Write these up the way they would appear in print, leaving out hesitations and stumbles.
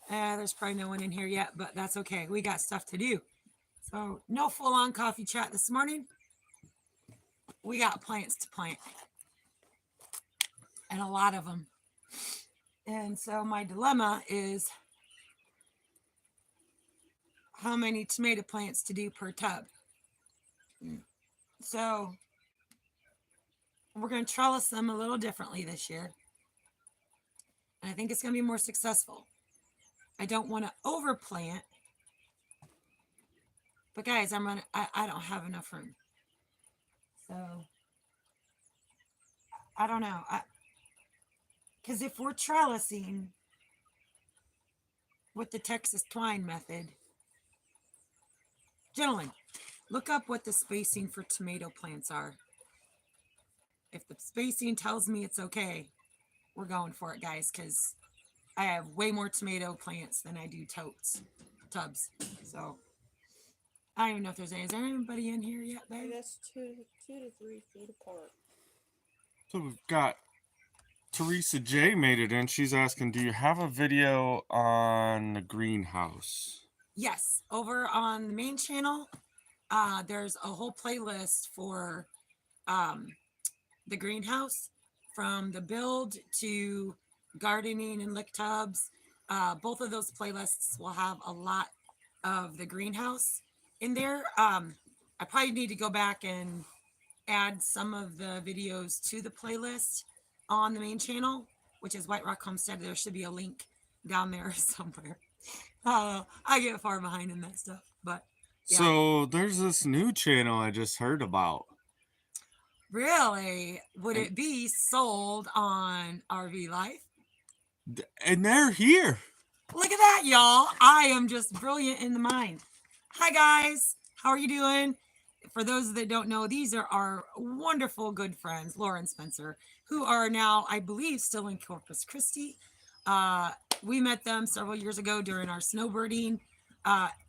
There's probably no one in here yet, but that's okay. We got stuff to do. So no full-on coffee chat this morning. We got plants to plant, and a lot of them. And so my dilemma is how many tomato plants to do per tub. So we're going to trellis them a little differently this year. And I think it's going to be more successful. I don't want to overplant. But guys, I don't have enough room. So I don't know. Because if we're trellising with the Texas twine method, gentlemen, look up what the spacing for tomato plants are. If the spacing tells me it's okay, we're going for it, guys, because I have way more tomato plants than I do tubs. So I don't even know if there's any. Is there anybody in here yet, babe? That's 2 to 3 feet apart. So we've got Teresa J made it in. She's asking, do you have a video on the greenhouse? Yes, over on the main channel, there's a whole playlist for the greenhouse, from the build to gardening and lick tubs. Both of those playlists will have a lot of the greenhouse in there. I probably need to go back and add some of the videos to the playlist on the main channel, which is White Rock Homestead. There should be a link down there somewhere. I get far behind in that stuff, but yeah. So there's this new channel I just heard about. Really? Would it be sold on RV Life? And they're here. Look at that, y'all. I am just brilliant in the mind. Hi, guys. How are you doing? For those that don't know, these are our wonderful good friends, Laura and Spencer, who are now, I believe, still in Corpus Christi. We met them several years ago during our snowbirding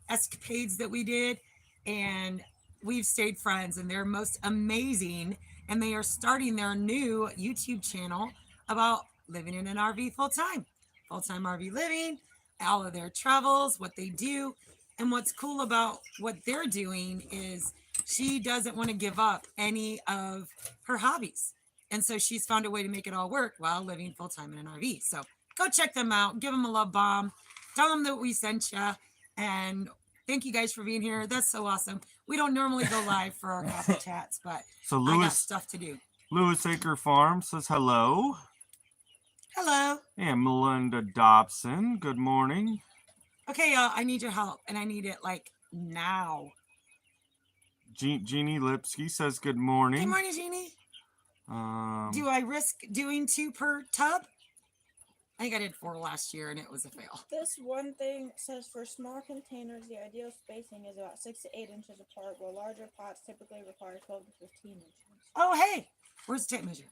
escapades that we did, and we've stayed friends, and they're most amazing. And they are starting their new YouTube channel about living in an RV full-time RV living, all of their travels, what they do. And what's cool about what they're doing is she doesn't want to give up any of her hobbies. And so she's found a way to make it all work while living full-time in an RV. So go check them out. Give them a love bomb. Tell them that we sent you. And thank you guys for being here. That's so awesome. We don't normally go live for our coffee chats, but so I got stuff to do. Lewis Acre Farm says hello. Hello. And Melinda Dobson, good morning. Okay, y'all, I need your help, and I need it like now. Jeannie Lipsky says good morning. Good morning, Jeannie. Do I risk doing 2 per tub? I think I did 4 last year, and it was a fail. This one thing says for small containers, the ideal spacing is about 6 to 8 inches apart, while larger pots typically require 12 to 15 inches. Oh, hey, where's the tape measure?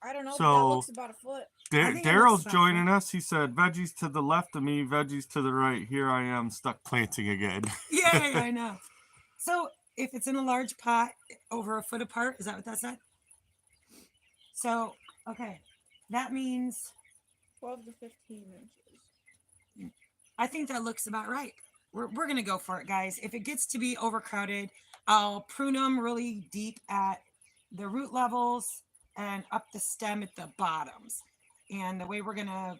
I don't know, So, but that looks about a foot. Daryl's joining us. He said, veggies to the left of me, veggies to the right. Here I am stuck planting again. Yeah, I know. So if it's in a large pot over a foot apart, is that what that said? So, okay, that means 12 to 15 inches. I think that looks about right. We're going to go for it, guys. If it gets to be overcrowded, I'll prune them really deep at the root levels and up the stem at the bottoms. And the way we're going to,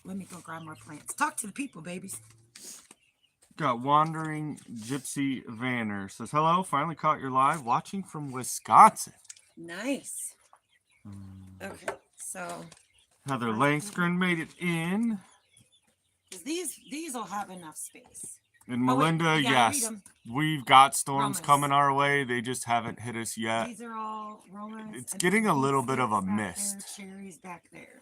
let me go grab more plants. Talk to the people, babies. Got Wandering Gypsy Vanner. Says, hello, finally caught your live. Watching from Wisconsin. Nice. Okay, so. Heather Langstrom made it in. These will have enough space. And Melinda, yes, we've got storms coming our way. They just haven't hit us yet. These are all Romans. It's getting a little bit of a mist. Cherries back there.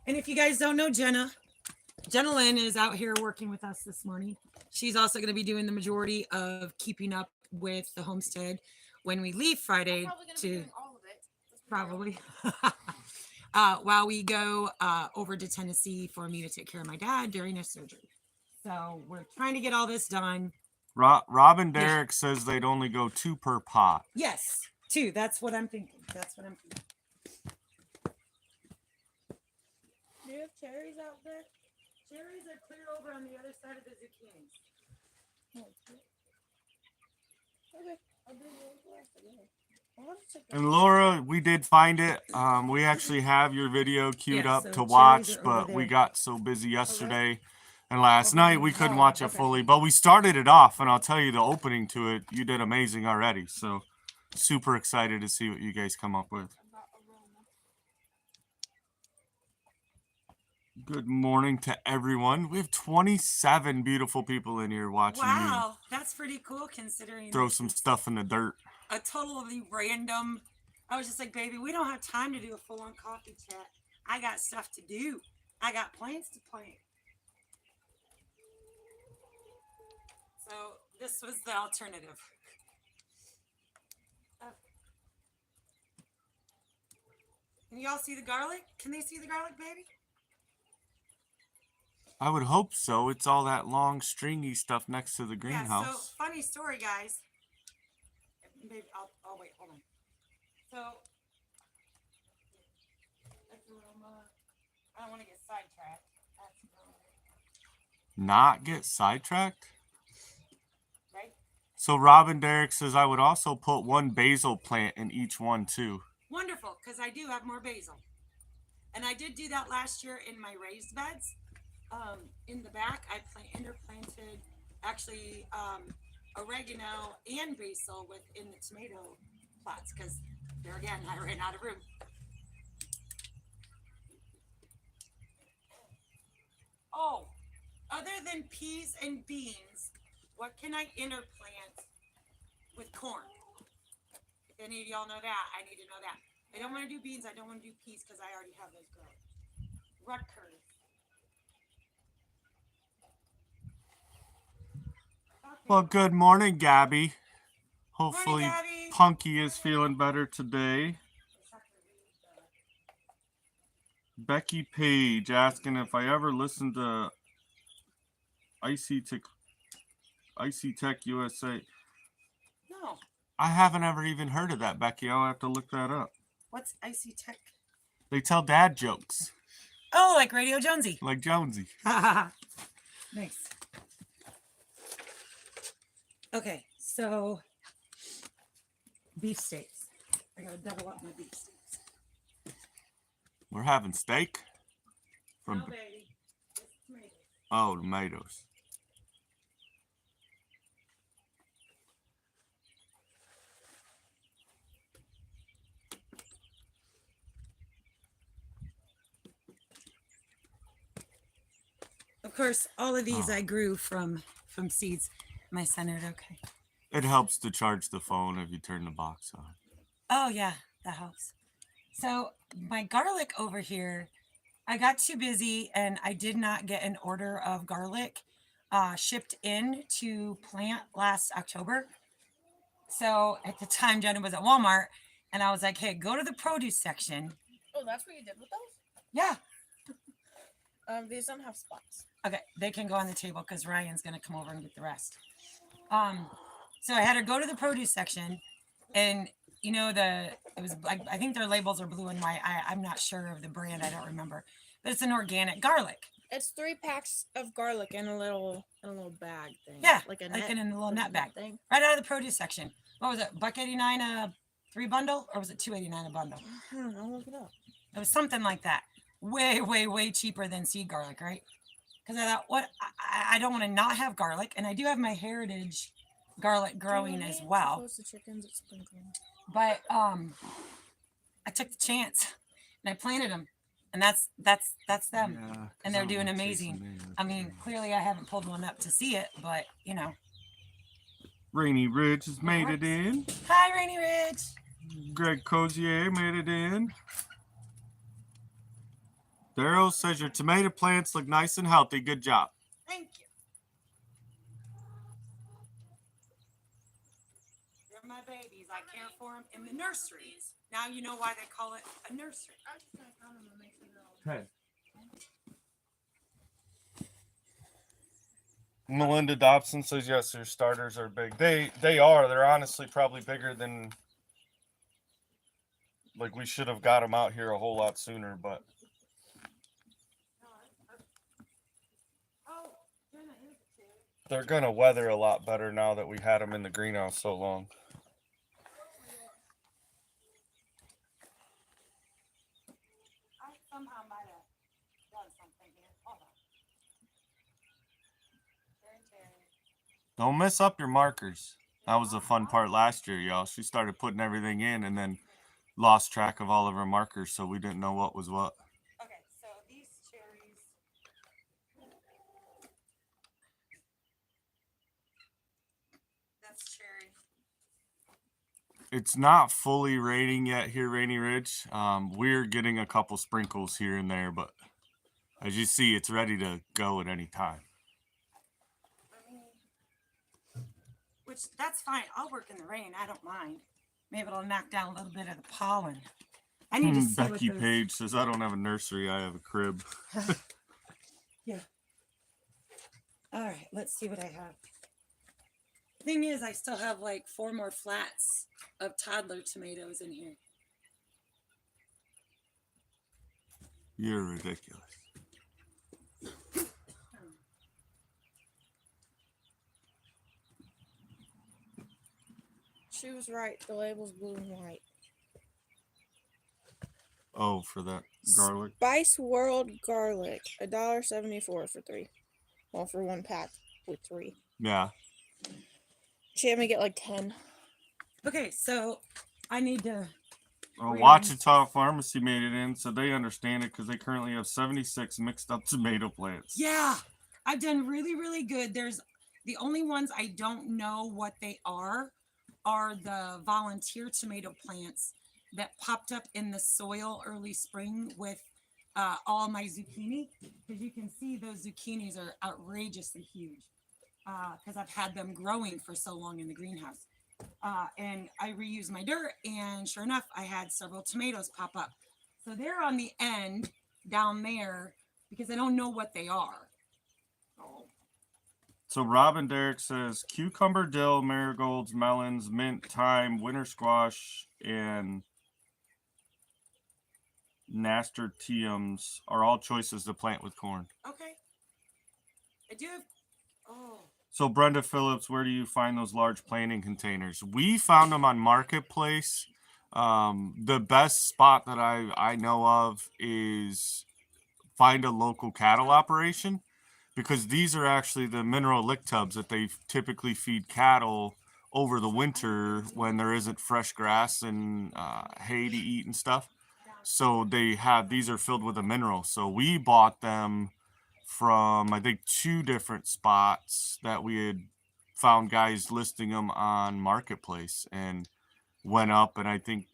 And if you guys don't know Jenna Lynn is out here working with us this morning. She's also going to be doing the majority of keeping up with the homestead when we leave Friday to probably while we go over to Tennessee for me to take care of my dad during his surgery. So we're trying to get all this done. Robin Derrick says they'd only go 2 per pot. Yes, 2. That's what I'm thinking. have cherries out there? Cherries are clear over on the other side of the zucchinis. Okay, I'll do the rest of it. And Laura, we did find it. We actually have your video queued Yeah, up so to cherries watch, are over but we there. got so busy yesterday and last Over night on we the couldn't wall. watch it Okay. fully. But we started it off, and I'll tell you, the opening to it, you did amazing already. So super excited to see what you guys come up with. Good morning to everyone. We have 27 beautiful people in here watching Wow, that's pretty cool considering me throw this some is stuff in the dirt. a totally random. I was just like, baby, we don't have time to do a full-on coffee chat. I got stuff to do. I got plants to plant. So this was the alternative. Can y'all see the garlic? Can they see the garlic, baby? I would hope so. It's all that long, stringy stuff next to the greenhouse. Yeah, so funny story, guys. Maybe I'll wait, hold on. So, that's a little more, I don't want to get sidetracked. Not get sidetracked? Right? So Robin Derrick says I would also put one basil plant in each one too. Wonderful, because I do have more basil. And I did do that last year in my raised beds. In the back, I interplanted actually oregano and basil within the tomato plots because there again, I ran out of room. Oh, other than peas and beans, what can I interplant with corn? If any of y'all know that, I need to know that. I don't want to do beans. I don't want to do peas because I already have those growing. Rutgers. Well, good morning, Gabby. Hopefully Morning, Gabby. Punky is feeling better today. Becky Page asking if I ever listened to Icy Tech USA. No. I haven't ever even heard of that, Becky. I'll have to look that up. What's Icy Tech? They tell dad jokes. Oh, like Radio Jonesy. Like Jonesy. Nice. Okay, so beef steaks. I gotta double up my beef steaks. We're having steak. No, baby. It's tomatoes. Oh, tomatoes. Of course, all of these I grew from seeds. Am I centered okay? It helps to charge the phone if you turn the box on. Oh, yeah, that helps. So my garlic over here, I got too busy and I did not get an order of garlic shipped in to plant last October. So at the time, Jenna was at Walmart and I was like, hey, go to the produce section. Oh, that's what you did with those? Yeah. These don't have spots. Okay, they can go on the table because Ryan's going to come over and get the rest. So I had her go to the produce section and you know, it was like, I think their labels are blue and white. I'm not sure of the brand. I don't remember, but it's an organic garlic. It's 3 packs of garlic in a little bag thing. Yeah, like in a little net bag thing. right out of the produce section. What was it? $1.89 a 3 bundle, or was it $2.89 a bundle? I don't know. Look it up. It was something like that. Way, way, way cheaper than seed garlic, right? Because I thought, what? I don't want to not have garlic, and I do have my heritage garlic growing as well. The chickens, it's sprinkling. But I took the chance and I planted them, and that's them, Yeah, and they're doing amazing. I mean, clearly I haven't pulled one up to see it, but you know. Rainy Ridge has made it in. Hi, Rainy Ridge. Greg Cozier made it in. Daryl says your tomato plants look nice and healthy. Good job. Thank you. They're my babies. I care for them in the nurseries. Now you know why they call it a nursery. Okay. Melinda Dobson says yes, their starters are big. They are. They're honestly probably bigger than, like, we should have got them out here a whole lot sooner, but They're gonna weather a lot better now that we had them in the greenhouse so long. I somehow might have done something here. Hold on. Don't mess up your markers. That was the fun part last year, y'all. She started putting everything in and then lost track of all of her markers, so we didn't know what was what. Okay, so these cherries. That's cherry. It's not fully raining yet here, Rainy Ridge. We're getting a couple sprinkles here and there, but as you see, it's ready to go at any time. Which, that's fine. I'll work in the rain. I don't mind. Maybe it'll knock down a little bit of the pollen. I need to see Becky what those... Page says, I don't have a nursery, I have a crib. Yeah. All right, let's see what I have. Thing is, I still have like 4 more flats of toddler tomatoes in here. You're ridiculous. She was right. The label's blue and white. Oh, for that garlic? Spice World garlic. $1.74 for 3. Well, for 1 pack with 3. Yeah. She had me get like 10. Okay, so I need to... Wichita Pharmacy made it in, so they understand it because they currently have 76 mixed up tomato plants. Yeah, I've done really, really good. There's the only ones I don't know what they are the volunteer tomato plants that popped up in the soil early spring with all my zucchini. Because you can see those zucchinis are outrageously huge because I've had them growing for so long in the greenhouse. And I reused my dirt, and sure enough, I had several tomatoes pop up. So they're on the end down there because I don't know what they are. Oh. So Robin Derrick says cucumber, dill, marigolds, melons, mint, thyme, winter squash, and nasturtiums are all choices to plant with corn. Okay. I do have... Oh. So Brenda Phillips, where do you find those large planting containers? We found them on Marketplace. The best spot that I know of is find a local cattle operation, because these are actually the mineral lick tubs that they typically feed cattle over the winter when there isn't fresh grass and hay to eat and stuff. So these are filled with a mineral. So we bought them from, I think, 2 different spots that we had found guys listing them on Marketplace, and went up, and I think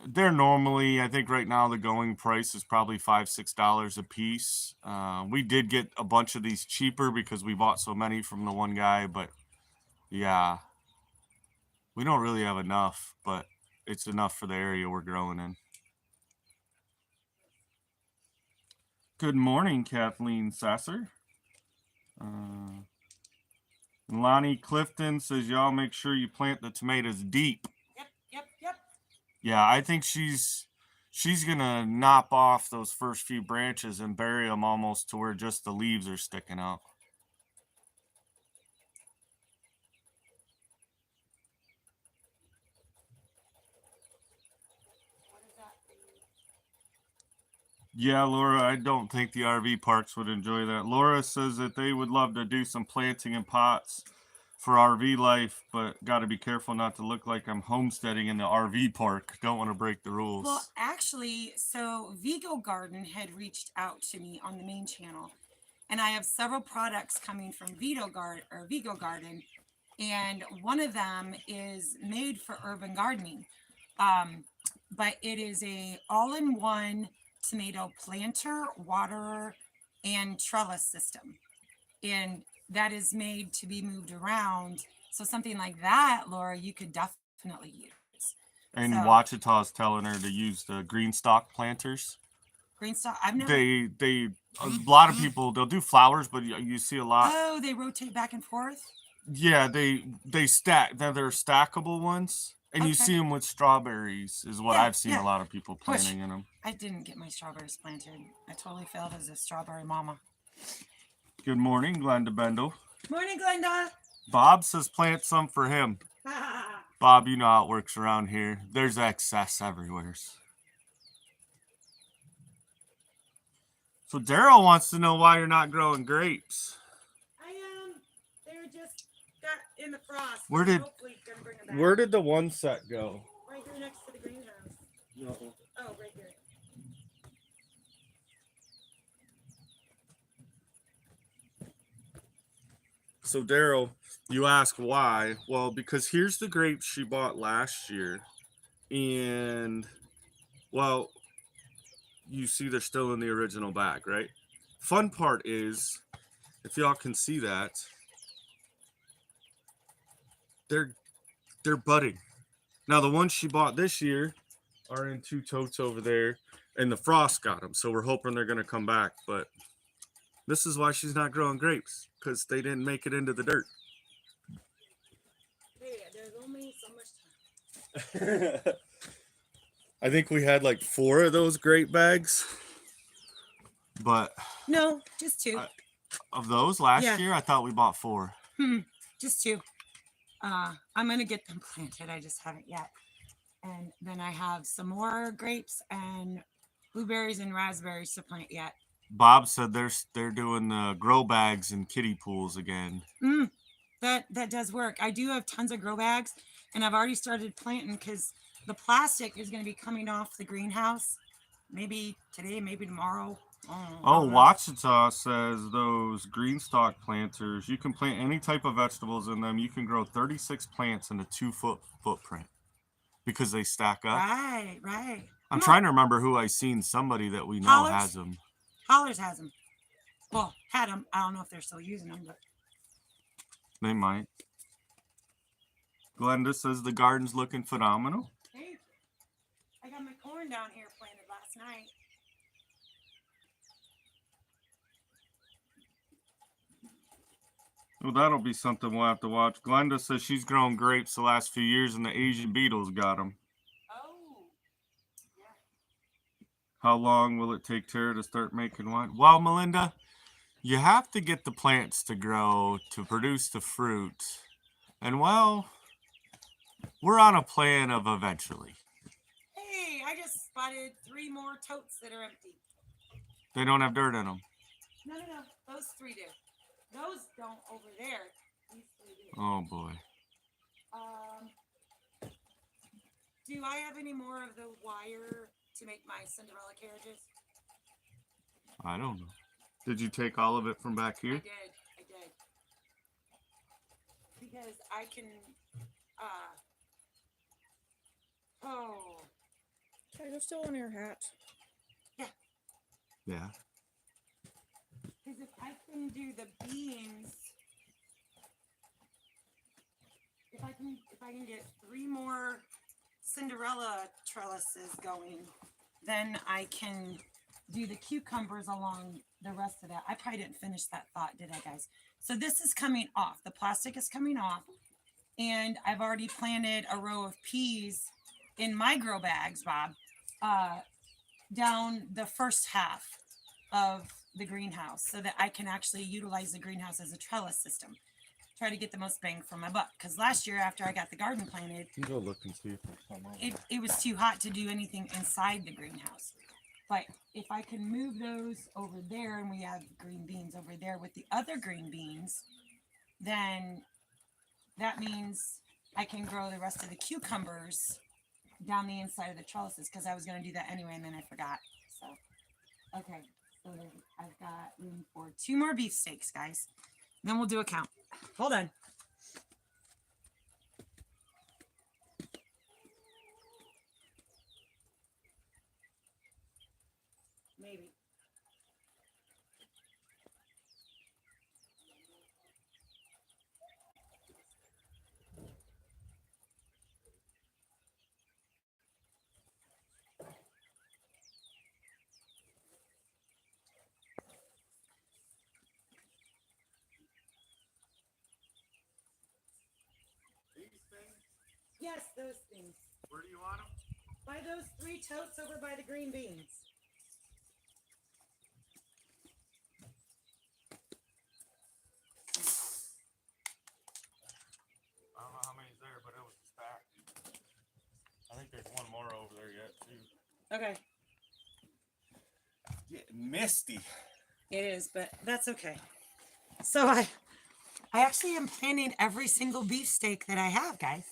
they're normally, I think right now the going price is probably $5-6 a piece. We did get a bunch of these cheaper because we bought so many from the one guy, but yeah, we don't really have enough, but it's enough for the area we're growing in. Good morning, Kathleen Sasser. Lonnie Clifton says, y'all make sure you plant the tomatoes deep. Yep. Yeah, I think she's gonna knock off those first few branches and bury them almost to where just the leaves are sticking out. Yeah, Laura, I don't think the RV parks would enjoy that. Laura says that they would love to do some planting in pots for RV life, but got to be careful not to look like I'm homesteading in the RV park. Don't want to break the rules. Well, actually, so Vigo Garden had reached out to me on the main channel, and I have several products coming from Vigo Garden, and one of them is made for urban gardening, but it is a all-in-one tomato planter, waterer, and trellis system, and that is made to be moved around. So something like that, Laura, you could definitely use. And so, Wichita's telling her to use the green stalk planters. Green stalk? I've never... They a lot of people, they'll do flowers, but you see a lot. Oh, they rotate back and forth? Yeah, they stack. They're stackable ones. And you see them with strawberries is what I've seen a lot of people planting in them. I didn't get my strawberries planted. I totally failed as a strawberry mama. Good morning, Glenda Bendel. Morning, Glenda. Bob says plant some for him. Bob, you know how it works around here. There's excess everywhere. So Daryl wants to know why you're not growing grapes. I am. They're just got in the frost. Where did the one set go? Right here next to the greenhouse. No. Oh, right here. So Daryl, you ask why? Well, because here's the grapes she bought last year, and well, you see they're still in the original bag, right? Fun part is, if y'all can see that, they're budding. Now the ones she bought this year are in 2 totes over there, and the frost got them, so we're hoping they're gonna come back. But this is why she's not growing grapes, because they didn't make it into the dirt. Hey, there's only so much time. I think we had like 4 of those grape bags, but No, just 2. of those last Yeah. year, I thought we bought 4. Just 2. I'm gonna get them planted. I just haven't yet. And then I have some more grapes and blueberries and raspberries to plant yet. Bob said they're doing the grow bags and kiddie pools again. That does work. I do have tons of grow bags, and I've already started planting because the plastic is going to be coming off the greenhouse. Maybe today, maybe tomorrow. Oh, Wachita says those green stalk planters, you can plant any type of vegetables in them. You can grow 36 plants in a 2-foot footprint because they stack up. Right. I'm trying to remember who I seen. Somebody that we know Hollers? has them. Hollers has them. Well, had them. I don't know if they're still using them, but They might. Glenda says the garden's looking phenomenal. hey, I got my corn down here planted last night. Well, that'll be something we'll have to watch. Glenda says she's grown grapes the last few years and the Asian beetles got them. Oh, yeah. How long will it take Tara to start making wine? Well, Melinda, you have to get the plants to grow to produce the fruit. And well, we're on a plan of eventually. Hey, I just spotted 3 more totes that are empty. They don't have dirt in them. No. Those 3 do. Those don't over there. These 3 do. Oh boy. Do I have any more of the wire to make my Cinderella carriages? I don't know. Did you take all of it from back here? I did. Because I can, Okay, go still on your hat. Yeah. because if I can do the beans, if I can get 3 more Cinderella trellises going, then I can do the cucumbers along the rest of that. I probably didn't finish that thought, did I, guys? So this is coming off. The plastic is coming off. And I've already planted a row of peas in my grow bags, Bob, down the first half of the greenhouse so that I can actually utilize the greenhouse as a trellis system. Try to get the most bang for my buck. Because last year, after I got the garden planted, You go look and see if there's some over there. it was too hot to do anything inside the greenhouse. But if I can move those over there, and we have green beans over there with the other green beans, then that means I can grow the rest of the cucumbers down the inside of the trellises, because I was going to do that anyway, and then I forgot. So, okay. So I've got room for 2 more beefsteaks, guys. Then we'll do a count. Hold on. Maybe. These things? Yes, those things. Where do you want them? By those 3 totes over by the green beans. Okay. Getting misty. It is, but that's okay. So I actually am planning every single beefsteak that I have, guys.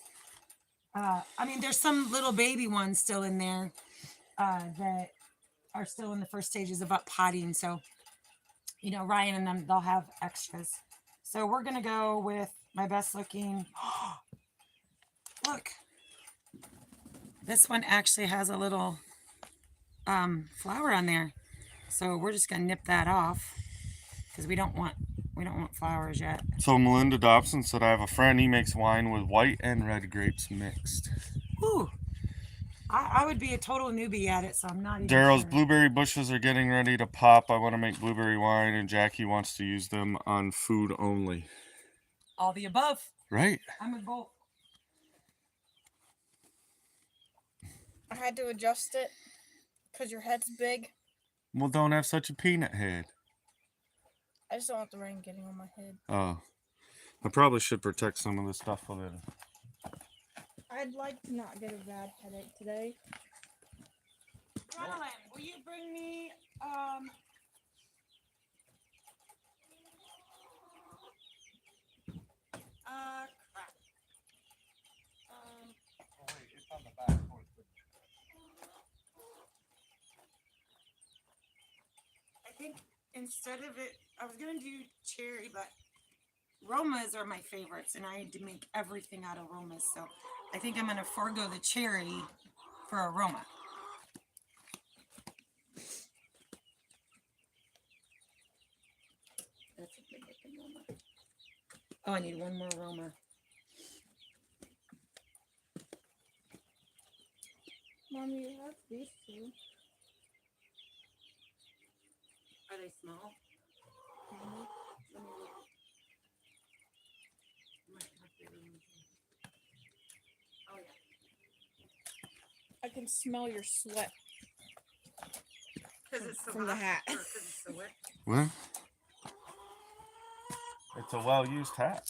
I mean, there's some little baby ones still in there that are still in the first stages of up potting. So, you know, Ryan and them, they'll have extras. So we're going to go with my best looking. Look, this one actually has a little flower on there. So we're just going to nip that off because we don't want flowers yet. So Melinda Dobson said, I have a friend, he makes wine with white and red grapes mixed. Ooh. I would be a total newbie at it, so I'm not even Daryl's sure. blueberry bushes are getting ready to pop. I want to make blueberry wine, and Jackie wants to use them on food only. All the above. Right. I'm a both. I had to adjust it because your head's big. Well, don't have such a peanut head. I just don't want the rain getting on my head. Oh. I probably should protect some of this stuff a little. I'd like to not get a bad headache today. Ronald, will you bring me crap. Oh, wait, it's on the back. I think instead of it, I was gonna do cherry, but Romas are my favorites, and I had to make everything out of Romas, so I think I'm gonna forego the cherry for a Roma. That's a good looking Roma. Oh, I need one more Roma. Mom, you have these two. Are they small? Mhm. Let me look. Might have to remove them. Oh yeah. I can smell your sweat Because it's so from the hot, hat. or 'cause it's so wet. What? It's a well-used hat.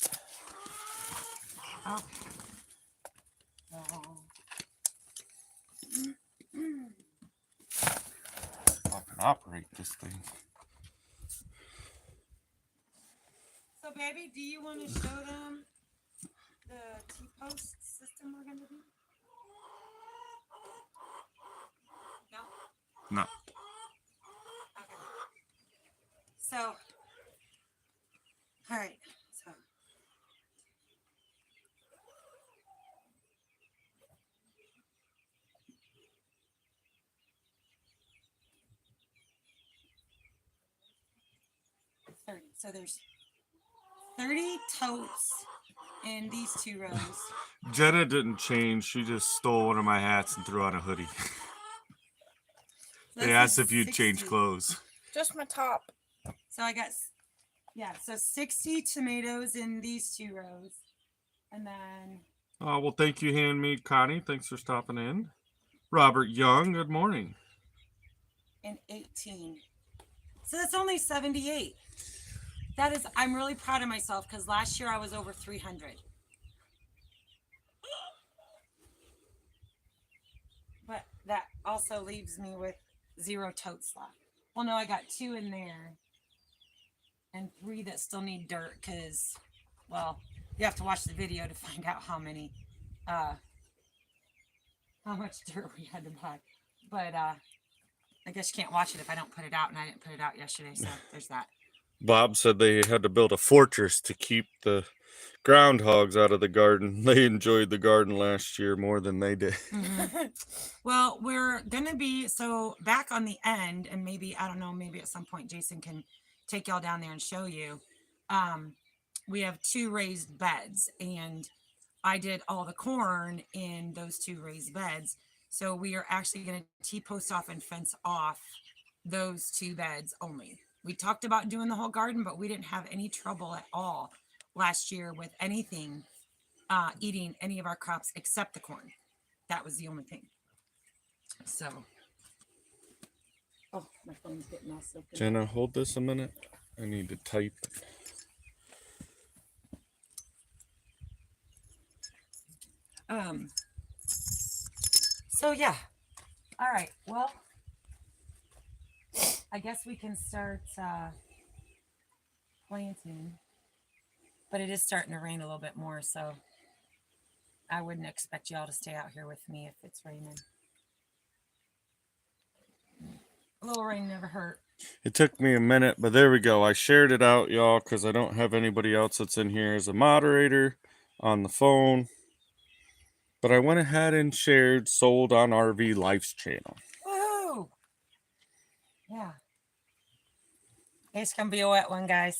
Okay. Oh. I can operate this thing. So, baby, do you want to show them the T-post system we're going to do? No? No. Okay. So, all right. So, so there's 30 totes in these 2 rows. Jenna didn't change. She just stole one of my hats and threw on a hoodie. So They this asked is if you'd change 60. clothes. Just my top. So I got, yeah, so 60 tomatoes in these 2 rows. And then, Oh, well, thank you, Handmade Connie. Thanks for stopping in. Robert Young, good morning. and 18. So that's only 78. That is, I'm really proud of myself because last year I was over 300. But that also leaves me with 0 totes left. Well, no, I got 2 in there and 3 that still need dirt because, well, you have to watch the video to find out how much dirt we had to buy. But I guess you can't watch it if I don't put it out, and I didn't put it out yesterday, so there's that. Bob said they had to build a fortress to keep the groundhogs out of the garden. They enjoyed the garden last year more than they did. Mm-hmm. Well, we're going to be, so back on the end, and maybe, I don't know, maybe at some point Jason can take y'all down there and show you. We have 2 raised beds, and I did all the corn in those 2 raised beds. So we are actually going to T-post off and fence off those 2 beds only. We talked about doing the whole garden, but we didn't have any trouble at all last year with anything eating any of our crops except the corn. That was the only thing. So, oh, my phone's getting all soaked in. Jenna, hold this a minute. I need to type. So yeah, All right. Well, I guess we can start planting. But it is starting to rain a little bit more, so I wouldn't expect y'all to stay out here with me if it's raining. A little rain never hurt. It took me a minute, but there we go. I shared it out, y'all, because I don't have anybody else that's in here as a moderator on the phone. But I went ahead and shared Sold on RV Life's channel. Woohoo! Yeah. It's going to be a wet one, guys.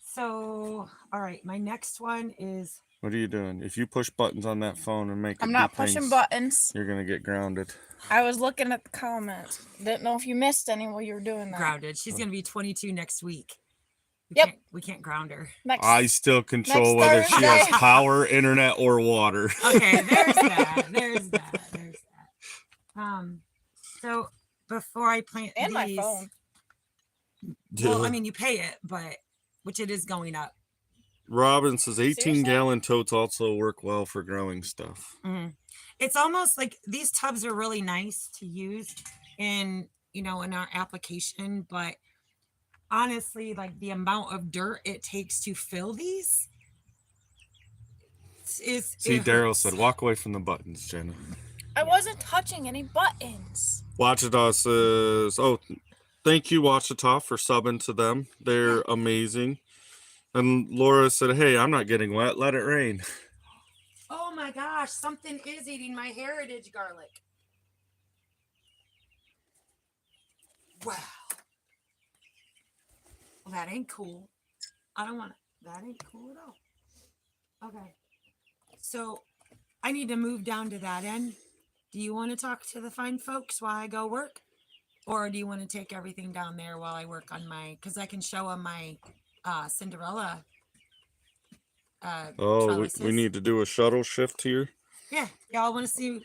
So, all right, my next one is... What are you doing? If you push buttons on that phone and make it I'm do not pushing things, buttons. you're going to get grounded. I was looking at the comments. Didn't know if you missed any while you were doing that. Grounded. She's going to be 22 next week. We can't ground her. I still control whether she Thursday. has power, internet, or water. Okay, there's that. There's that. There's that. So before I plant And these, my phone. well, I mean, you pay it, but which it is going up. Robin says 18 Seriously? gallon totes also work well for growing stuff. Mm-hmm. It's almost like these tubs are really nice to use in our application, but honestly, like the amount of dirt it takes to fill these is... See, Daryl said, walk away from the buttons, Jenna. I wasn't touching any buttons. Wachita says, oh, thank you, Wachita, for subbing to them. They're amazing. And Laura said, hey, I'm not getting wet. Let it rain. Oh my gosh, something is eating my heritage garlic. Wow. Well, that ain't cool. I don't want it. That ain't cool at all. Okay. So I need to move down to that end. Do you want to talk to the fine folks while I go work? Or do you want to take everything down there while I work on because I can show them my Cinderella we need to do a shuttle shift here. Yeah, y'all want to see?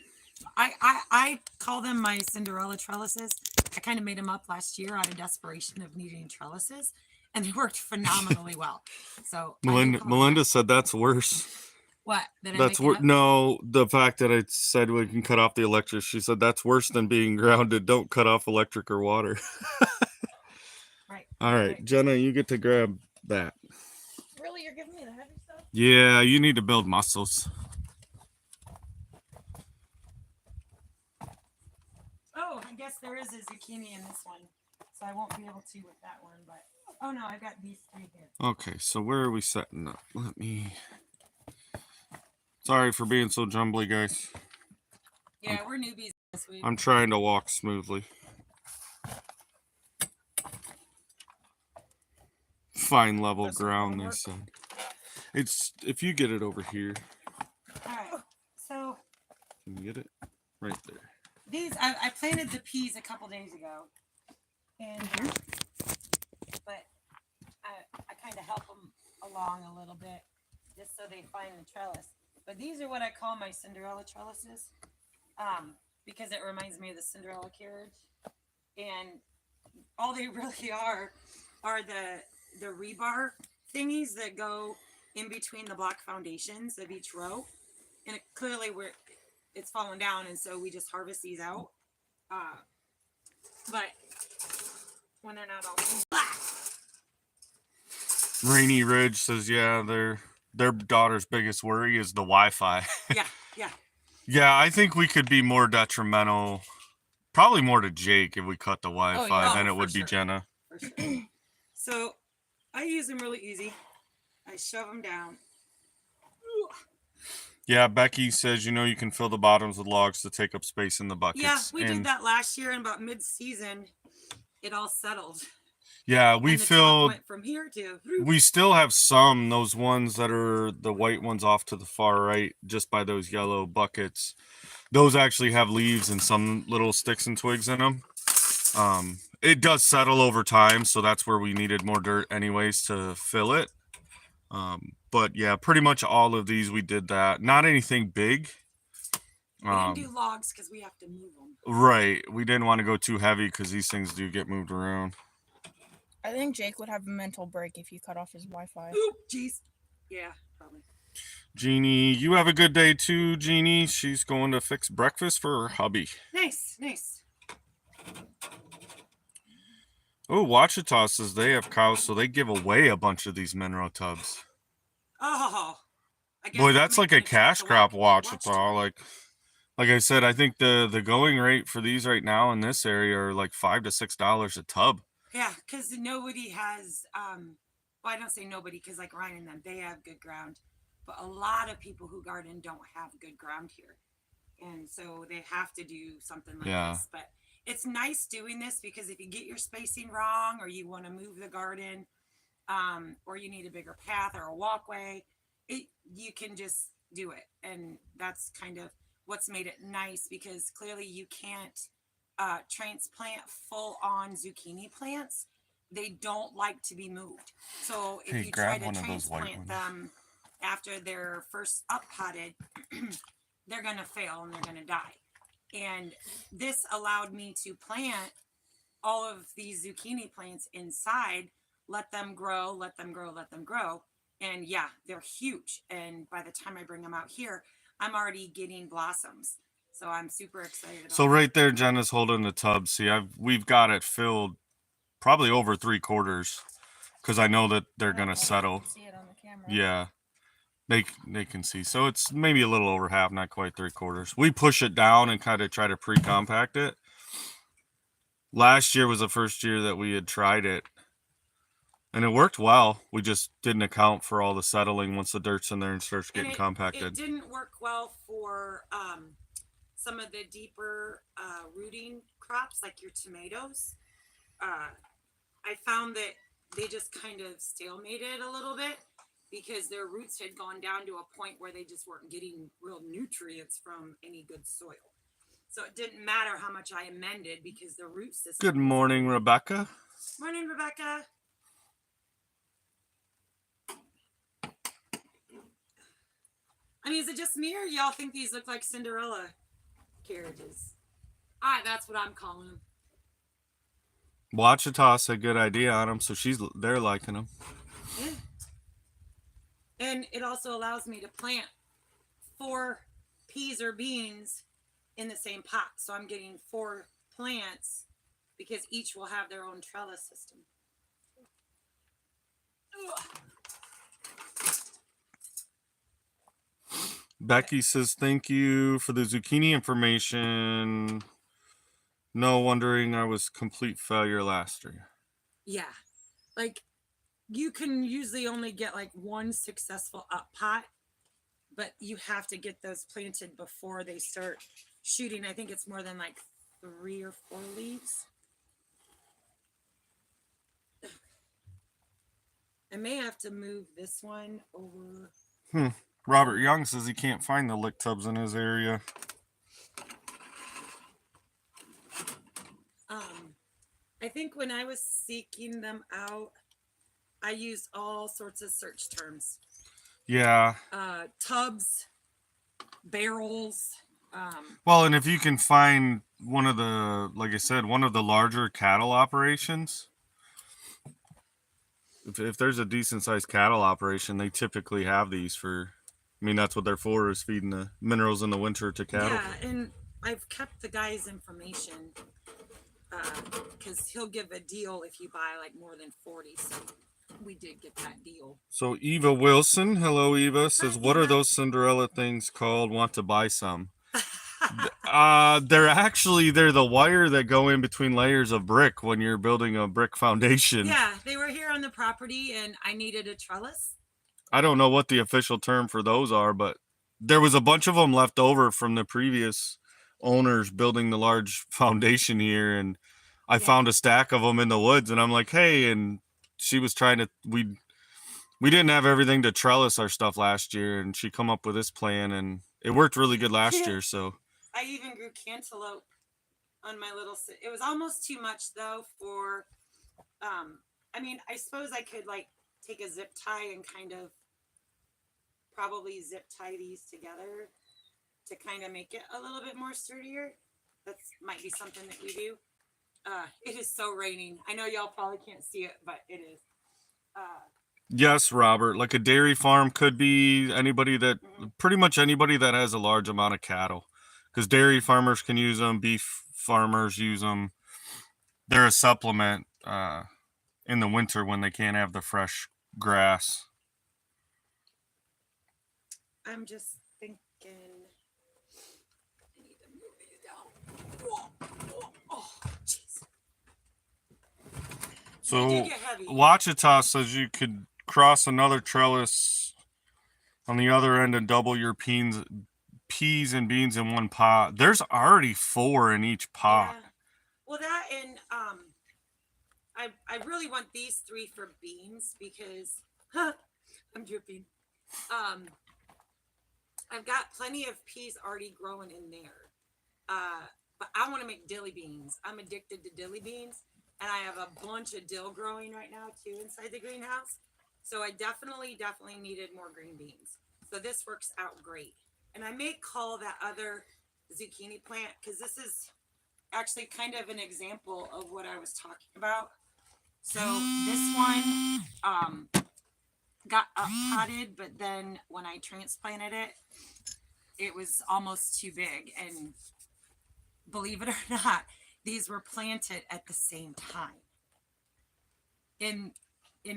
I call them my Cinderella trellises. I kind of made them up last year out of desperation of needing trellises, and they worked phenomenally well. So Melinda said that's worse. What? That's worse. No, the fact that I said we can cut off the electric. She said that's worse than being grounded. Don't cut off electric or water. Right. All right, Jenna, you get to grab that. Really, you're giving me the heavy stuff? Yeah, you need to build muscles. Oh, I guess there is a zucchini in this one, so I won't be able to with that one. But oh no, I've got these three here. Okay, so where are we setting up? Let me. Sorry for being so jumbly, guys. Yeah, we're newbies this week. I'm trying to walk smoothly. Fine level ground, they said. It's if you get it over here. All right, so Can you get it? Right there. these I planted the peas a couple days ago, and but I kind of help them along a little bit just so they find the trellis. But these are what I call my Cinderella trellises, because it reminds me of the Cinderella carriage, and all they really are the rebar thingies that go in between the block foundations of each row, and clearly it's fallen down, and so we just harvest these out. But when they're not all Rainy Ridge says, yeah, their daughter's biggest worry is the Wi-Fi. yeah. Yeah, I think we could be more detrimental, probably more to Jake if we cut the Wi-Fi than it would be Jenna. For sure. So I use them really easy. I shove them down. Yeah, Becky says, you can fill the bottoms with logs to take up space in the buckets. Yeah, we did that last year, and about mid-season, it all settled. Yeah, we And the top filled. went from here to. We still have some, those ones that are the white ones off to the far right, just by those yellow buckets. Those actually have leaves and some little sticks and twigs in them. It does settle over time, so that's where we needed more dirt anyways to fill it. But yeah, pretty much all of these we did that. Not anything big. We didn't do logs because we have to move them. Right. We didn't want to go too heavy because these things do get moved around. I think Jake would have a mental break if you cut off his Wi-Fi. Oop, jeez. Yeah, probably. Jeannie, you have a good day too, Jeannie. She's going to fix breakfast for her hubby. Nice, nice. Oh, Wachita says they have cows, so they give away a bunch of these mineral tubs. Oh, I guess Boy, they're that's like a making trip cash to crop, Wachita. Wachita. Like I said, I think the going rate for these right now in this area are like $5 to $6 a tub. Yeah, because nobody has. Well, I don't say nobody because like Ryan and them, they have good ground, but a lot of people who garden don't have good ground here, and so they have to do something like this. But it's nice doing this because if you get your spacing wrong, or you want to move the garden, or you need a bigger path or a walkway, you can just do it, and that's kind of what's made it nice because clearly you can't transplant full-on zucchini plants. They don't like to be moved. So if you try to transplant them after they're first up potted, they're going to fail and they're going to die. And this allowed me to plant all of these zucchini plants inside, let them grow, let them grow, let them grow. And yeah, they're huge. And by the time I bring them out here, I'm already getting blossoms. So I'm super excited about So right there, Jenna's holding the tub. See, we've got it filled probably over 3/4 because I know that they're gonna settle. See it on the camera. Yeah, they can see. So it's maybe a little over half, not quite 3/4. We push it down and kind of try to pre-compact it. Last year was the first year that we had tried it, and it worked well. We just didn't account for all the settling once the dirt's in there and starts getting compacted. It didn't work well for some of the deeper rooting crops like your tomatoes. I found that they just kind of stalemated a little bit because their roots had gone down to a point where they just weren't getting real nutrients from any good soil. So it didn't matter how much I amended because the root system. Good morning, Rebecca. Morning, Rebecca. I mean, is it just me or y'all think these look like Cinderella carriages? That's what I'm calling them. Wachita's a good idea on them, so they're liking them. Yeah. And it also allows me to plant 4 peas or beans in the same pot. So I'm getting 4 plants because each will have their own trellis system. Becky says, thank you for the zucchini information. No wondering I was complete failure last year. Yeah. Like you can usually only get like 1 successful up pot, but you have to get those planted before they start shooting. I think it's more than like 3 or 4 leaves. I may have to move this one over. Robert Young says he can't find the lick tubs in his area. I think when I was seeking them out, I used all sorts of search terms. Yeah. Tubs, barrels. Well, and if you can find one of the, like I said, one of the larger cattle operations, if there's a decent sized cattle operation, they typically have these for, I mean, that's what they're for, is feeding the minerals in the winter to cattle. Yeah, and I've kept the guy's information because he'll give a deal if you buy like more than 40. So we did get that deal. So Eva Wilson, hello Eva, says, Hi, what Eva. are those Cinderella things called? Want to buy some? They're the wire that go in between layers of brick when you're building a brick foundation. Yeah, they were here on the property and I needed a trellis. I don't know what the official term for those are, but there was a bunch of them left over from the previous owners building the large foundation here, and I found a stack of them in the woods, and I'm like, hey, and she was trying to, we didn't have everything to trellis our stuff last year, and she come up with this plan, and it worked really good last year. So I even grew cantaloupe on my little, it was almost too much though for, I mean, I suppose I could like take a zip tie and kind of probably zip tie these together to kind of make it a little bit more sturdier. That might be something that we do. It is so raining. I know y'all probably can't see it, but it is. Yes, Robert. Like a dairy farm could be anybody that, pretty much anybody that has a large amount of cattle, because dairy farmers can use them, beef farmers use them. They're a supplement in the winter when they can't have the fresh grass. I'm just thinking. I need to move these down. Whoa, whoa, oh, jeez. They So do get heavy. Wachita says you could cross another trellis on the other end and double your peas and beans in one pot. There's already 4 in each pot. Yeah. Well, that and I really want these 3 for beans because I'm dripping. I've got plenty of peas already growing in there. But I want to make dilly beans. I'm addicted to dilly beans. And I have a bunch of dill growing right now too inside the greenhouse. So I definitely needed more green beans. So this works out great. And I may call that other zucchini plant because this is actually kind of an example of what I was talking about. So this one got up potted, but then when I transplanted it, it was almost too big. And believe it or not, these were planted at the same time in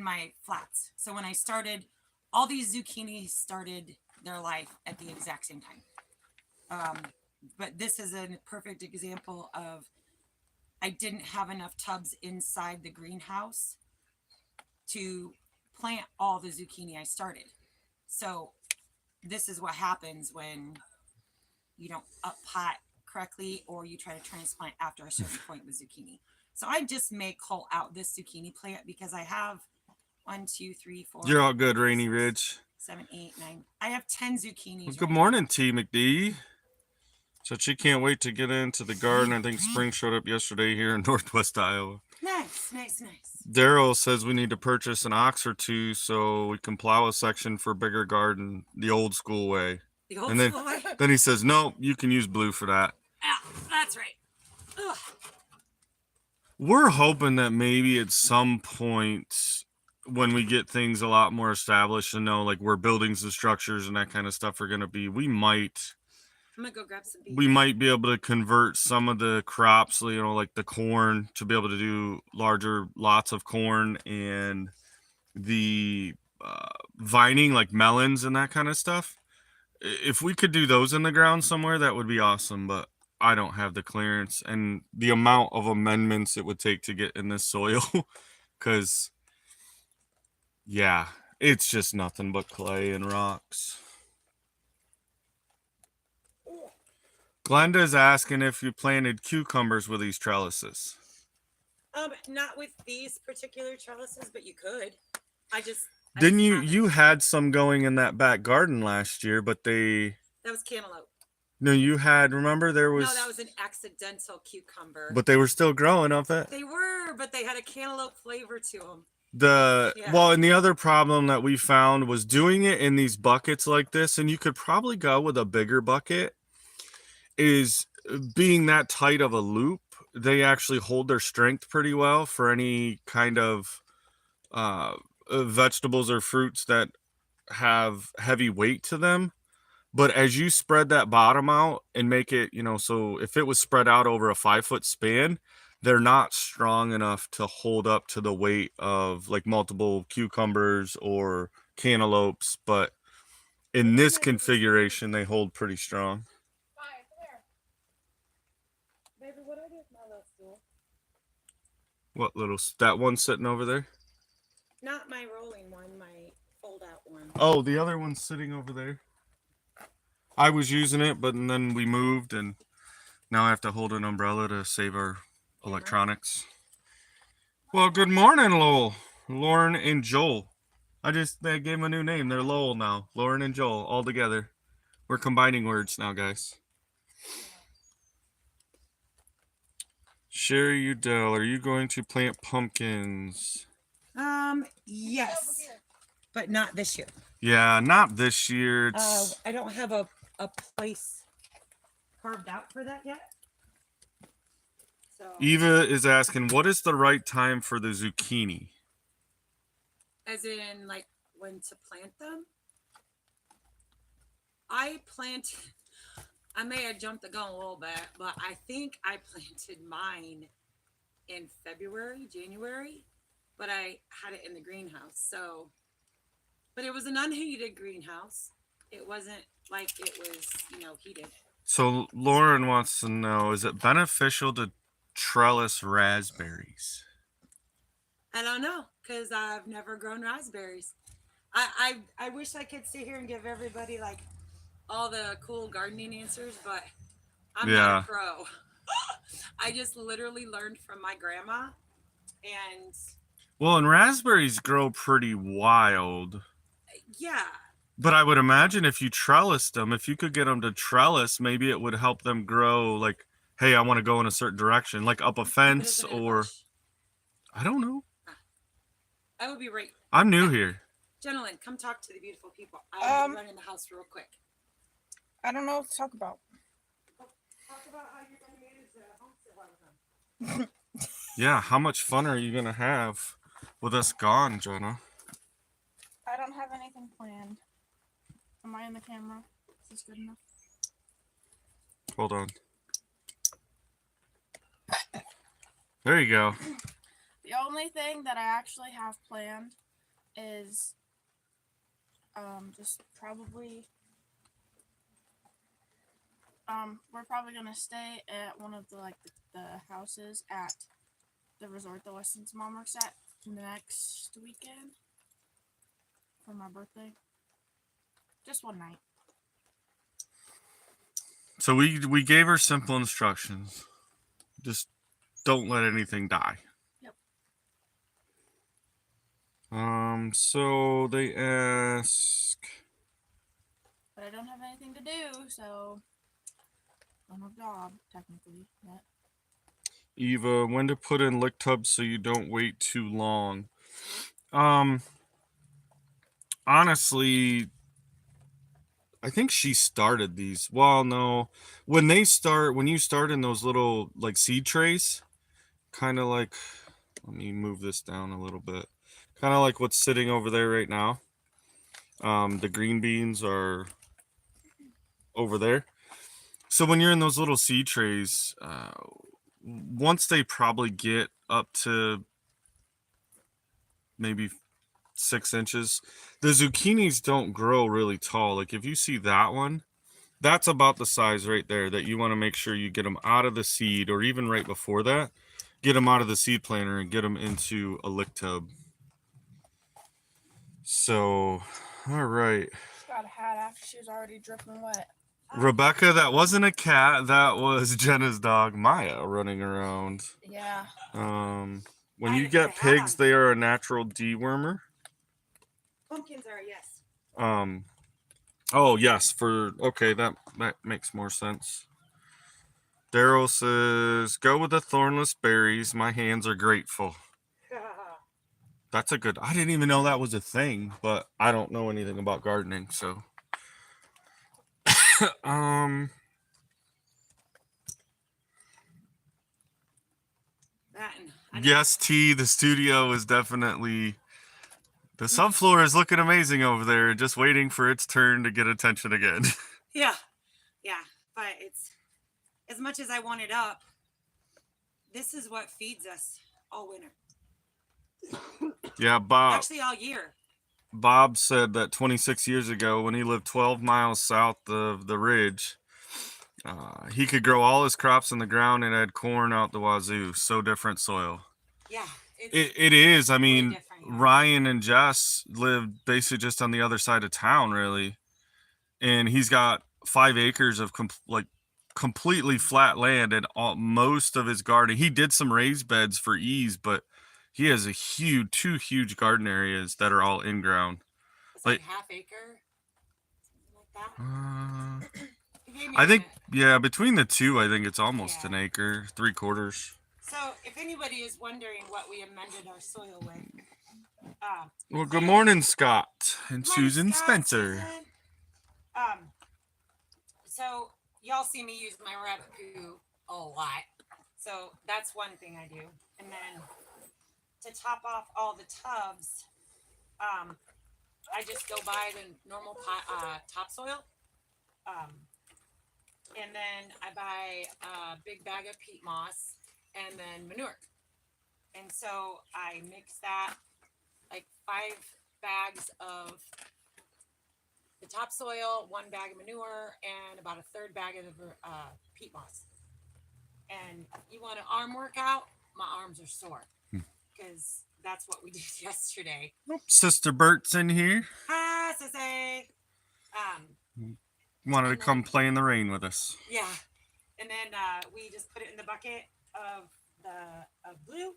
my flats. So when I started, all these zucchini started their life at the exact same time. But this is a perfect example of I didn't have enough tubs inside the greenhouse to plant all the zucchini I started. So this is what happens when you don't up pot correctly or you try to transplant after a certain point with zucchini. So I just may call out this zucchini plant because I have 1, 2, 3, 4. You're all good, Rainy Ridge. 7, 8, 9. I have 10 zucchinis. Well, good morning, T. McD. So she can't wait to get into the garden. I think spring showed up yesterday here in Northwest Iowa. Nice. Daryl says we need to purchase an ox or 2 so we can plow a section for a bigger garden the old school way. The old And school way? then he says, no, you can use blue for that. Yeah, that's right. Ugh. We're hoping that maybe at some point when we get things a lot more established and know like where buildings and structures and that kind of stuff are going to be, I'm gonna go grab some beans. we might be able to convert some of the crops, you know, like the corn, to be able to do larger lots of corn, and the vining, like melons and that kind of stuff. If we could do those in the ground somewhere, that would be awesome. But I don't have the clearance and the amount of amendments it would take to get in this soil, because yeah, it's just nothing but clay and rocks. Glenda's asking if you planted cucumbers with these trellises. Not with these particular trellises, but you could. Didn't you had some going in that back garden last year, but that was cantaloupe. No, you had, remember there was. No, that was an accidental cucumber. But they were still growing off it. They were, but they had a cantaloupe flavor to them. Well, and the other problem that we found was doing it in these buckets like this, and you could probably go with a bigger bucket, is being that tight of a loop. They actually hold their strength pretty well for any kind of vegetables or fruits that have heavy weight to them. But as you spread that bottom out and make it, you know, so if it was spread out over a 5-foot span, they're not strong enough to hold up to the weight of like multiple cucumbers or cantaloupes. But in this configuration, they hold pretty strong. Baby, what do I do with my little stool? What little, that one sitting over there? Not my rolling one, my fold-out one. Oh, the other one's sitting over there. I was using it, but then we moved, and now I have to hold an umbrella to save our electronics. Well, good morning, Lowell. Lauren and Joel. They gave them a new name. They're Lowell now. Lauren and Joel all together. We're combining words now, guys. Sherry Udell, are you going to plant pumpkins? Yes, but not this year. Yeah, not this year. I don't have a place carved out for that yet. So Eva is asking, what is the right time for the zucchini? As in, like, when to plant them? I may have jumped the gun a little bit, but I think I planted mine in February, January, but I had it in the greenhouse. So, but it was an unheated greenhouse. It wasn't like it was, heated. So Lauren wants to know, is it beneficial to trellis raspberries? I don't know, because I've never grown raspberries. I wish I could sit here and give everybody like all the cool gardening answers, but I'm not a pro. I just literally learned from my grandma, and Well, and raspberries grow pretty wild. yeah. But I would imagine if you trellised them, if you could get them to trellis, maybe it would help them grow. Like, hey, I want to go in a certain direction, like up a fence, or I don't know. I will be right. I'm new here. Gentlemen, come talk to the beautiful people. I'm running the house real quick. I don't know what to talk about. Talk about how you're going to manage the homestead. Yeah, how much fun are you going to have with us gone, Jenna? I don't have anything planned. Am I in the camera? Is this good enough? Hold on. There you go. The only thing that I actually have planned is just probably we're probably gonna stay at one of the houses at the resort that Weston's mom works at next weekend for my birthday. Just one night. So we gave her simple instructions. Just don't let anything die. Yep. So they ask. But I don't have anything to do, so I don't have a job technically yet. Eva, when to put in lick tubs so you don't wait too long. Honestly, I think she started these. Well, no. When you start in those little like seed trays, kind of like, let me move this down a little bit. Kind of like what's sitting over there right now. The green beans are over there. So when you're in those little seed trays, once they probably get up to maybe 6 inches, the zucchinis don't grow really tall. Like if you see that one, that's about the size right there that you want to make sure you get them out of the seed, or even right before that, get them out of the seed planter and get them into a lick tub. So, all right. She got a hat after she was already dripping wet. Rebecca, that wasn't a cat. That was Jenna's dog, Maya, running around. Yeah. When you get pigs, they are a natural dewormer. Pumpkins are, yes. Oh, yes. Okay, that makes more sense. Daryl says, go with the thornless berries. My hands are grateful. That's a good. I didn't even know that was a thing, but I don't know anything about gardening, so. Yes, T, the studio is definitely. The subfloor is looking amazing over there, just waiting for its turn to get attention again. Yeah. But it's, as much as I want it up, this is what feeds us all winter. Yeah, Bob. Actually, all year. Bob said that 26 years ago, when he lived 12 miles south of the ridge, he could grow all his crops in the ground and had corn out the wazoo. So different soil. Yeah. It is. I mean, different. Ryan and Jess lived basically just on the other side of town, really. And he's got 5 acres of completely flat land, and most of his garden. He did some raised beds for ease, but he has two huge garden areas that are all in ground. It's like half acre, something like that. I think, yeah, between the two, I think it's almost an acre, 3/4. So, if anybody is wondering what we amended our soil with, well, good morning, Scott and Susan Scott, Spencer. Susan. So y'all see me use my rabbit poo a lot. So that's one thing I do. And then to top off all the tubs, I just go buy the normal topsoil. And then I buy a big bag of peat moss and then manure. And so I mix that, like 5 bags of the topsoil, 1 bag of manure, and about a 1/3 bag of peat moss. And you want an arm workout? My arms are sore because that's what we did yesterday. Sister Bert's in here. Hi, Sissy. Wanted to come play in the rain with us. Yeah. And then we just put it in the bucket of blue,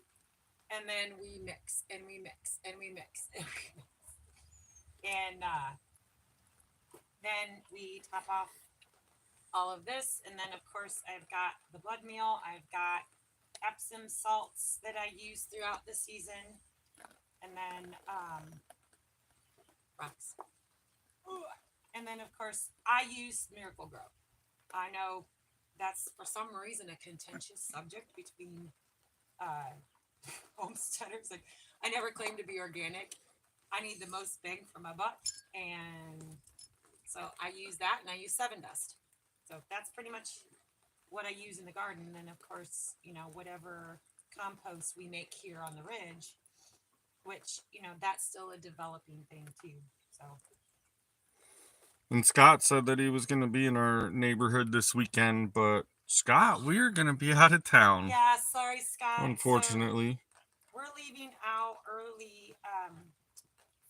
and then we mix and we mix and we mix and we mix. And then we top off all of this, and then of course I've got the blood meal. I've got Epsom salts that I use throughout the season, and then rocks. And then of course I use Miracle Grow. I know that's for some reason a contentious subject between homesteaders. Like, I never claim to be organic. I need the most bang for my buck, and so I use that, and I use 7 Dust. So that's pretty much what I use in the garden. And then of course, whatever compost we make here on the ridge, which that's still a developing thing too. So. And Scott said that he was going to be in our neighborhood this weekend, but Scott, we're going to be out of town. Yeah, sorry, Scott. Unfortunately. So we're leaving out early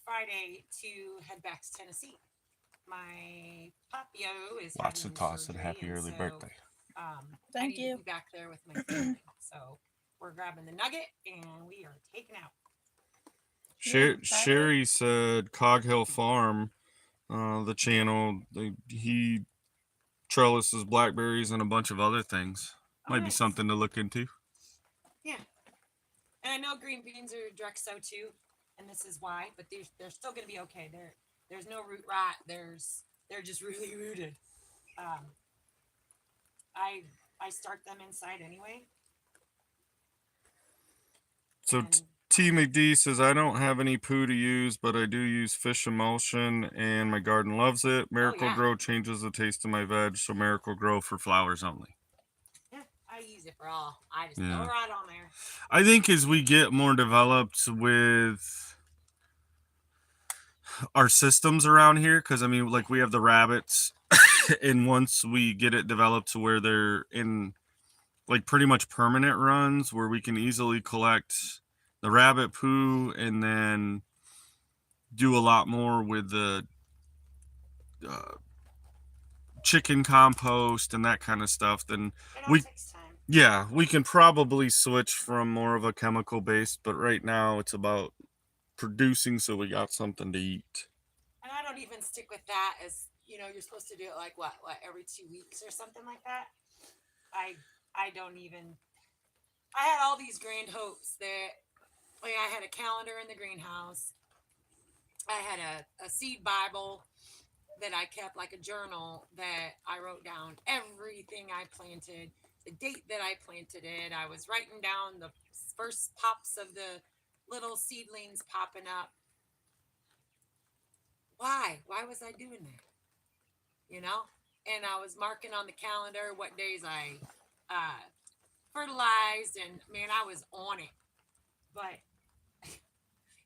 Friday to head back to Tennessee. My Papio is Lots of toss and surgery, happy early birthday. I Thank need you. to be back there with my family. So we're grabbing the nugget and we are taking out. Sherry said Cog Hill Farm, the channel, he trellises blackberries and a bunch of other things. Might be something to look into. Yeah. And I know green beans are Drexo too, and this is why, but they're still going to be okay. There's no root rot. They're just really rooted. I start them inside anyway. So T McD says, I don't have any poo to use, but I do use fish emulsion and my garden loves it. Miracle Grow changes the taste of my veg, so Miracle Grow for flowers only. Yeah, I use it for all. I just throw right on there. I think as we get more developed with our systems around here, because I mean, like we have the rabbits, and once we get it developed to where they're in like pretty much permanent runs where we can easily collect the rabbit poo and then do a lot more with the chicken compost and that kind of stuff, then we can probably switch from more of a chemical base, but right now it's about producing so we got something to eat. And I don't even stick with that as you're supposed to do it like what every 2 weeks or something like that. I don't even. I had all these grand hopes that I had a calendar in the greenhouse. I had a seed Bible that I kept, like a journal that I wrote down everything I planted, the date that I planted it. I was writing down the first pops of the little seedlings popping up. Why was I doing that? And I was marking on the calendar what days I fertilized, and man, I was on it, but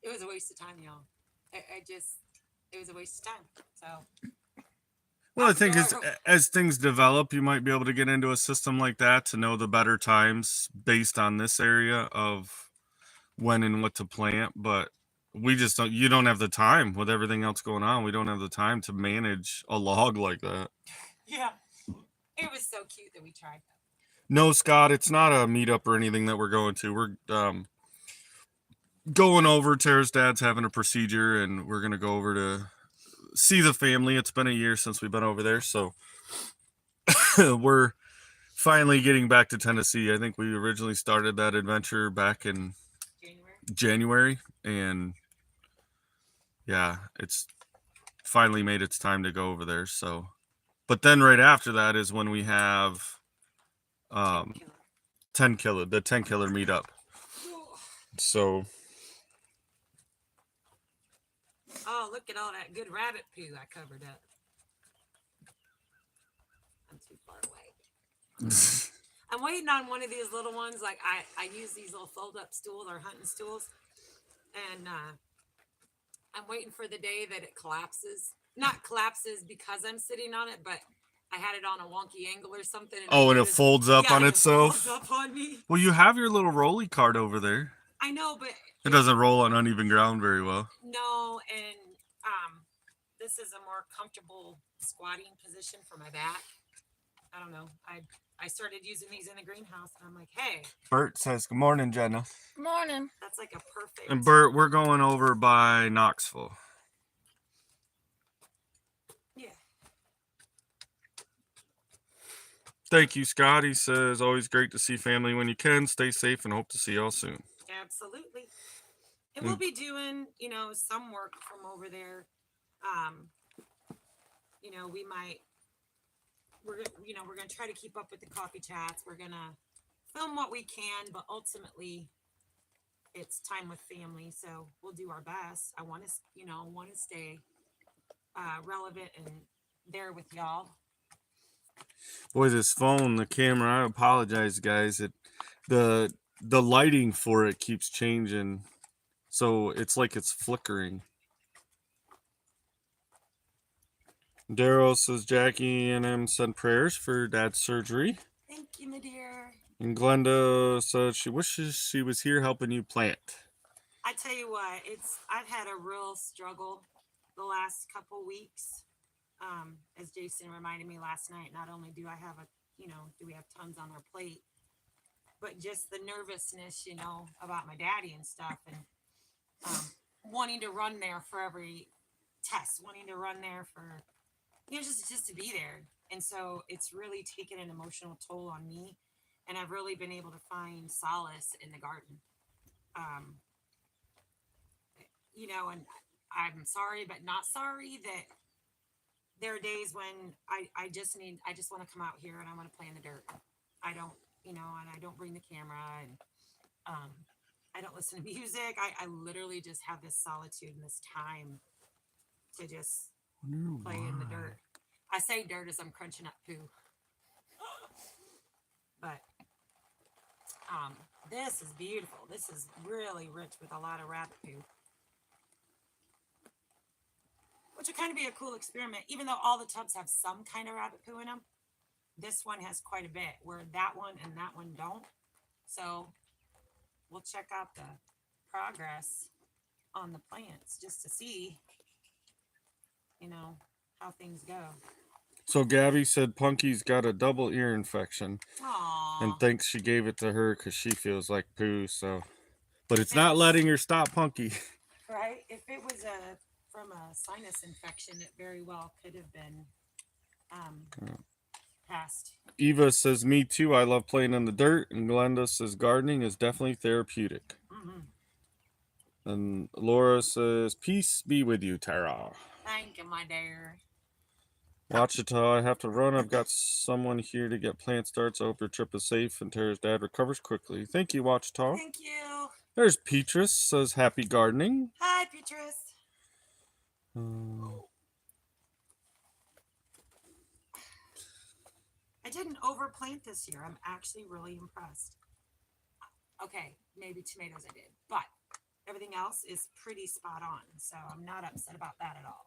it was a waste of time, y'all. It was a waste of time. So, well, I think as things develop, you might be able to get into a system like that to know the better times based on this area of when and what to plant. But we just don't. You don't have the time with everything else going on. We don't have the time to manage a log like that. Yeah, it was so cute that we tried that. No, Scott, it's not a meetup or anything that we're going to. We're going over. Tara's dad's having a procedure, and we're going to go over to see the family. It's been a year since we've been over there, so we're finally getting back to Tennessee. I think we originally started that adventure back in January, and yeah, it's finally made its time to go over there. So, but then right after that is when we have 10 killer meetup. So Oh, look at all that good rabbit poo I covered up. I'm too far away. I'm waiting on one of these little ones. Like I use these little fold up stools or hunting stools, and I'm waiting for the day that it collapses. Not collapses because I'm sitting on it, but I had it on a wonky angle or something. And Oh, and it folds up on it itself. folds up on me. Well, you have your little rolly cart over there. I know, but It doesn't roll on uneven ground very well. no, and this is a more comfortable squatting position for my back. I don't know. I started using these in the greenhouse, and I'm like, hey. Bert says, "Good morning, Jenna." Good morning. That's like a perfect. And Bert, we're going over by Knoxville. Yeah. Thank you, Scott. He says, always great to see family when you can. Stay safe and hope to see y'all soon. Absolutely. And we'll be doing, some work from over there. We might, we're going to try to keep up with the coffee chats. We're going to film what we can, but ultimately it's time with family. So we'll do our best. I want to stay relevant and there with y'all. Boy, this phone, the camera, I apologize, guys. The lighting for it keeps changing. So it's like it's flickering. Daryl says Jackie and him send prayers for Dad's surgery. Thank you, my dear. And Glenda says she wishes she was here helping you plant. I tell you what, I've had a real struggle the last couple weeks. As Jason reminded me last night, not only do I have do we have tons on our plate, but just the nervousness, about my daddy and stuff, and wanting to run there for every test, wanting to run there for, just to be there. And so it's really taken an emotional toll on me, and I've really been able to find solace in the garden. And I'm sorry, but not sorry that there are days when I just want to come out here and I want to play in the dirt. I don't, and I don't bring the camera, and I don't listen to music. I literally just have this solitude and this time to just play in the dirt. I say dirt as I'm crunching up poo. But this is beautiful. This is really rich with a lot of rabbit poo. Which would kind of be a cool experiment, even though all the tubs have some kind of rabbit poo in them. This one has quite a bit, where that one and that one don't. So we'll check out the progress on the plants just to see, how things go. So Gabby said Punky's got a double ear infection. Aww. And thinks she gave it to her because she feels like poo. So, but it's not letting her stop Punky. Right? If it was from a sinus infection, it very well could have been passed. Eva says, me too. I love playing in the dirt. And Glenda says, gardening is definitely therapeutic. Mm-hmm. And Laura says, peace be with you, Tara. Thank you, my dear. Wachita, I have to run. I've got someone here to get plant starts. I hope your trip is safe and Tara's dad recovers quickly. Thank you, Wachita. Thank you. There's Petrus, says happy gardening. Hi, Petrus. I didn't overplant this year. I'm actually really impressed. Okay, maybe tomatoes I did, but everything else is pretty spot on. So I'm not upset about that at all.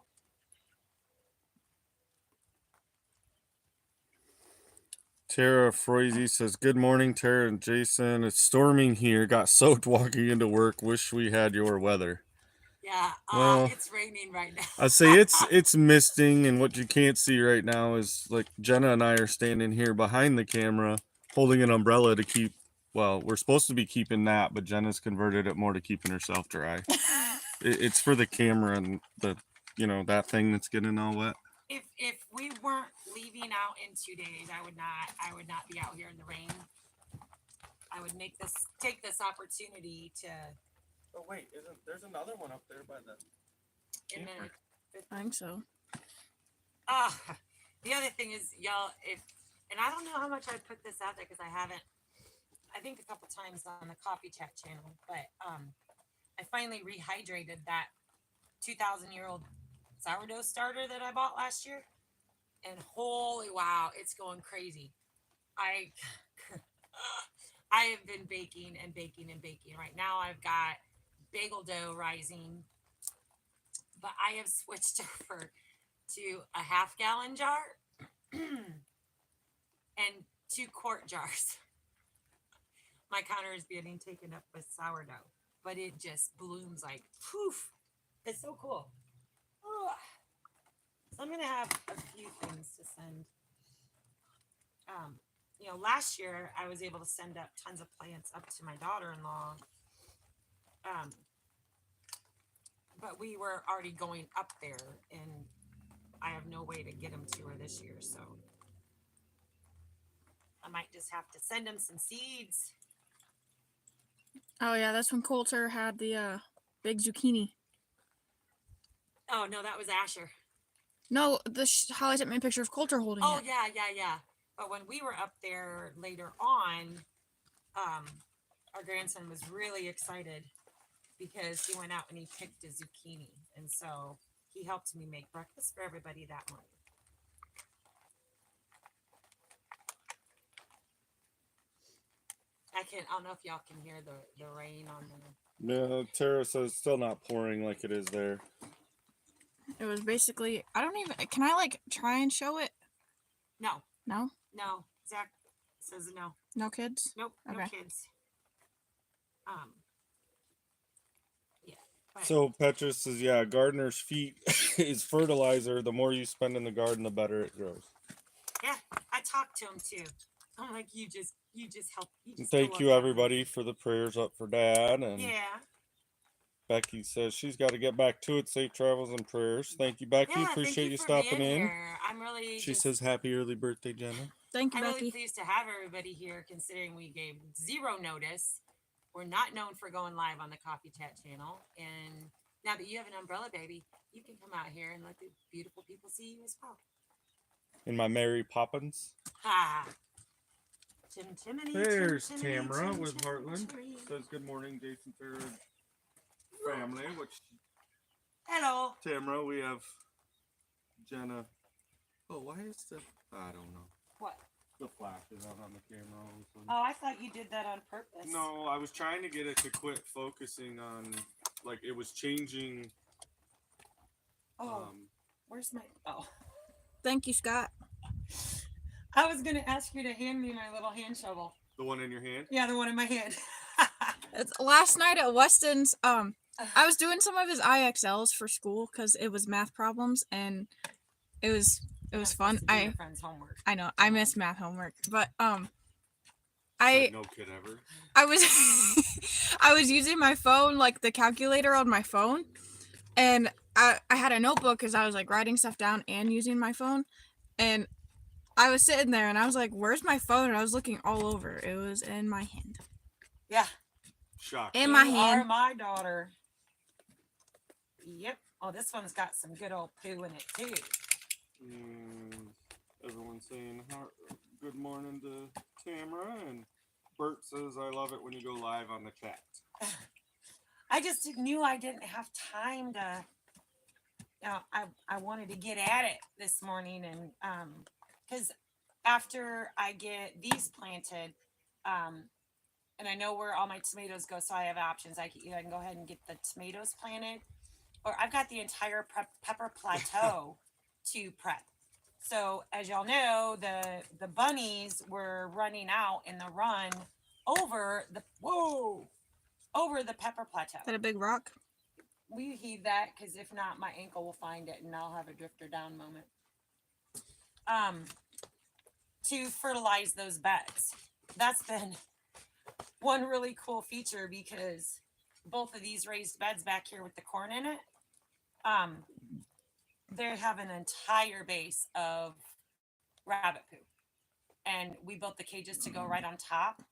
Tara Froisy says, good morning, Tara and Jason. It's storming here. Got soaked walking into work. Wish we had your weather. Yeah, well, it's raining right now. I say it's misting, and what you can't see right now is like Jenna and I are standing here behind the camera holding an umbrella to keep, well, we're supposed to be keeping that, but Jenna's converted it more to keeping herself dry. It's for the camera and the, that thing that's getting all wet. If we weren't leaving out in 2 days, I would not be out here in the rain. I would take this opportunity to. Oh wait, there's another one up there by the. I think so. The other thing is, y'all, and I don't know how much I put this out there because I haven't. I think a couple times on the coffee chat channel, but I finally rehydrated that 2,000-year-old sourdough starter that I bought last year. And holy wow, it's going crazy. I I have been baking and baking and baking. Right now I've got bagel dough rising, but I have switched over to a half-gallon jar and 2-quart jars. My counter is getting taken up with sourdough, but it just blooms like poof. It's so cool. Ugh. So I'm gonna have a few things to send. Last year I was able to send up tons of plants up to my daughter-in-law. But we were already going up there, and I have no way to get them to her this year, so I might just have to send them some seeds. Oh yeah, that's when Coulter had the big zucchini. Oh no, that was Asher. No, Holly sent me a picture of Coulter holding Oh it. yeah. But when we were up there later on, our grandson was really excited because he went out and he picked a zucchini, and so he helped me make breakfast for everybody that morning. I don't know if y'all can hear the rain on the. No, Tara says still not pouring like it is there. It was basically, I don't even, can I like try and show it? No. No? No. Zach says no. No kids? Nope. No Okay. kids. Yeah. But So Petrus says, yeah, gardener's feet is fertilizer. The more you spend in the garden, the better it grows. yeah, I talked to him too. I'm like, you just help. You And just thank go you up everybody for the prayers up for Dad. And Yeah. Becky says she's got to get back to it. Safe travels and prayers. Thank you, Becky. Yeah. Appreciate Thank you you for stopping being in. here. I'm really. She says happy early birthday, Jenna. Thank you, I'm Becky. really pleased to have everybody here, considering we gave 0 notice. We're not known for going live on the Coffee Chat channel, and now that you have an umbrella, baby, you can come out here and let the beautiful people see you as well. In my Mary Poppins. Ha! Timmy. There's Tamara with Heartland. Says good morning, Jason Farrell family. Which Hello. Tamara, we have Jenna. Oh, why is the I don't know. What? The flash is out on the camera all of a sudden. Oh, I thought you did that on purpose. No, I was trying to get it to quit focusing on, like, it was changing. Oh, where's my? Oh, Thank you, Scott. I was gonna ask you to hand me my little hand shovel. The one in your hand? Yeah, the one in my hand. Last night at Weston's, I was doing some of his IXLs for school because it was math problems, and it was fun. Friend's homework. I know I miss math homework, but Like no kid ever. I was I was using my phone, like the calculator on my phone, and I had a notebook because I was like writing stuff down and using my phone, and I was sitting there and I was like, "Where's my phone?" And I was looking all over. It was in my hand. Yeah. Shock. In my You hand. are my daughter. Yep. Oh, this one's got some good old poo in it too. Everyone's saying good morning to Tamara, and Bert says I love it when you go live on the chat. I just knew I didn't have time to. I wanted to get at it this morning, and because after I get these planted, and I know where all my tomatoes go, so I have options. I can go ahead and get the tomatoes planted, or I've got the entire pepper plateau to prep. So as y'all know, the bunnies were running out in the run over the pepper plateau. Is that a big rock? Will you heave that? Because if not, my ankle will find it and I'll have a drifter down moment. To fertilize those beds. That's been one really cool feature because both of these raised beds back here with the corn in it, they have an entire base of rabbit poo. And we built the cages to go right on top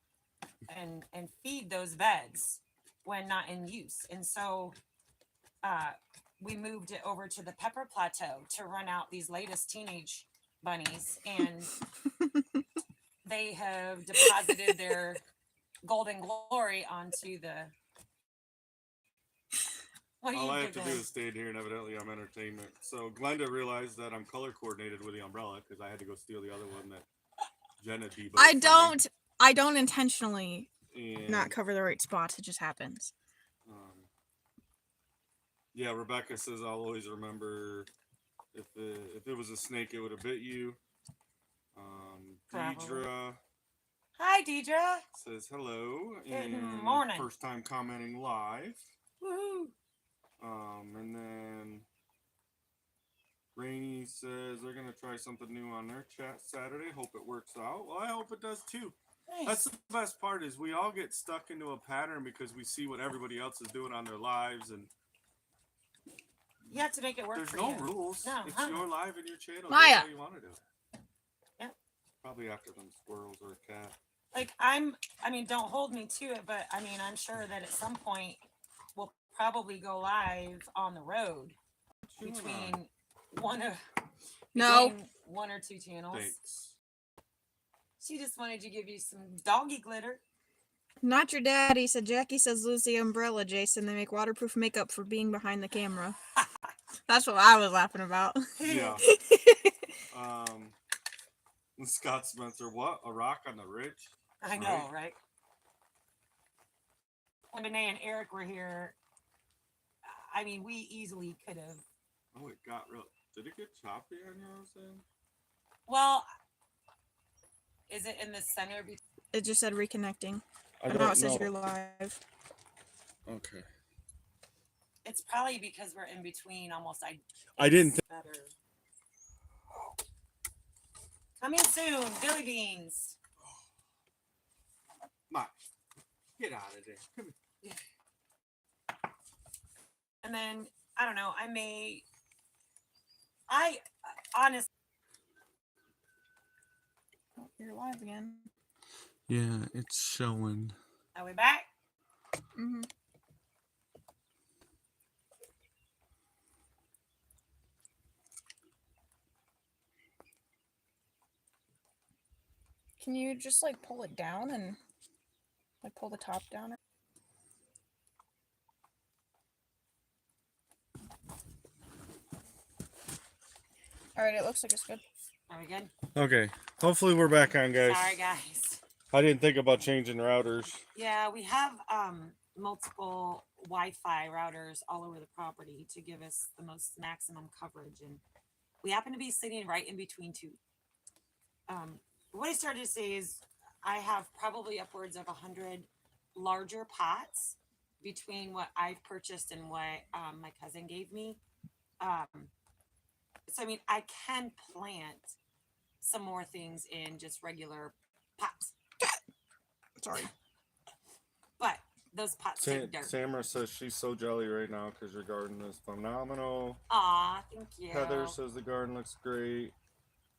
and feed those beds when not in use. And so we moved it over to the pepper plateau to run out these latest teenage bunnies, and they have deposited their golden glory onto the What are All you I have to do giggling? is stay in here, and evidently I'm entertainment. So Glenda realized that I'm color coordinated with the umbrella because I had to go steal the other one that Jenna deboed I don't intentionally and not cover the right spots. It just happens. Yeah, Rebecca says I'll always remember if it was a snake, it would have bit you. Probably. Deidre Hi, Deidre. says hello Good and morning. first time commenting live. Woohoo. And then Rainey says they're gonna try something new on their chat Saturday. Hope it works out. Well, I hope it does too. Nice. That's the best part is we all get stuck into a pattern because we see what everybody else is doing on their lives, and You have to make it work there's for no you. rules. No, It's huh? your live and your channel. Maya. Do how you want to do it. Yeah. Probably after them squirrels or a cat. Like, don't hold me to it, but I'm sure that at some point we'll probably go live on the road between one or two channels. Thanks. She just wanted to give you some doggy glitter. Not your daddy, said Jackie says lose the umbrella, Jason. They make waterproof makeup for being behind the camera. That's what I was laughing about. Yeah. Scott Spencer, what? A rock on the ridge? I know, right? When Danae and Eric were here, we easily could have. Oh, it got real. Did it get choppy on yours then? Well, is it in the center? It just said reconnecting. I And now it says you're live. Okay. It's probably because we're in between almost. I didn't think. Better. Coming soon, Billy Beans. Mike, get out of there. Come here. And then, I don't know, I honestly. Oh, you're live again. Yeah, it's showing. Are we back? Mm-hmm. Can you just pull it down and pull the top down? All right, it looks like it's good. Are we good? Okay. Hopefully we're back on, guys. Sorry, guys. I didn't think about changing routers. Yeah, we have multiple Wi-Fi routers all over the property to give us the most maximum coverage, and we happen to be sitting right in between two. What I started to say is I have probably upwards of 100 larger pots between what I've purchased and what my cousin gave me. So I can plant some more things in just regular pots. Sorry. But those pots take dirt. Samara says she's so jelly right now because your garden is phenomenal. Aw, thank you. Heather says the garden looks great.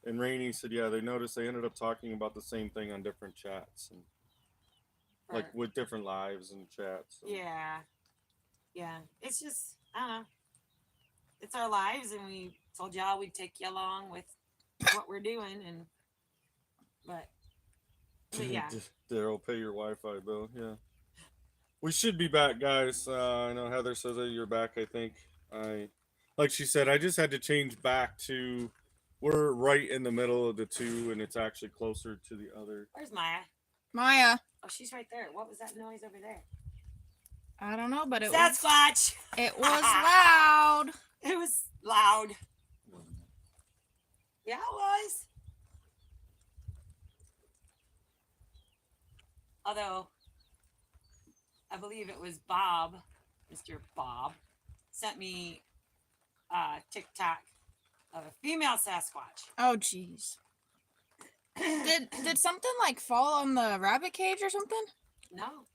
And Rainey said, yeah, they noticed they ended up talking about the same thing on different chats. And with different lives and chats. So. Yeah. Yeah. It's just, I don't know. It's our lives, and we told y'all we'd take you along with what we're doing. But yeah. Daryl, pay your Wi-Fi bill. Yeah. We should be back, guys. I know Heather says that you're back, I think. Like she said, I just had to change back to... We're right in the middle of the two, and it's actually closer to the other. Where's Maya? Maya. Oh, she's right there. What was that noise over there? I don't know, but it Sasquatch. It was loud. It was loud. Yeah, it was. Although, I believe it was Bob, Mr. Bob, sent me TikTok of a female Sasquatch. Oh, jeez. Did something fall on the rabbit cage or something? No.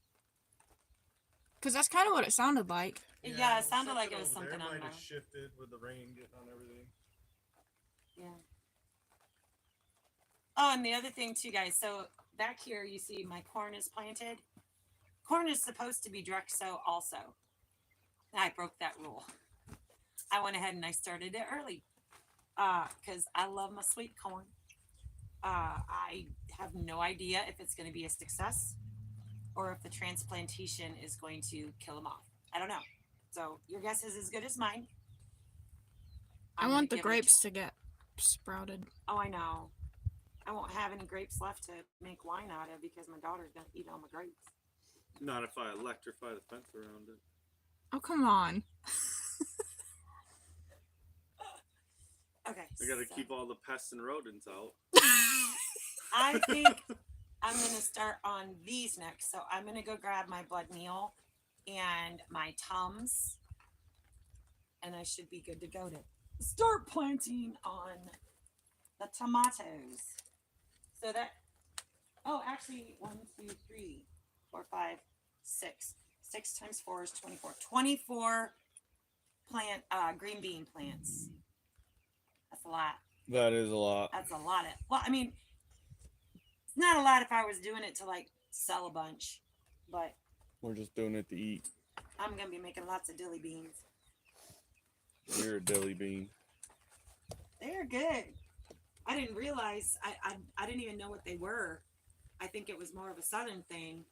Because that's kind of what it sounded like. Yeah, it sounded like it was something on there. Shifted with the rain getting on everything. Yeah. Oh, and the other thing too, guys. So back here, you see my corn is planted. Corn is supposed to be direct sow also. I broke that rule. I went ahead and I started it early because I love my sweet corn. I have no idea if it's going to be a success or if the transplantation is going to kill them off. I don't know. So your guess is as good as mine. I I'm want gonna the give it a grapes to get sprouted. Oh, I know. I won't have any grapes left to make wine out of because my daughter's gonna eat all my grapes. Not if I electrify the fence around it. Oh, come on. Okay. I gotta keep all the pests and rodents out. I think I'm gonna start on these next. So I'm gonna go grab my blood meal and my Tums, and I should be good to go to start planting on the tomatoes. So that, oh, actually, 1, 2, 3, 4, 5, 6. 6 times 4 is 24. 24 green bean plants. That's a lot. That is a lot. That's a lot. Well, I mean, it's not a lot if I was doing it to like sell a bunch, but We're just doing it to eat. I'm gonna be making lots of dilly beans. You're a dilly bean. They're good. I didn't realize. I didn't even know what they were. I think it was more of a southern thing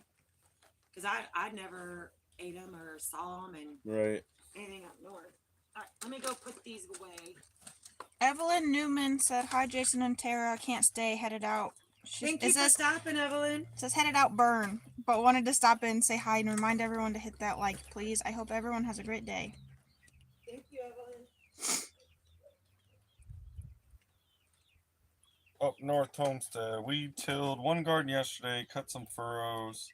because I never ate them or saw them and Right. anything up north. All right, let me go put these away. Evelyn Newman said, "Hi, Jason and Tara. Can't stay. Headed out." Thank you for stopping, Evelyn. Says headed out burn, but wanted to stop in, say hi, and remind everyone to hit that like, please. I hope everyone has a great day. Thank you, Evelyn. Up north homestead, we tilled one garden yesterday, cut some furrows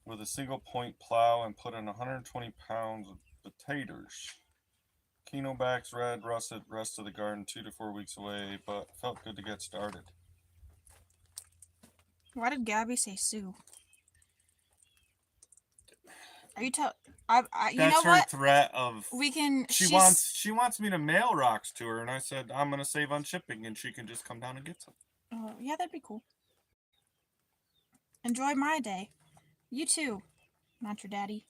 with a single point plow, and put in 120 pounds of potatoes. Keno backs, red, russet, rest of the garden 2 to 4 weeks away, but felt good to get started. Why did Gabby say Sue? Are you tell? You That's know her what? threat of We can. she wants me to mail rocks to her, and I said I'm gonna save on shipping, and she can just come down and get some. Yeah, that'd be cool. Enjoy my day. You too. Not your daddy.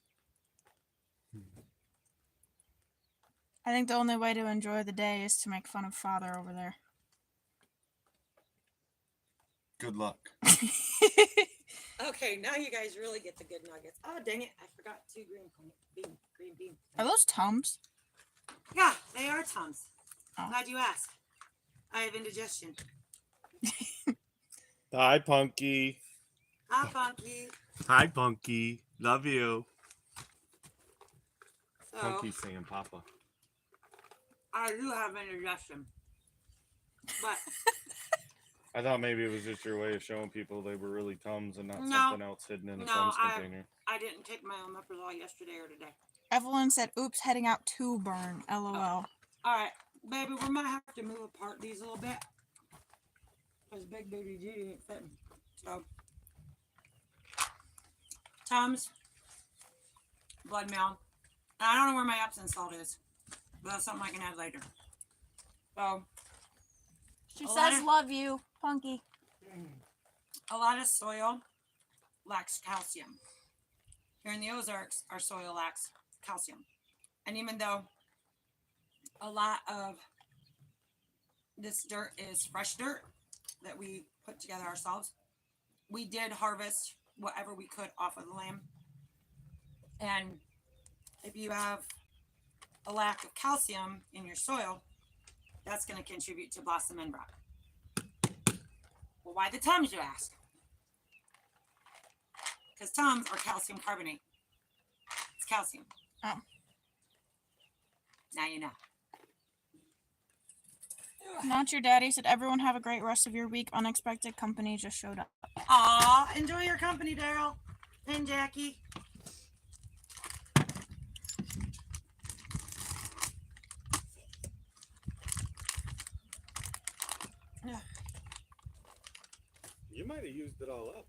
I think the only way to enjoy the day is to make fun of father over there. Good luck. Okay, now you guys really get the good nuggets. Oh, dang it. I forgot 2 green bean. Are those Tums? Yeah, they are Tums. Oh. Glad you asked. I have indigestion. Hi, Punky. Hi, Funky. Hi, Punky. Love you. So, Punky's saying Papa. I do have indigestion. But I thought maybe it was just your way of showing people they were really Tums and not No. something else hidden in a Tums container. I didn't take my omeprazole yesterday or today. Evelyn said, "Oops, heading out to burn." LOL. All right, baby, we might have to move apart these a little bit. Because big baby G ain't fitting. So, Tums, blood meal. I don't know where my Epsom salt is, but that's something I can add later. So, She A says, lot- "Love you, Punky." a lot of soil lacks calcium. Here in the Ozarks, our soil lacks calcium. And even though a lot of this dirt is fresh dirt that we put together ourselves, we did harvest whatever we could off of the land. And if you have a lack of calcium in your soil, that's going to contribute to blossom end rot. Well, why the Tums, you ask? Because Tums are calcium carbonate. It's calcium. Oh. Now you know. Not your daddy said, "Everyone have a great rest of your week. Unexpected company just showed up." Aw, enjoy your company, Daryl and Jackie. You might have used it all up.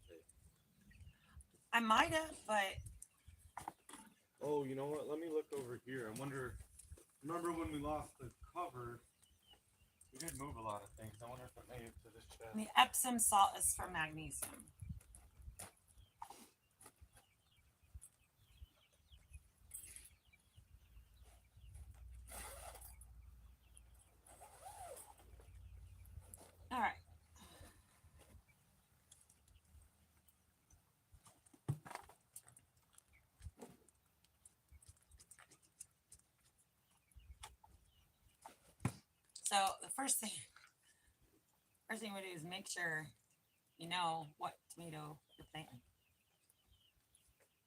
I might have, but Oh, you know what? Let me look over here. I wonder. Remember when we lost the cover? We did move a lot of things. I wonder if it made it to this chest. the Epsom salt is for magnesium. All right. So the first thing we do is make sure you know what tomato you're planting.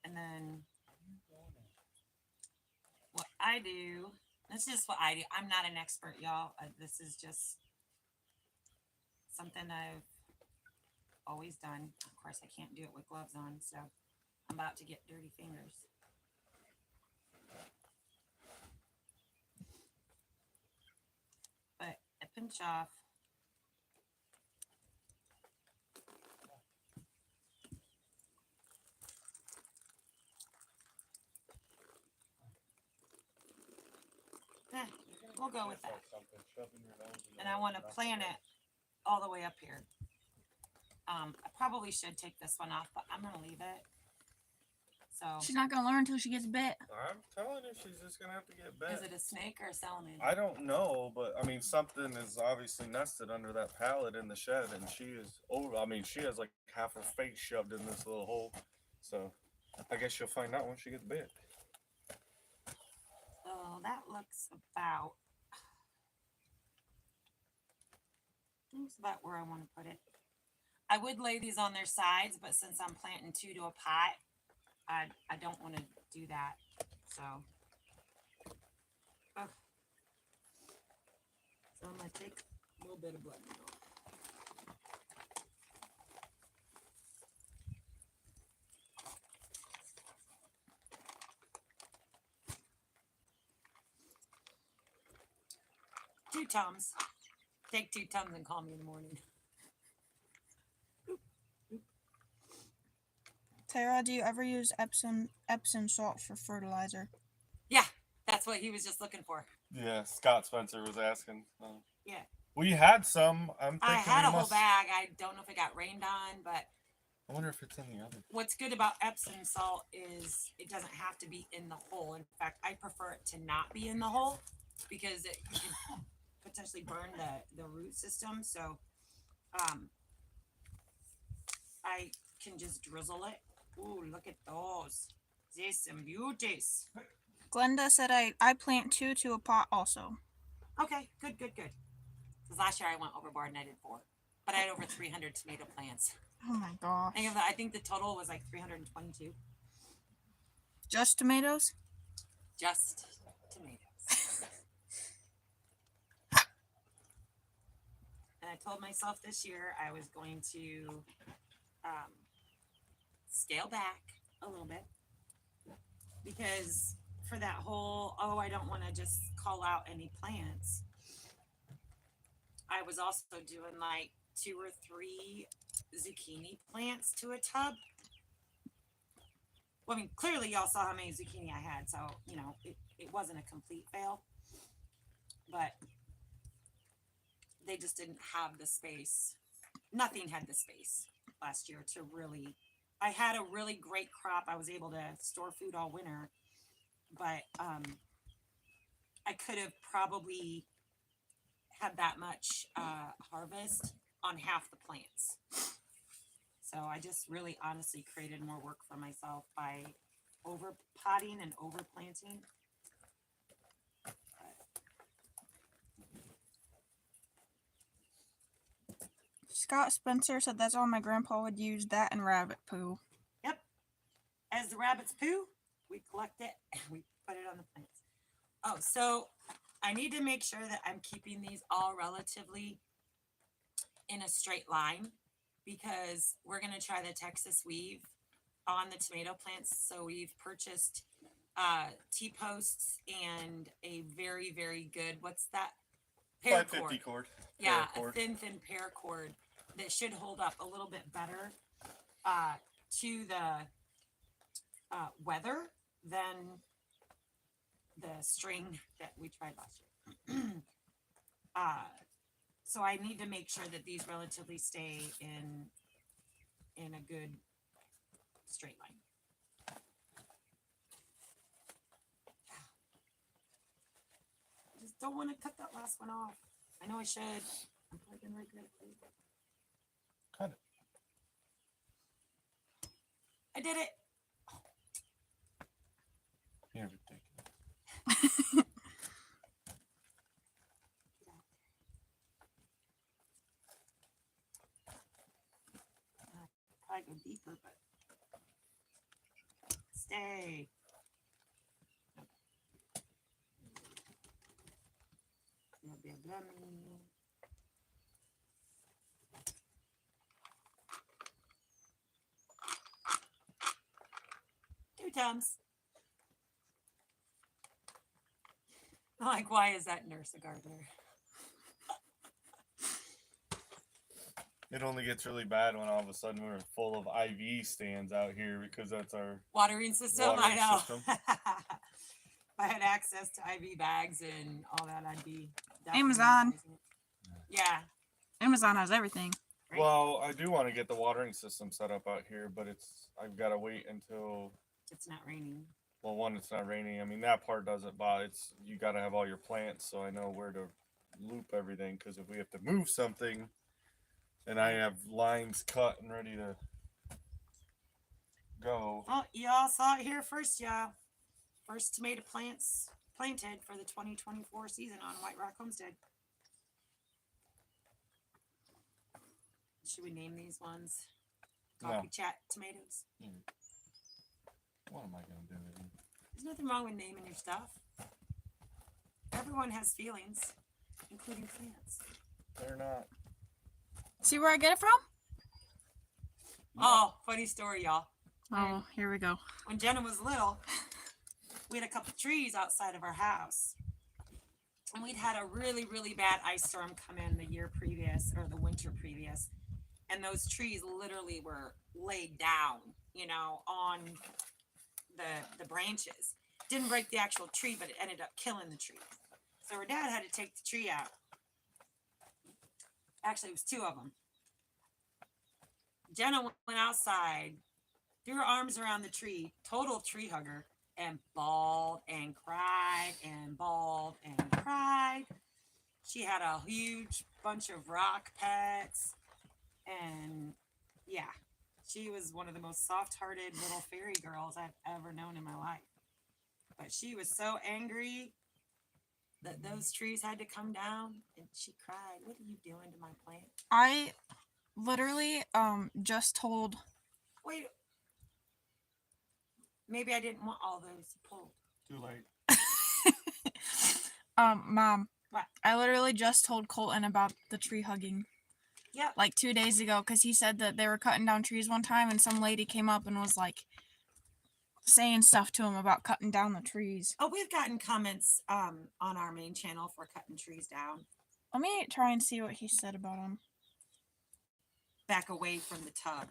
And then what I do, this is what I do. I'm not an expert, y'all. This is just something I've always done. Of course, I can't do it with gloves on, so I'm about to get dirty fingers. But I pinch off we'll go with that. And I want to plant it all the way up here. I probably should take this one off, but I'm going to leave it. So, She's not gonna learn until she gets bit. I'm telling you, she's just gonna have to get bit. is it a snake or a salamander? I don't know, but I mean, something is obviously nested under that pallet in the shed, and she is over. I mean, she has like half her face shoved in this little hole. So, I guess she'll find out when she gets bit. So that looks about. That's about where I want to put it. I would lay these on their sides, but since I'm planting 2 to a pot, I don't want to do that. So, so I'm gonna take a little bit of blood. 2 Tums. Take 2 Tums and call me in the morning. Tara, do you ever use Epsom salt for fertilizer? Yeah, that's what he was just looking for. Yeah, Scott Spencer was asking. Yeah. We had some. I'm thinking I had a we whole must- bag. I don't know if it got rained on, but I wonder if it's in the other. what's good about Epsom salt is it doesn't have to be in the hole. In fact, I prefer it to not be in the hole because it can potentially burn the root system. So I can just drizzle it. Ooh, look at those. There's some beauties. Glenda said I plant 2 to a pot also. Okay, good. Because last year I went overboard and I did 4. But I had over 300 tomato plants. Oh my gosh. I think the total was like 322. Just tomatoes? Just tomatoes. And I told myself this year I was going to scale back a little bit. Because for that whole, I don't want to just call out any plants. I was also doing like 2 or 3 zucchini plants to a tub. Well, I mean, clearly y'all saw how many zucchini I had, so, you know, it wasn't a complete fail. But they just didn't have the space. Nothing had the space last year to really. I had a really great crop. I was able to store food all winter. But I could have probably had that much harvest on half the plants. So I just really honestly created more work for myself by over potting and over planting. Scott Spencer said that's all my grandpa would use, that and rabbit poo. Yep. As the rabbits poo, we collect it and we put it on the plants. Oh, so I need to make sure that I'm keeping these all relatively in a straight line because we're going to try the Texas weave on the tomato plants. So we've purchased T-posts and a very, very good, what's that? Paracord. 550 cord. Yeah, Paracord. a thin paracord that should hold up a little bit better to the weather than the string that we tried last year. So I need to make sure that these relatively stay in a good straight line. I just don't want to cut that last one off. I know I should. I'm probably gonna regret it. Cut it. I did it. You're ridiculous. deeper, but stay. Two times. Like, why is that nurse a gardener? It only gets really bad when all of a sudden we're full of IV stands out here because that's our Watering system. watering I know. system. If I had access to IV bags and all that, I'd be definitely Amazon. utilizing it. Yeah. Amazon has everything. Right. Well, I do want to get the watering system set up out here, but I've got to wait until, It's not raining. well, one, it's not raining. I mean, that part doesn't bother. You got to have all your plants, so I know where to loop everything. Because if we have to move something, and I have lines cut and ready to go. Well, y'all saw it here first, y'all. First tomato plants planted for the 2024 season on White Rock Homestead. Should we name these ones? Coffee No. Chat tomatoes. What am I going to do? There's nothing wrong with naming your stuff. Everyone has feelings, including plants. They're not. See where I get it from? Oh, funny story, y'all. Oh, here we go. When Jenna was little, we had a couple trees outside of our house. And we'd had a really, really bad ice storm come in the year previous, or the winter previous. And those trees literally were laid down, on the branches. Didn't break the actual tree, but it ended up killing the tree. So her dad had to take the tree out. Actually, it was two of them. Jenna went outside, threw her arms around the tree, total tree hugger, and bawled and cried and bawled and cried. She had a huge bunch of rock pets. And yeah, she was one of the most soft-hearted little fairy girls I've ever known in my life. But she was so angry that those trees had to come down, and she cried. What are you doing to my plant? I literally just told Wait. Maybe I didn't want all those pulled. Too late. Mom. What? I literally just told Colton about the tree hugging. Yeah. Like 2 days ago, because he said that they were cutting down trees one time and some lady came up and was like saying stuff to him about cutting down the trees. Oh, we've gotten comments on our main channel for cutting trees down. Let me try and see what he said about them. Back away from the tub.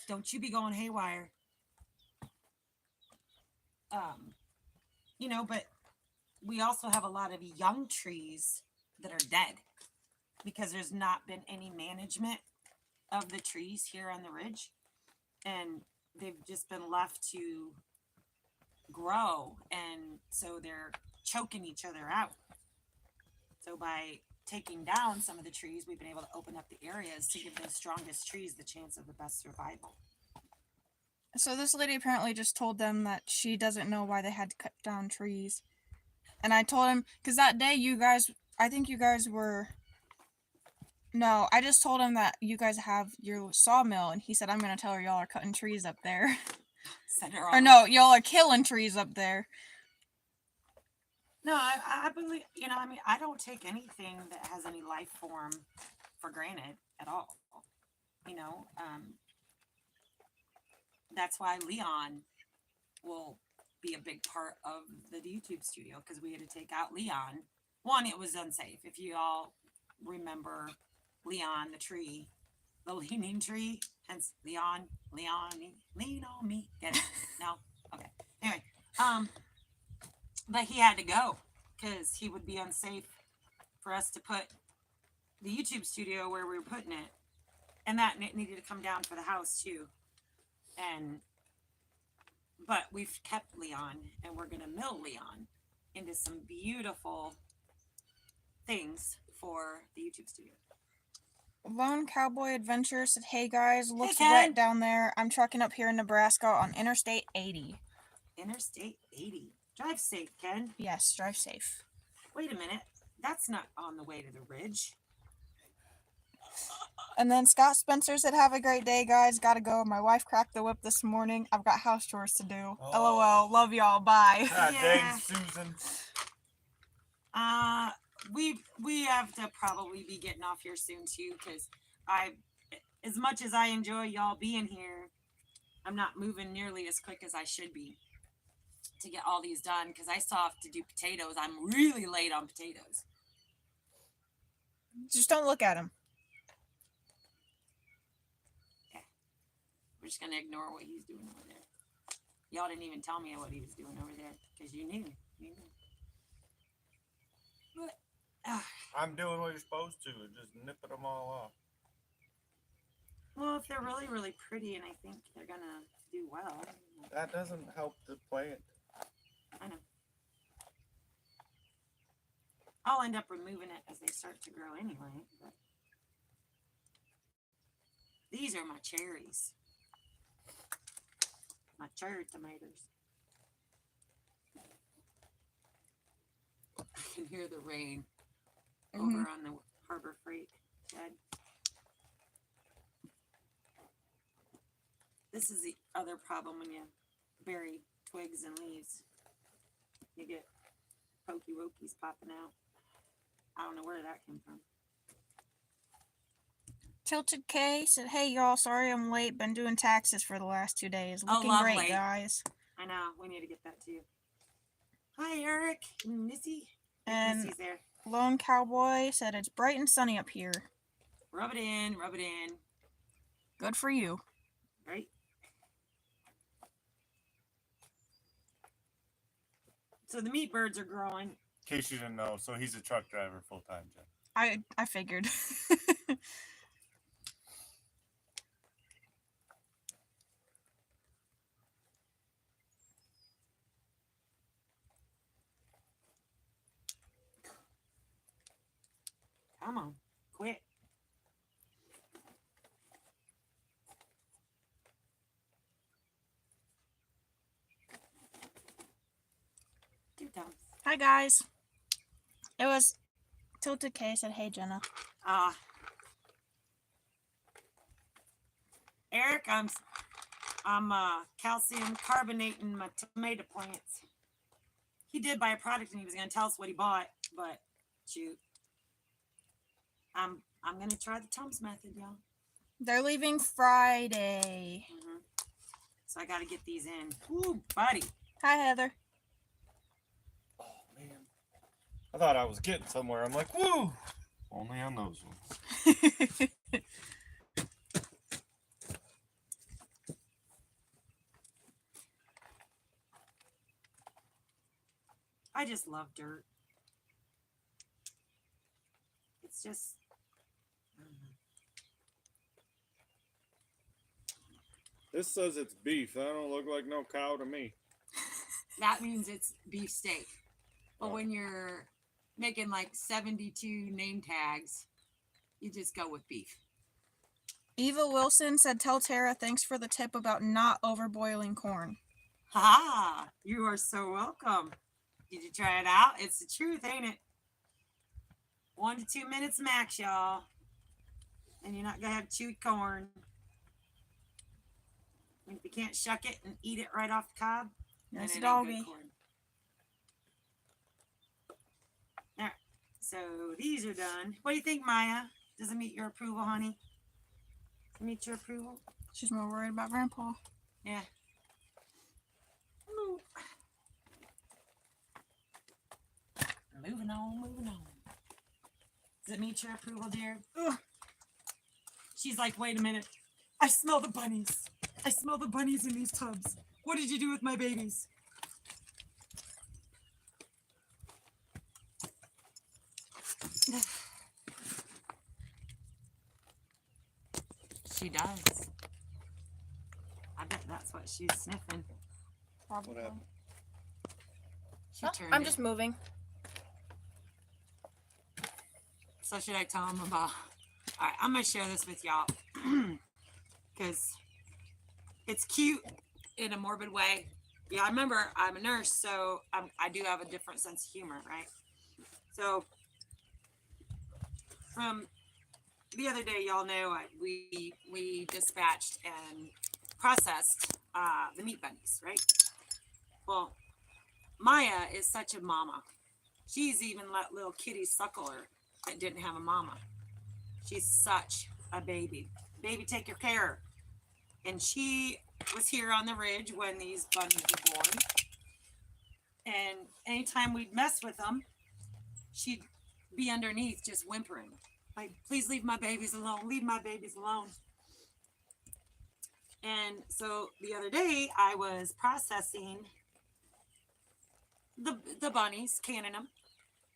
Don't you be going haywire. But we also have a lot of young trees that are dead because there's not been any management of the trees here on the ridge. And they've just been left to grow. And so they're choking each other out. So by taking down some of the trees, we've been able to open up the areas to give those strongest trees the chance of the best survival. So this lady apparently just told them that she doesn't know why they had to cut down trees. And I told him, because that day I just told him that you guys have your sawmill, and he said, I'm going to tell her y'all are cutting trees up there. Send her Or off. no, y'all are killing trees up there. No, I believe, I don't take anything that has any life form for granted at all. That's why Leon will be a big part of the YouTube studio, because we had to take out Leon. One, it was unsafe. If you all remember Leon, the tree, the leaning tree, hence Leon, lean on me. Get it? No? Okay. Anyway, but he had to go because he would be unsafe for us to put the YouTube studio where we were putting it. And that needed to come down for the house too. But we've kept Leon, and we're going to mill Leon into some beautiful things for the YouTube studio. Lone Cowboy Adventure said, hey guys, looks Ken. wet down there. I'm trucking up here in Nebraska on Interstate 80. Interstate 80. Drive safe, Ken. Yes, drive safe. Wait a minute. That's not on the way to the ridge. And then Scott Spencer said, "Have a great day, guys. Gotta go. My wife cracked the whip this morning. I've got house chores to do. Oh. LOL. Love y'all. Bye." God Yeah. dang, Susan. We have to probably be getting off here soon too, because as much as I enjoy y'all being here, I'm not moving nearly as quick as I should be to get all these done, because I still have to do potatoes. I'm really late on potatoes. Just don't look at him. We're just gonna ignore what he's doing over there. Y'all didn't even tell me what he was doing over there, because you knew. But, I'm doing what you're supposed to, and just nipping them all off. well, if they're really, really pretty, and I think they're gonna do well. That doesn't help the plant. I know. I'll end up removing it as they start to grow anyway. But these are my cherries. My cherry tomatoes. I can hear the rain over on the Harbor Freight shed. This is the other problem when you bury twigs and leaves. You get pokey wokies popping out. I don't know where that came from. Tilted K said, "Hey y'all, sorry I'm late. Been doing taxes for the last 2 days. Oh, Looking lovely. great, guys." I know. We need to get that too. Hi, Eric. Missy. And Missy's there. Lone Cowboy said, "It's bright and sunny up here. Rub it in. Rub it in. Good for you." Right? So the meat birds are growing. In case you didn't know, so he's a truck driver full time, Jen. I figured. Come on. Quit. Two times. Hi guys. It was Tilted K said, "Hey Jenna." Eric, I'm calcium carbonating my tomato plants. He did buy a product and he was gonna tell us what he bought, but shoot. I'm gonna try the Tom's method, y'all. They're leaving Friday. So I gotta get these in. Ooh, buddy. Hi Heather. Oh, man. I thought I was getting somewhere. I'm like, woo! Only on those ones. I just love dirt. It's just, I don't know. This says it's beef. That don't look like no cow to me. That means it's beef steak. But Oh. when you're making like 72 name tags, you just go with beef. Eva Wilson said, "Tell Tara thanks for the tip about not overboiling corn." Ha! You are so welcome. Did you try it out? It's the truth, ain't it? 1 to 2 minutes max, y'all. And you're not gonna have chewy corn. And if you can't shuck it and eat it right off the cob, then Yes, it ain't doggy. good corn. All right, so these are done. What do you think, Maya? Does it meet your approval, honey? Does it meet your approval? She's more worried about Grandpa. Yeah. Ooh. Moving on, moving on. Does it meet your approval, dear? Ugh. She's like, wait a minute. I smell the bunnies. I smell the bunnies in these tubs. What did you do with my babies? She does. I bet that's what she's sniffing. Probably. What happened? She turned I'm it. just moving. So should I tell them about? All right, I'm gonna share this with y'all because it's cute in a morbid way. Yeah, I remember I'm a nurse, so I do have a different sense of humor, right? So from the other day, y'all know we dispatched and processed the meat bunnies, right? Well, Maya is such a mama. She's even let little kitty suckle her that didn't have a mama. She's such a baby. Baby, take your care. And she was here on the ridge when these bunnies were born. And anytime we'd mess with them, she'd be underneath just whimpering. Like, please leave my babies alone. Leave my babies alone. And so the other day I was processing the bunnies, canning them.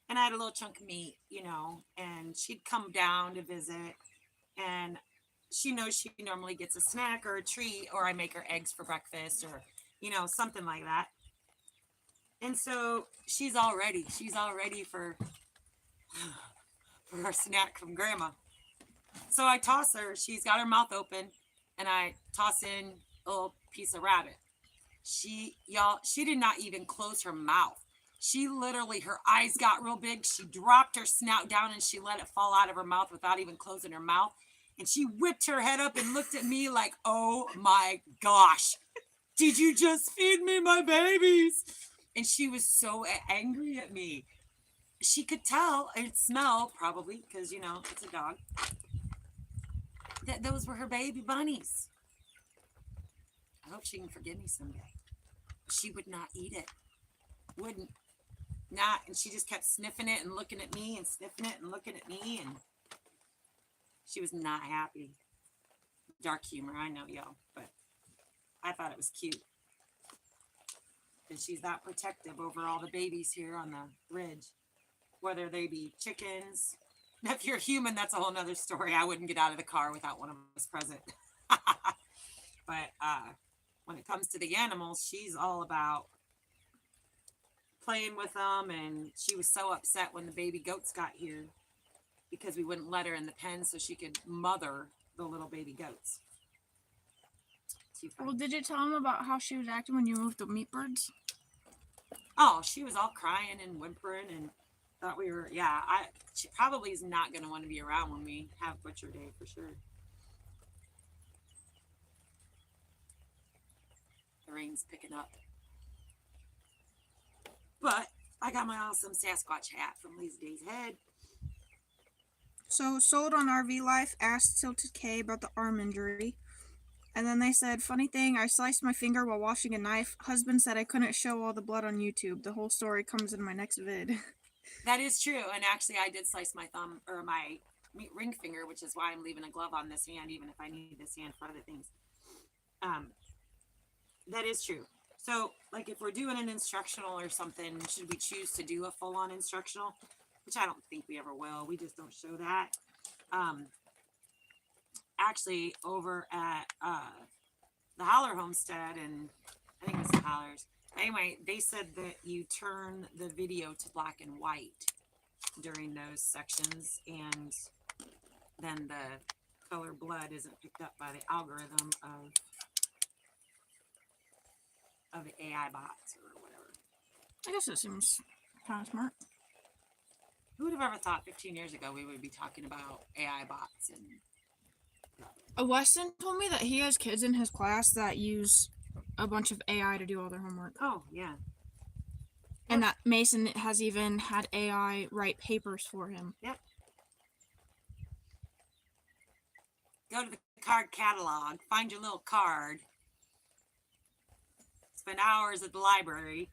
And I had a little chunk of meat, you know, and she'd come down to visit. And she knows she normally gets a snack or a treat, or I make her eggs for breakfast or, you know, something like that. And so she's all ready for her snack from grandma. So I toss her, she's got her mouth open, and I toss in a little piece of rabbit. She did not even close her mouth. She literally, her eyes got real big. She dropped her snout down and she let it fall out of her mouth without even closing her mouth. And she whipped her head up and looked at me like, oh my gosh, did you just feed me my babies? And she was so angry at me. She could tell and smell, probably, because, you know, it's a dog, that those were her baby bunnies. I hope she can forgive me someday. She would not eat it. Wouldn't. Not. And she just kept sniffing it and looking at me and sniffing it and looking at me. And she was not happy. Dark humor, I know, y'all. But I thought it was cute. Because she's that protective over all the babies here on the ridge. Whether they be chickens. Now, if you're human, that's a whole nother story. I wouldn't get out of the car without one of us present. But when it comes to the animals, she's all about playing with them. And she was so upset when the baby goats got here because we wouldn't let her in the pen so she could mother the little baby goats. Well, did you tell him about how she was acting when you moved the meat birds? Oh, she was all crying and whimpering and thought we were, she probably is not going to want to be around when we have butcher day for sure. The rain's picking up. But I got my awesome Sasquatch hat from Lisa Day's Head. So, sold on RV Life, asked Tilted K about the arm injury. And then they said, funny thing, I sliced my finger while washing a knife. Husband said I couldn't show all the blood on YouTube. The whole story comes in my next vid. That is true. And actually, I did slice my thumb or my ring finger, which is why I'm leaving a glove on this hand, even if I need this hand for other things. That is true. So, like, if we're doing an instructional or something, should we choose to do a full-on instructional? Which I don't think we ever will. We just don't show that. Actually, over at the Holler Homestead, and I think it was the Hollers. Anyway, they said that you turn the video to black and white during those sections, and then the color blood isn't picked up by the algorithm of the AI bots or whatever. I guess it seems kind of smart. Who would have ever thought 15 years ago we would be talking about AI bots? And Weston told me that he has kids in his class that use a bunch of AI to do all their homework. oh yeah, And that Mason has even had AI write papers for him. yep. Go to the card catalog, find your little card, spend hours at the library.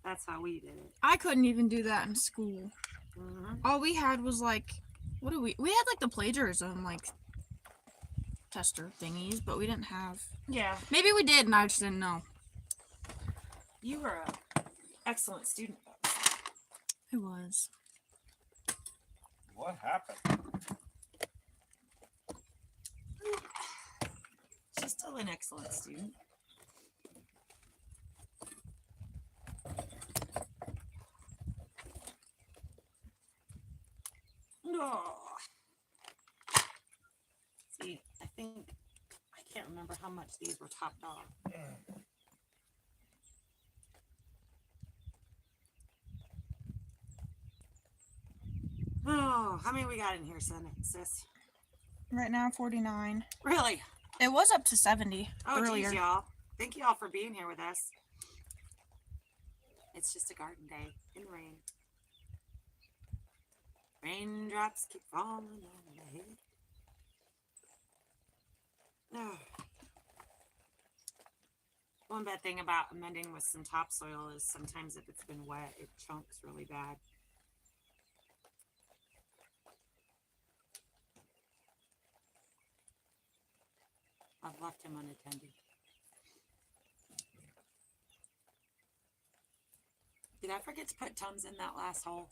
That's how we did it. I couldn't even do that in school. Mm-hmm. All we had was like, we had like the plagiarism like tester thingies, but we didn't have. Yeah, Maybe we did, and I just didn't know. you were an excellent student. I was. What happened? She's still an excellent student. Oh. See, I think I can't remember how much these were topped off. Oh. Oh, how many we got in here, sis? Right now, 49. Really? It was up to 70 Oh, earlier. geez, y'all. Thank you all for being here with us. It's just a garden day in the rain. Raindrops keep falling on my head. Oh. One bad thing about amending with some topsoil is sometimes if it's been wet, it chunks really bad. I've left him unattended. Did I forget to put Tums in that last hole?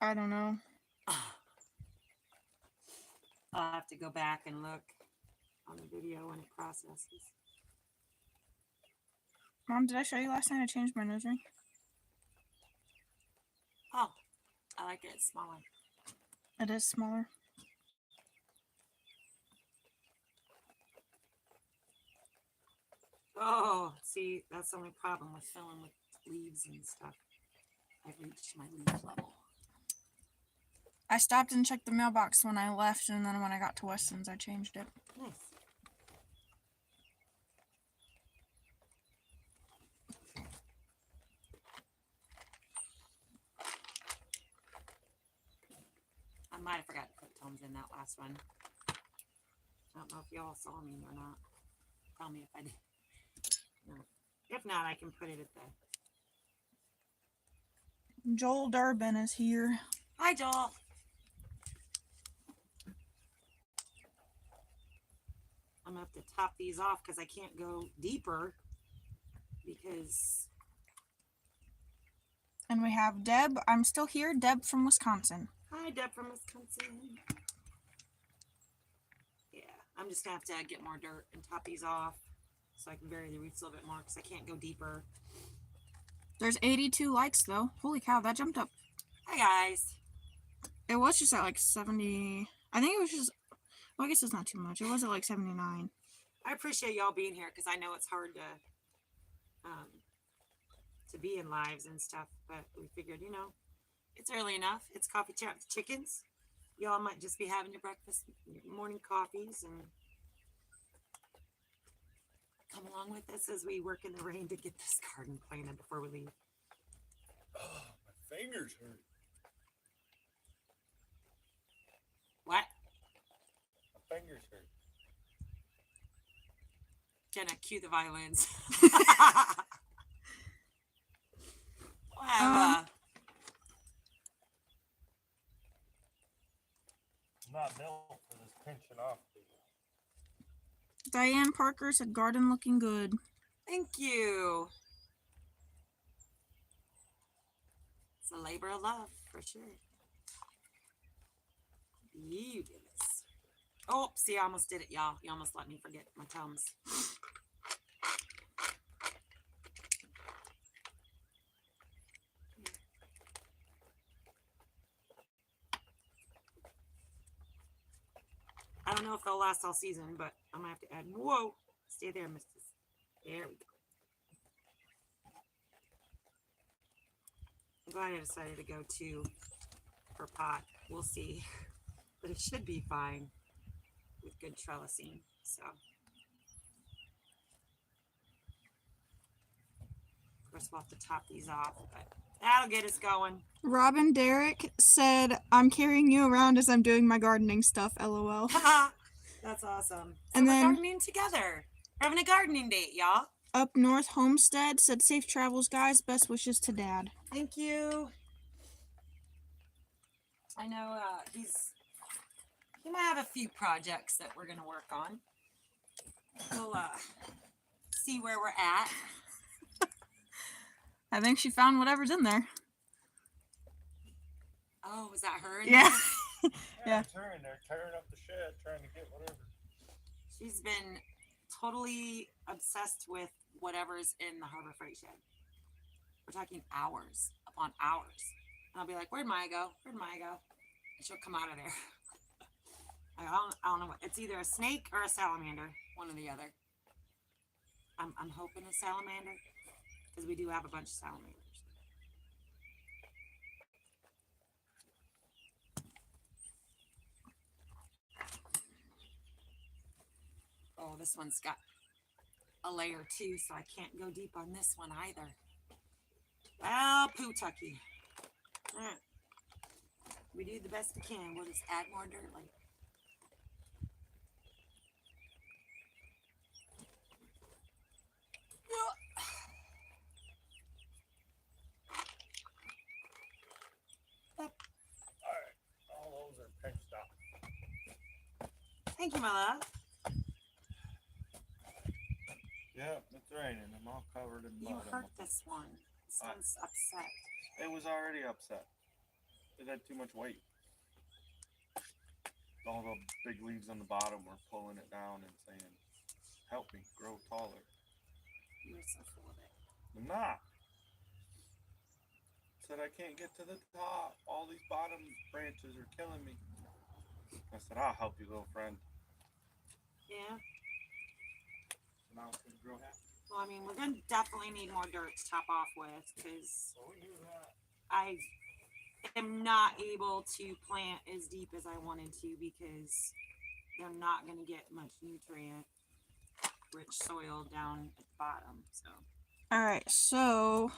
I don't know. I'll have to go back and look on the video when it processes. Mom, did I show you last night I changed my nose ring? Oh, I like it. It's smaller. It is smaller. Oh, see, that's the only problem with filling with leaves and stuff. I've reached my leaf level. I stopped and checked the mailbox when I left, and then when I got to Weston's, I changed it. Nice. I might have forgot to put Tums in that last one. I don't know if y'all saw me or not. Tell me if I did. No. If not, I can put it at the... Joel Durbin is here. Hi, Joel. I'm going to have to top these off because I can't go deeper because... And we have Deb. I'm still here. Deb from Wisconsin. Hi, Deb from Wisconsin. Yeah, I'm just going to have to get more dirt and top these off so I can bury the roots a little bit more because I can't go deeper. There's 82 likes, though. Holy cow, that jumped up. Hi, guys. It was just at like 70. I think it was just... Well, I guess it's not too much. It was at like 79. I appreciate y'all being here because I know it's hard to be in lives and stuff, but we figured, you know, it's early enough. It's coffee chat with chickens. Y'all might just be having your breakfast, morning coffees, and come along with us as we work in the rain to get this garden planted before we leave. Oh, my fingers hurt. What? My fingers hurt. Jenna, cue the violins. I'm not built for this pinching off. Diane Parker said garden looking good. Thank you. It's a labor of love for sure. You did this. Oh, see, I almost did it, y'all. You almost let me forget my Tums. I don't know if they'll last all season, but I'm gonna have to add. Whoa, stay there, missus. There we go. I'm glad I decided to go 2 per pot. We'll see, but it should be fine with good trellising. So, of course, we'll have to top these off, but that'll get us going. Robin Derrick said, I'm carrying you around as I'm doing my gardening stuff, LOL. That's awesome. So And we're then- gardening together. We're having a gardening date, y'all. Up North Homestead said, safe travels, guys. Best wishes to Dad. Thank you. I know he might have a few projects that we're going to work on. We'll see where we're at. I think she found whatever's in there. Oh, was that her? Yeah. Yeah. They're tearing up the shed, trying to get whatever. She's been totally obsessed with whatever's in the Harbor Freight shed. We're talking hours upon hours. And I'll be like, where'd Maya go? Where'd Maya go? And she'll come out of there. I don't know what. It's either a snake or a salamander. One or the other. I'm hoping a salamander. Because we do have a bunch of salamanders. Oh, this one's got a layer too, so I can't go deep on this one either. Well, Pootucky. All right. We do the best we can. We'll just add more dirt later. All those are pinched up. Thank you, my love. Yeah, it's raining. I'm all covered in You mud. hurt this one. This one's upset. It was already upset. It had too much weight. All the big leaves on the bottom were pulling it down and saying, help me grow taller. You're so full of it. I'm not. Said I can't get to the top. All these bottom branches are killing me. I said, I'll help you, little friend. Yeah. Now it's gonna grow happy. Well, I mean, we're going to definitely need more dirt to top off with because So we knew that. I am not able to plant as deep as I wanted to because they're not going to get much nutrient rich soil down at the bottom. So, All right, so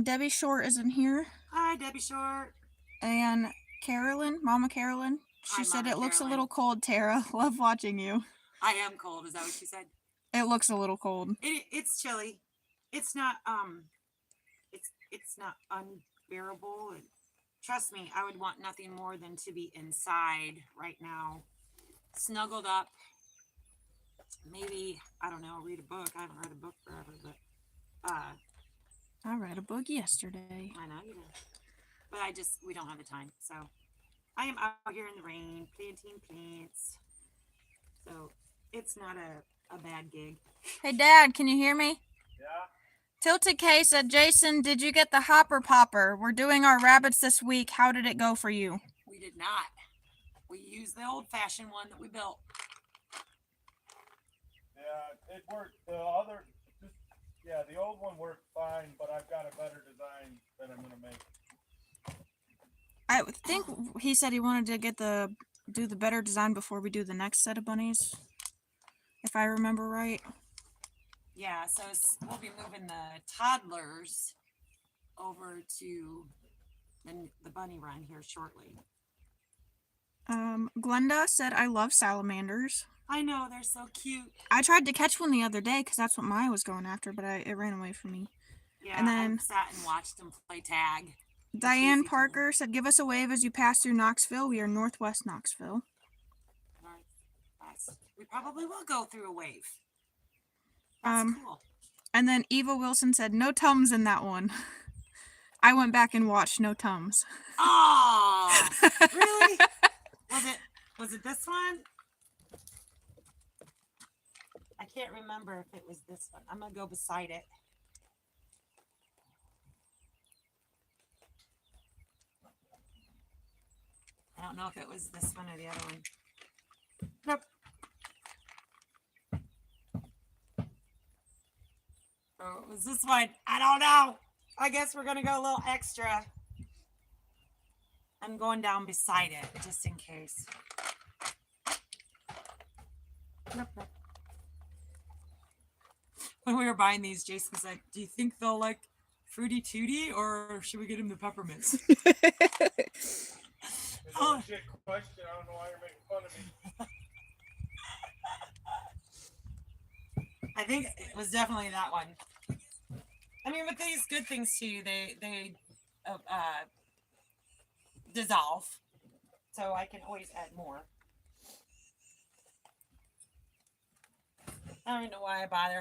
Debbie Short isn't here, hi, Debbie Short. and Carolyn, Mama Carolyn. She Hi, said Mama it looks a Carolyn. little cold. Tara, love watching you. I am cold. Is that what she said? It looks a little cold. It's chilly. It's not it's not unbearable. And trust me, I would want nothing more than to be inside right now, snuggled up. Maybe, I don't know, read a book. I haven't read a book forever, but I read a book yesterday. I know you did. But we don't have the time. So I am out here in the rain planting plants. So it's not a bad gig. Hey, Dad, can you hear me? Yeah? Tilted K said, Jason, did you get the hopper popper? We're doing our rabbits this week. How did it go for you? We did not. We used the old fashioned one that we built. Yeah, it worked. The old one worked fine, but I've got a better design that I'm gonna make. I think he said he wanted to do the better design before we do the next set of bunnies, if I remember right. Yeah, so we'll be moving the toddlers over to the bunny run here shortly. Glenda said, I love salamanders. I know, they're so cute. I tried to catch one the other day because that's what Maya was going after, but it ran away from me. Yeah, And then I sat and watched them play tag. Diane Casey Parker said, give us a wave as you pass through Knoxville. We are northwest Knoxville. We probably will go through a wave. That's cool. And then Eva Wilson said, no Tums in that one. I went back and watched No Tums. Oh, really? Was it this one? I can't remember if it was this one. I'm gonna go beside it. I don't know if it was this one or the other one. Nope. Oh, it was this one. I don't know. I guess we're gonna go a little extra. I'm going down beside it just in case. When we were buying these, Jason said, do you think they'll like Fruity Tooty or should we get him the peppermints? It's a legit question. I don't know why you're making fun of me. I think it was definitely that one. I mean, with these good things too, they dissolve, so I can always add more. I don't even know why I bother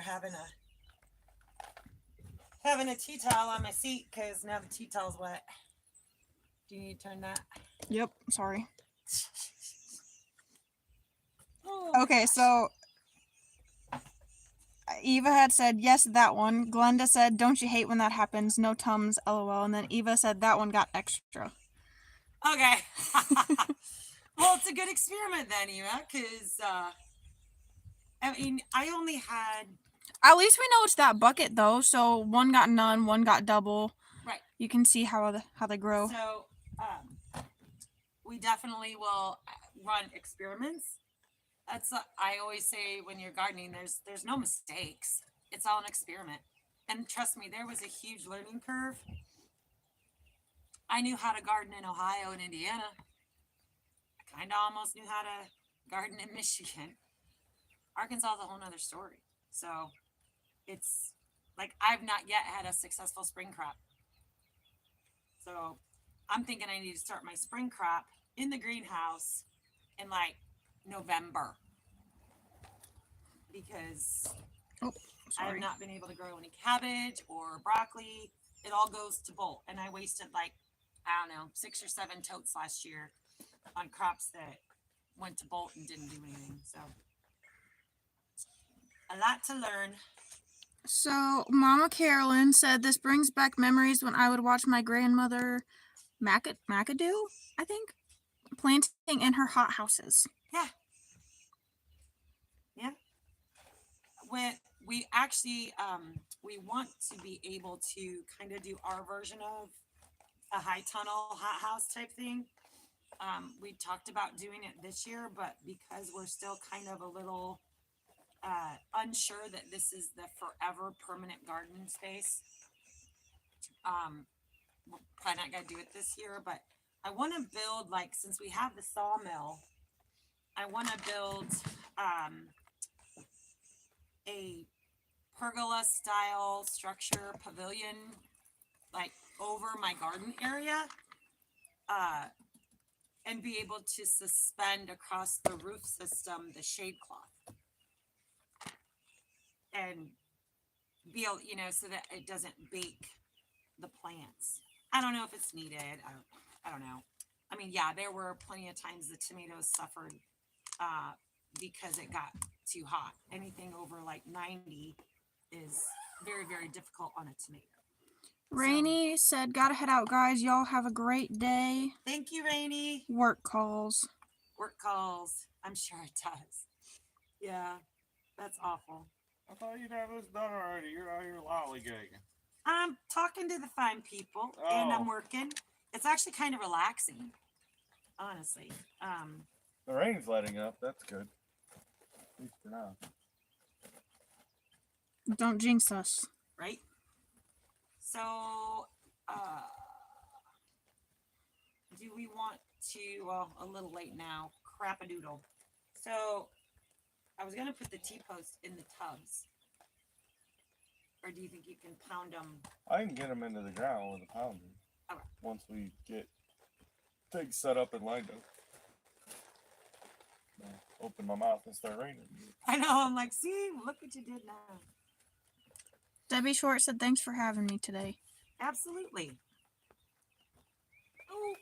having a tea towel on my seat because now the tea towel's wet. Do you need to turn that? Yep, sorry. Oh, Okay, so Eva had said, yes, that one. Glenda said, don't you hate when that happens? No Tums, lol. And then Eva said, that one got extra. okay. Well, it's a good experiment then, Eva, because I mean, I only had. At least we know it's that bucket though. So one got none, one got double. Right. You can see how they grow. So we definitely will run experiments That's I always say when you're gardening, there's no mistakes. It's all an experiment. And trust me, there was a huge learning curve. I knew how to garden in Ohio and Indiana. I kind of almost knew how to garden in Michigan. Arkansas is a whole nother story. So it's like I've not yet had a successful spring crop. So I'm thinking I need to start my spring crop in the greenhouse in like November because Oh, I have sorry. not been able to grow any cabbage or broccoli. It all goes to bolt. And I wasted like, I don't know, 6 or 7 totes last year on crops that went to bolt and didn't do anything. So a lot to learn. So, Mama Carolyn said this brings back memories when I would watch my grandmother, McAdoo, I think, planting in her hothouses. Yeah. Yeah. When we actually, we want to be able to kind of do our version of a high tunnel hothouse type thing. We talked about doing it this year, but because we're still kind of a little unsure that this is the forever permanent garden space, we're probably not gonna do it this year. But I want to build, like, since we have the sawmill, I want to build a pergola style structure pavilion, like over my garden area, and be able to suspend across the roof system the shade cloth and be able, so that it doesn't bake the plants. I don't know if it's needed. I don't know. I mean, yeah, there were plenty of times the tomatoes suffered because it got too hot. Anything over like 90 is very, very difficult on a tomato. Rainy said, gotta head out, guys. Y'all have a great day. Thank you, Rainy. Work calls. Work calls. I'm sure it does. Yeah, that's awful. I thought you'd have this done already. You're out here lollygagging. I'm talking to the fine people and I'm Oh. working. It's actually kind of relaxing, honestly. The rain's letting up. That's good. At least for now. Don't jinx us. Right? So, do we want to, well, a little late now, crap-a-doodle. So, I was going to put the T-post in the tubs. Or do you think you can pound them? I can get them into the ground with a pounder. Okay. Once we get things set up and lined up. I'll open my mouth and start raining. I know, I'm like, see, look what you did now. Debbie Short said, thanks for having me today. Absolutely. Oh,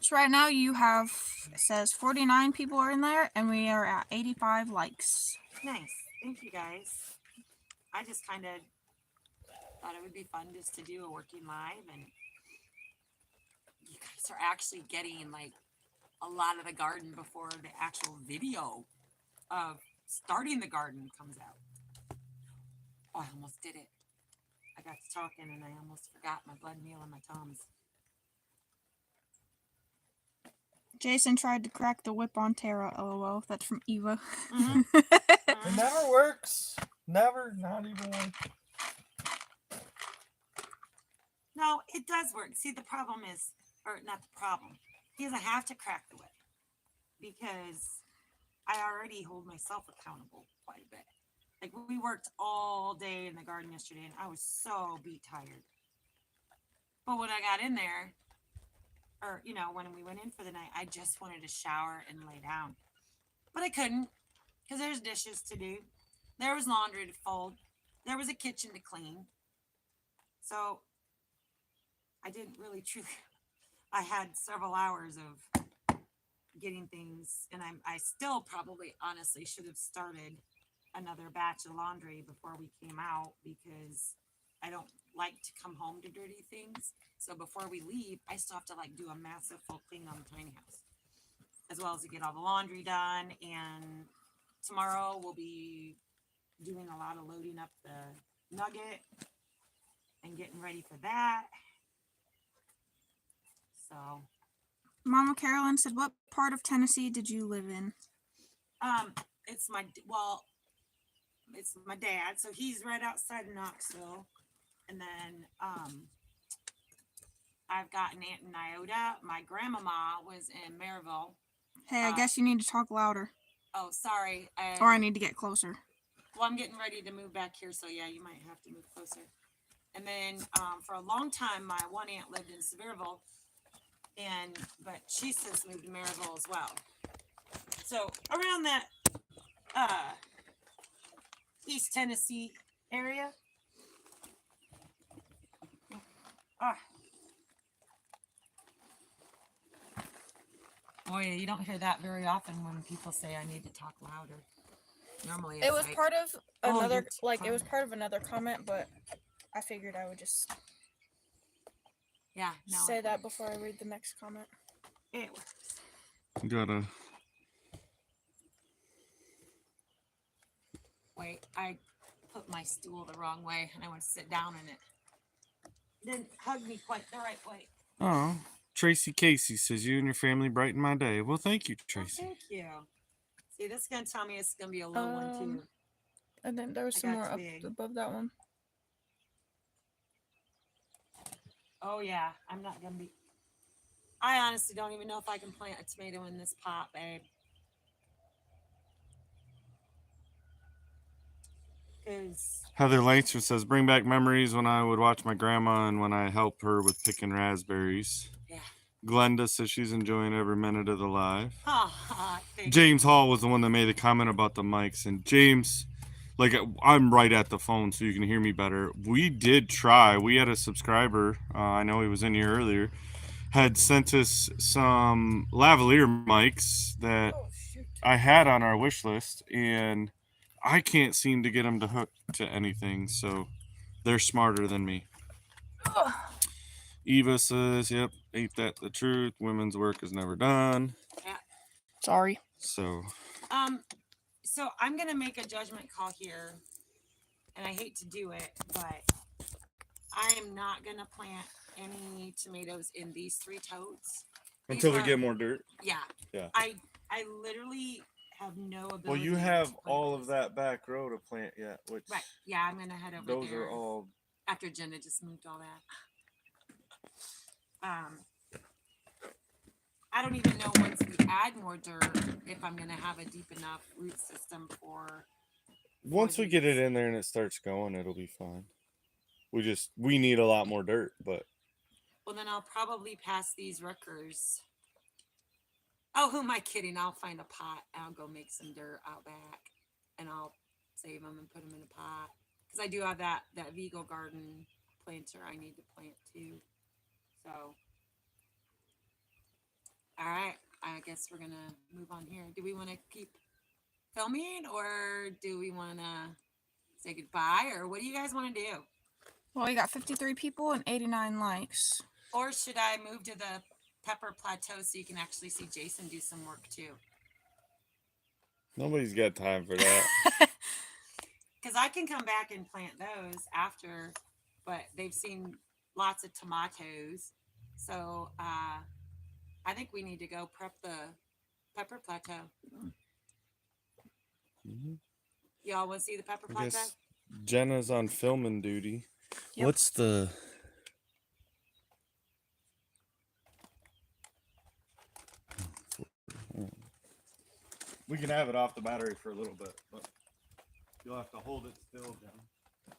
So right now you have, it says 49 people are in there, and we are at 85 likes. nice. Thank you, guys. I just kind of thought it would be fun just to do a working live, and you guys are actually getting like a lot of the garden before the actual video of starting the garden comes out. Oh, I almost did it. I got to talking and I almost forgot my blood meal and my Tums. Jason tried to crack the whip on Tara, lol. That's from Eva. Mhm. It never works. Never. Not even once. No, it does work. See, the problem is, or not the problem, he doesn't have to crack the whip because I already hold myself accountable quite a bit. Like, we worked all day in the garden yesterday and I was so beat tired. But when I got in there, or, when we went in for the night, I just wanted to shower and lay down. But I couldn't because there's dishes to do. There was laundry to fold. There was a kitchen to clean. So I didn't really truly. I had several hours of getting things, and I still probably honestly should have started another batch of laundry before we came out because I don't like to come home to dirty things. So before we leave, I still have to like do a massive full clean on the tiny house, as well as to get all the laundry done. And tomorrow we'll be doing a lot of loading up the nugget and getting ready for that. So, Mama Carolyn said, what part of Tennessee did you live in? It's it's my dad. So he's right outside of Knoxville. And then I've got an aunt in Iota. My grandmama was in Maryville. Hey, I guess you need to talk louder. Oh, sorry. Or I need to get closer. Well, I'm getting ready to move back here, so yeah, you might have to move closer. And then for a long time, my one aunt lived in Sevierville, but she's since moved to Maryville as well. So around that East Tennessee area. Boy, you don't hear that very often when people say I need to talk louder. Normally It was like, part of "Oh, another you're too it was quiet." part of another comment, but I figured I would just Yeah, no. say that before I read the next comment. Anyway. Gotta. Wait, I put my stool the wrong way and I went to sit down in it. Didn't hug me quite the right way. Oh, Tracy Casey says you and your family brighten my day. Well, thank you, Oh, Tracy. thank you. See, this is gonna tell me it's gonna be a low one too. And then there was I some got more up big. above that one. Oh yeah, I'm not gonna be. I honestly don't even know if I can plant a tomato in this pot, babe. Because Heather Langstrom says, bring back memories when I would watch my grandma and when I help her with picking raspberries. yeah. Glenda says she's enjoying every minute of the live. Thank James Hall was the one that made the comment about the mics. And James, like, I'm right at the phone so you can hear me better. We did try. We had a subscriber, I know he was in here earlier, had sent us some lavalier mics that I had on our wish list, and I can't seem to get them to hook to anything, so they're smarter than me. Eva says, yep, ain't that the truth? Women's work is never done. Yeah. Sorry. So I'm gonna make a judgment call here, and I hate to do it, but I am not gonna plant any tomatoes in these 3 totes until we get more dirt. Yeah. Yeah. I literally have no ability. Well, you have all of that back row to plant yet, which right. Yeah, I'm gonna head over those there. are all after Jenna just moved all that. I don't even know once we add more dirt if I'm gonna have a deep enough root system for. Once we get it in there and it starts going, it'll be fine. We need a lot more dirt, but. Well, then I'll probably pass these Rutgers. Oh, who am I kidding? I'll find a pot. I'll go make some dirt out back, and I'll save them and put them in a pot. Because I do have that Vigo garden planter I need to plant too. So, all right. I guess we're gonna move on here. Do we want to keep filming, or do we want to say goodbye, or what do you guys want to do? Well, we got 53 people and 89 likes. Or should I move to the Pepper Plateau so you can actually see Jason do some work too? Nobody's got time for that. Because I can come back and plant those after, but they've seen lots of tomatoes. So I think we need to go prep the Pepper Plateau. Mm-hmm. Y'all want to see the Pepper I Plateau? guess Jenna's on filming duty. Yep. What's the... We can have it off the battery for a little bit, but you'll have to hold it still, Jenna.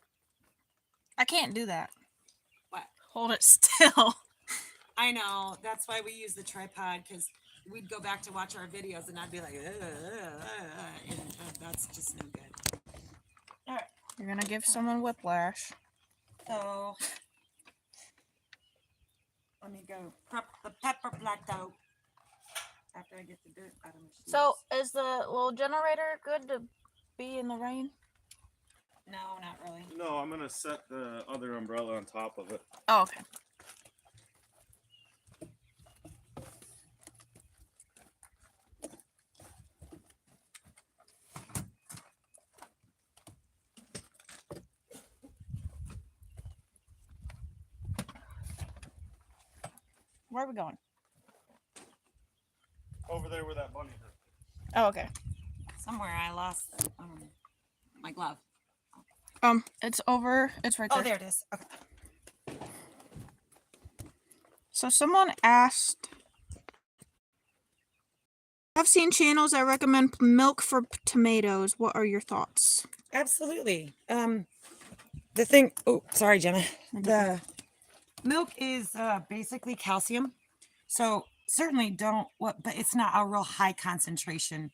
I can't do that. What? Hold it still. I know. That's why we use the tripod, because we'd go back to watch our videos and I'd be like, and that's just no good. All right. You're going to give someone whiplash. So let me go prep the Pepper Plateau after I get the dirt out of my shoes. So, is the little generator good to be in the rain? No, not really. No, I'm going to set the other umbrella on top of it. Oh, okay. Where are we going? Over there where that bunny is. Oh, okay. Somewhere I lost my glove. It's over. It's right there. Oh, there it is. Okay. So someone asked, I've seen channels that recommend milk for tomatoes. What are your thoughts? Absolutely. The thing. Oh, sorry, Jenna. The milk is basically calcium. So certainly don't what, but it's not a real high concentration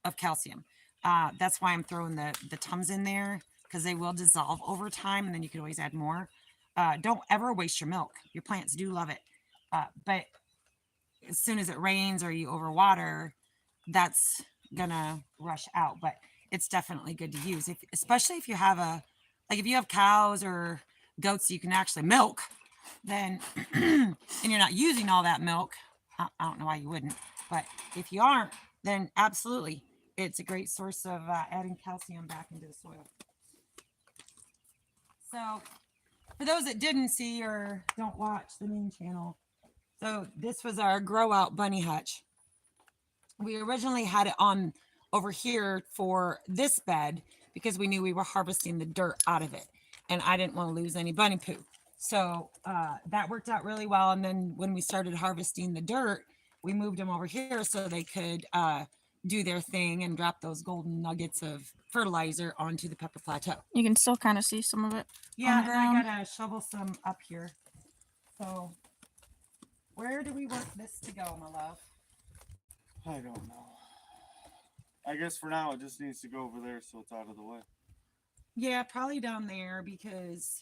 of calcium. That's why I'm throwing the Tums in there, because they will dissolve over time, and then you can always add more. Don't ever waste your milk. Your plants do love it, but as soon as it rains or you overwater, that's gonna rush out. But it's definitely good to use, especially if you have if you have cows or goats you can actually milk, then and you're not using all that milk. I don't know why you wouldn't, but if you aren't, then absolutely, it's a great source of adding calcium back into the soil. So for those that didn't see or don't watch the main channel, so this was our grow out bunny hutch. We originally had it on over here for this bed because we knew we were harvesting the dirt out of it, and I didn't want to lose any bunny poo. So that worked out really well. And then when we started harvesting the dirt, we moved them over here so they could do their thing and drop those golden nuggets of fertilizer onto the pepper plateau. You can still kind of see some of it. Yeah, and I gotta shovel some up here. So where do we want this to go, my love? I don't know. I guess for now it just needs to go over there so it's out of the way. Yeah, probably down there, because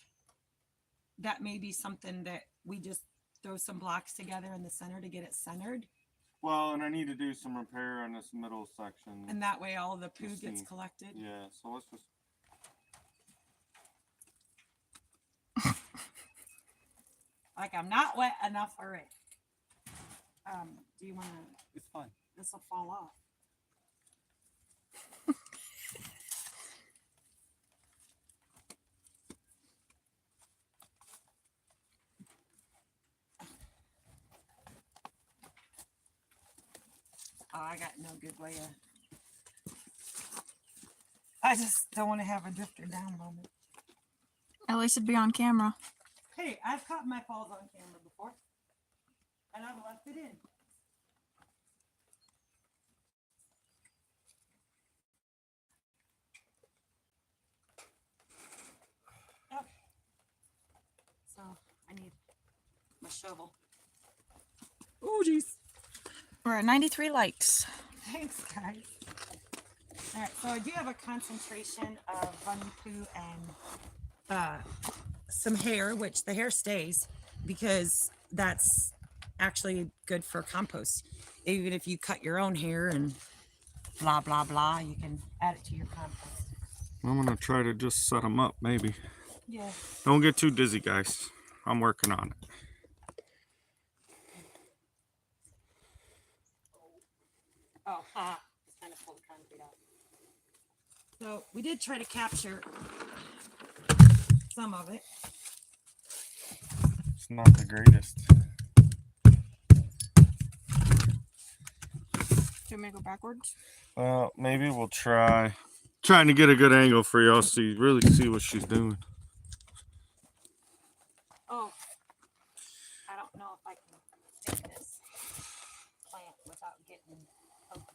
that may be something that we just throw some blocks together in the center to get it centered. Well, and I need to do some repair on this middle section. And that way all the poo gets collected. Yeah, so let's just... Like I'm not wet enough already. Do you want to? It's fine. This will fall off. Oh, I got no good way of. I just don't want to have a drifter down moment. At least it'd be on camera. Hey, I've caught my falls on camera before, and I've left it in. Okay. So I need my shovel. Oh, jeez. We're at 93 likes. Thanks, guys. All right, so I do have a concentration of bunny poo and some hair, which the hair stays because that's actually good for compost. Even if you cut your own hair and blah, blah, blah, you can add it to your compost. I'm going to try to just set them up, maybe. Yeah. Don't get too dizzy, guys. I'm working on it. Oh, it's kind of pulled the concrete out. So we did try to capture some of it. It's not the greatest. Do you want me to go backwards? Maybe we'll try. Trying to get a good angle for y'all so you really see what she's doing. Oh, I don't know if I can take this plant without getting open.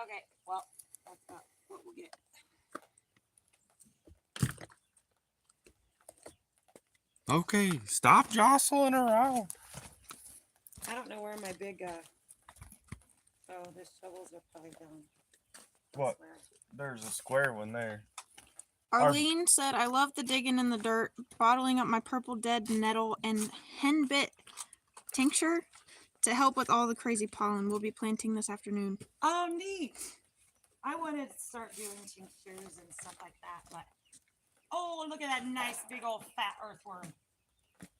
Okay, well, that's not what we'll get. Okay, stop jostling around. I don't know where my big, oh, the shovels are probably down. What? There's a square one there. Arlene said, I love the digging in the dirt, bottling up my purple dead nettle and henbit tincture to help with all the crazy pollen. We'll be planting this afternoon. Oh, neat. I wanted to start doing tinctures and stuff like that, but oh, look at that nice big old fat earthworm.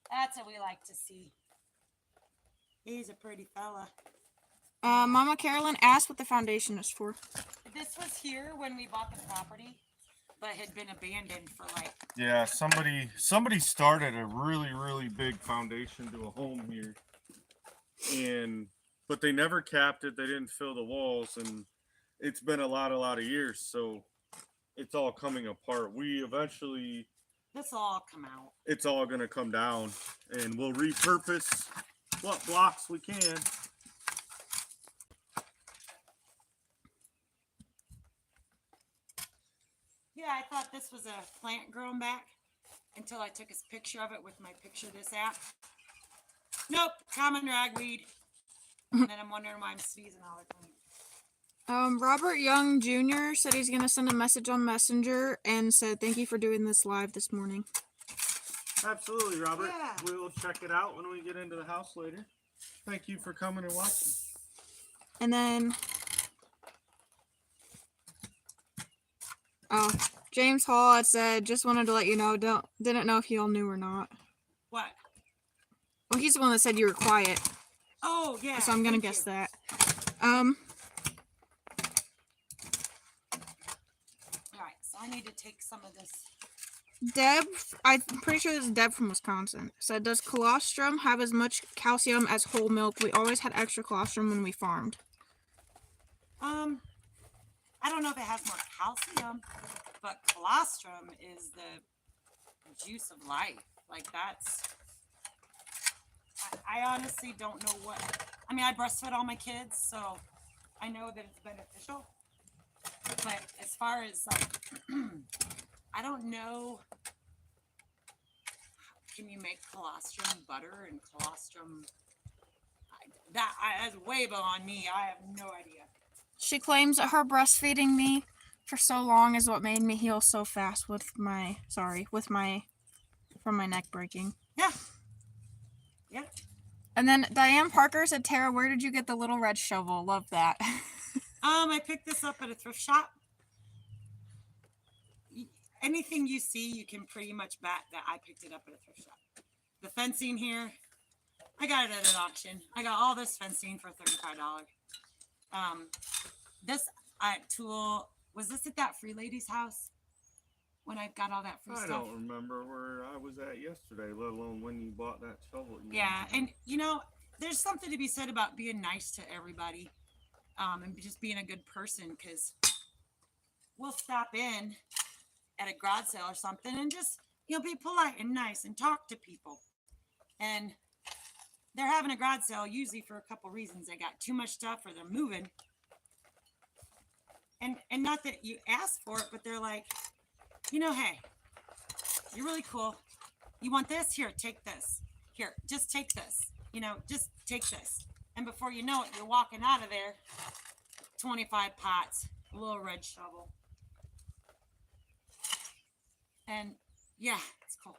That's what we like to see. He's a pretty fella. Mama Carolyn asked what the foundation is for. This was here when we bought the property, but had been abandoned for like... Yeah, somebody started a really big foundation to a home here. But they never capped it. They didn't fill the walls, and it's been a lot of years, so it's all coming apart. We eventually, This will all come out. it's all gonna come down, and we'll repurpose what blocks we can. Yeah, I thought this was a plant growing back until I took a picture of it with my picture this app. Nope, common ragweed. And then I'm wondering why I'm sneezing all the time. Robert Young Jr. said he's gonna send a message on Messenger and said thank you for doing this live this morning. Absolutely, Robert. Yeah. We'll check it out when we get into the house later. Thank you for coming and watching. And then, oh, James Hall had said just wanted to let you know. Didn't know if you all knew or not. What? Well, he's the one that said you were quiet, Oh, yeah. so I'm gonna thank guess you. that. All right, so I need to take some of this. Deb, I'm pretty sure this is Deb from Wisconsin, said, does colostrum have as much calcium as whole milk? We always had extra colostrum when we farmed. I don't know if it has more calcium, but colostrum is the juice of life. Like that's, I honestly don't know what, I mean, I breastfed all my kids, so I know that it's beneficial. But as far as like, I don't know, can you make colostrum butter and colostrum? That's way beyond me. I have no idea. She claims that her breastfeeding me for so long is what made me heal so fast from my neck breaking. Yeah. Yeah. And then Diane Parker said, Tara, where did you get the little red shovel? Love that. I picked this up at a thrift shop. Anything you see, you can pretty much bet that I picked it up at a thrift shop. The fencing here, I got it at an auction. I got all this fencing for $35. This tool, was this at that free lady's house? When I got all that free I stuff? don't remember where I was at yesterday, let alone when you bought that shovel. Yeah, and you know, there's something to be said about being nice to everybody, and just being a good person, because we'll stop in at a garage sale or something and just, you know, be polite and nice and talk to people. And they're having a garage sale usually for a couple reasons. They got too much stuff or they're moving. And not that you ask for it, but they're like, you know, hey, you're really cool. You want this? Here, take this. Here, just take this. You know, just take this. And before you know it, you're walking out of there, 25 pots, a little red shovel. And yeah, it's cool.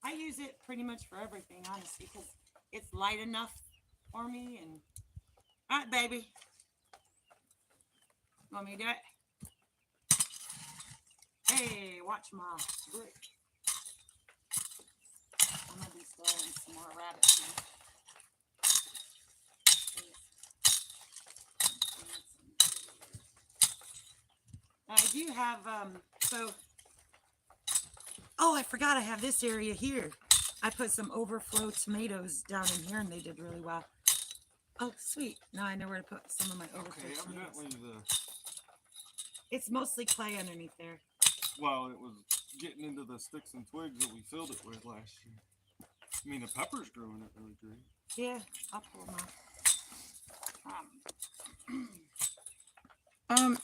I use it pretty much for everything, honestly, because it's light enough for me. And all right, baby. Want me to do it? Hey, watch my brick. I'm gonna be storing some more rabbits here. I do have oh, I forgot I have this area here. I put some overflow tomatoes down in here and they did really well. Oh, sweet. Now I know where to put some of my overflow tomatoes. Evidently It's mostly clay underneath there. well, it was getting into the sticks and twigs that we filled it with last year. I mean, the pepper's growing it really great. Yeah, I'll pull them out.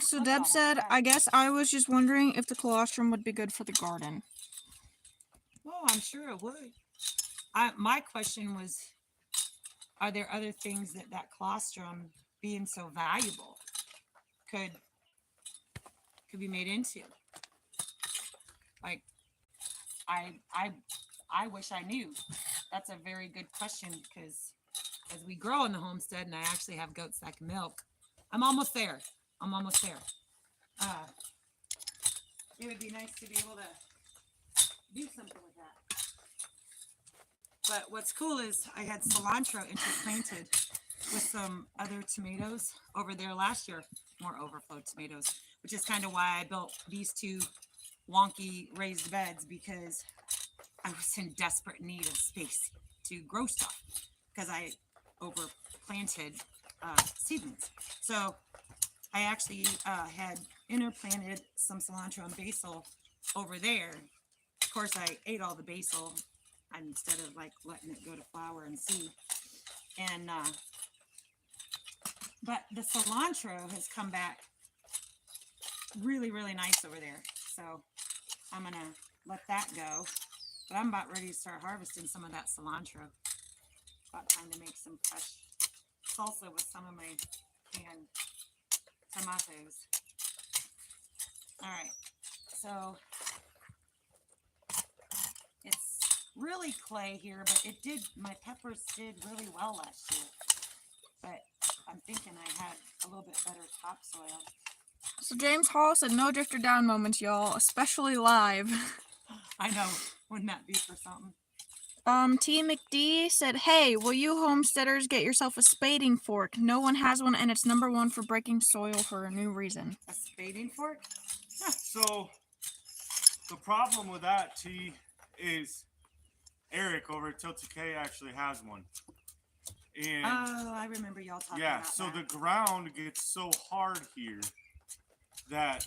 So Deb said, I guess I was just wondering if the colostrum would be good for the garden. Oh, I'm sure it would. My question was, are there other things that colostrum being so valuable could be made into? Like, I wish I knew. That's a very good question, because as we grow in the homestead and I actually have goats that can milk, I'm almost there. It would be nice to be able to do something with that. But what's cool is I had cilantro interplanted with some other tomatoes over there last year, more overflow tomatoes, which is kind of why I built these two wonky raised beds, because I was in desperate need of space to grow stuff because I overplanted seedlings. So I actually had interplanted some cilantro and basil over there. Of course, I ate all the basil instead of like letting it go to flower and seed. And but the cilantro has come back really, really nice over there. So I'm gonna let that go. But I'm about ready to start harvesting some of that cilantro. About time to make some fresh salsa with some of my canned tomatoes. All right, so it's really clay here, but my peppers did really well last year. But I'm thinking I had a little bit better topsoil. So James Hall said no drifter down moments, y'all, especially live. I know, wouldn't that be for something? T. McD said, hey, will you homesteaders get yourself a spading fork? No one has one, and it's #1 for breaking soil for a new reason. A spading fork? So the problem with that, T, is Eric over at Tilted K actually has one. And Oh, I remember y'all talking yeah, about so that. the ground gets so hard here that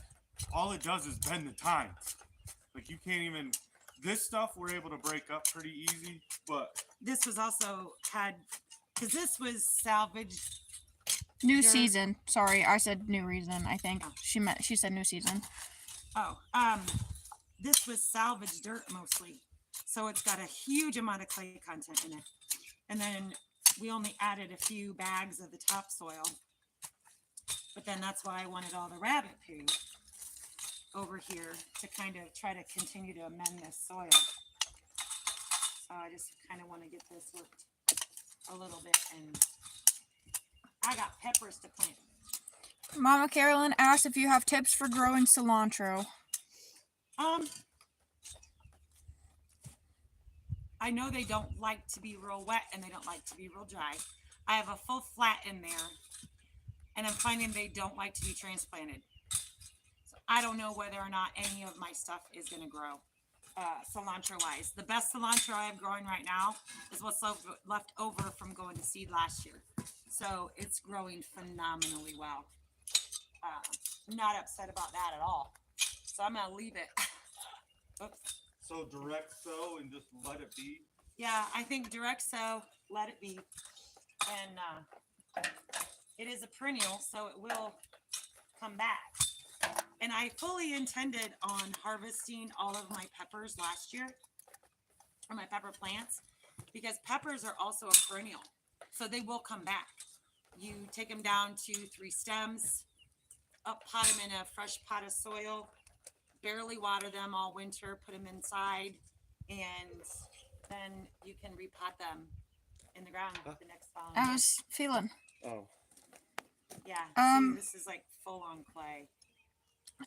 all it does is bend the tines. Like you can't even, this stuff we're able to break up pretty easy, but This was also because this was salvaged. New There- season. Sorry, I said new reason, I think. Oh. She said new season. Oh, this was salvaged dirt mostly. So it's got a huge amount of clay content in it. And then we only added a few bags of the topsoil. But then that's why I wanted all the rabbit poo over here to kind of try to continue to amend this soil. So I just kind of want to get this worked a little bit, and I got peppers to plant. Mama Carolyn asked if you have tips for growing cilantro. I know they don't like to be real wet and they don't like to be real dry. I have a full flat in there, and I'm finding they don't like to be transplanted. So I don't know whether or not any of my stuff is going to grow cilantro wise. The best cilantro I have growing right now is what's left over from going to seed last year. So it's growing phenomenally well. Not upset about that at all. So I'm going to leave it. Oops. so direct sow and just let it be. Yeah, I think direct sow, let it be. And it is a perennial, so it will come back. And I fully intended on harvesting all of my peppers last year, or my pepper plants, because peppers are also a perennial, so they will come back. You take them down 2-3 stems, pot them in a fresh pot of soil, barely water them all winter, put them inside, and then you can repot them in the ground the next fall. I was feeling. Oh. Yeah, see, this is like full on clay.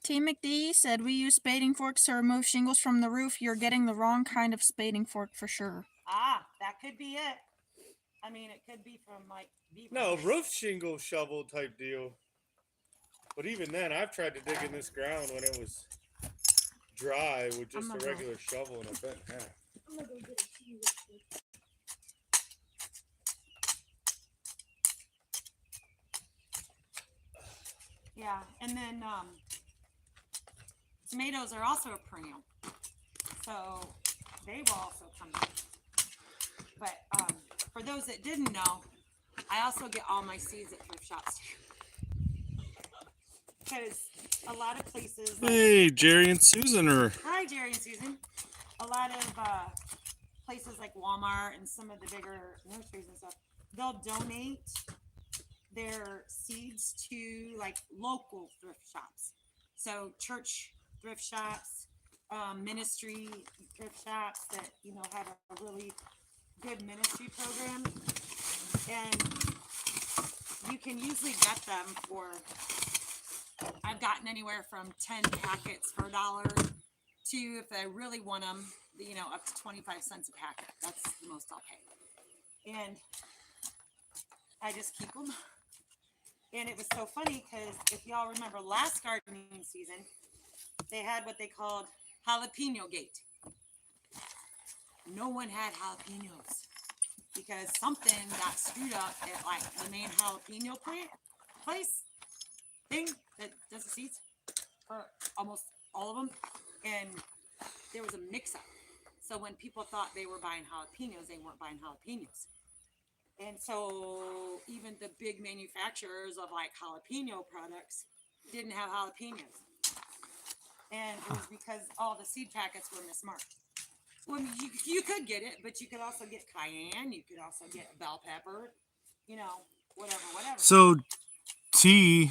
T. McD said we use spading forks to remove shingles from the roof. You're getting the wrong kind of spading fork for sure. Ah, that could be it. I mean, it could be from like beaver. No, roof shingle shovel type deal. But even then, I've tried to dig in this ground when it was dry with just a regular shovel and a bent half. I'm gonna go get a tea real quick. Yeah, and then tomatoes are also a perennial, so they will also come back. But for those that didn't know, I also get all my seeds at thrift shops too, because a lot of places. Hey, Jerry and Susan are. Hi, Jerry and Susan. A lot of places like Walmart and some of the bigger nurseries and stuff, they'll donate their seeds to like local thrift shops. So church thrift shops, ministry thrift shops that, you know, have a really good ministry program. And you can usually get them for, I've gotten anywhere from 10 packets for $1 to, if I really want them, you know, up to 25 cents a packet. That's the most I'll pay. And I just keep them. And it was so funny because if y'all remember last gardening season, they had what they called jalapeno gate. No one had jalapenos because something got screwed up at like the main jalapeno place. thing that does the seeds for almost all of them, and there was a mix-up. So when people thought they were buying jalapenos, they weren't buying jalapenos. And so even the big manufacturers of like jalapeno products didn't have jalapenos. And it was because all the seed packets were mismarked. Well, you could get it, but you could also get cayenne. You could also get bell pepper, you know, whatever. So T,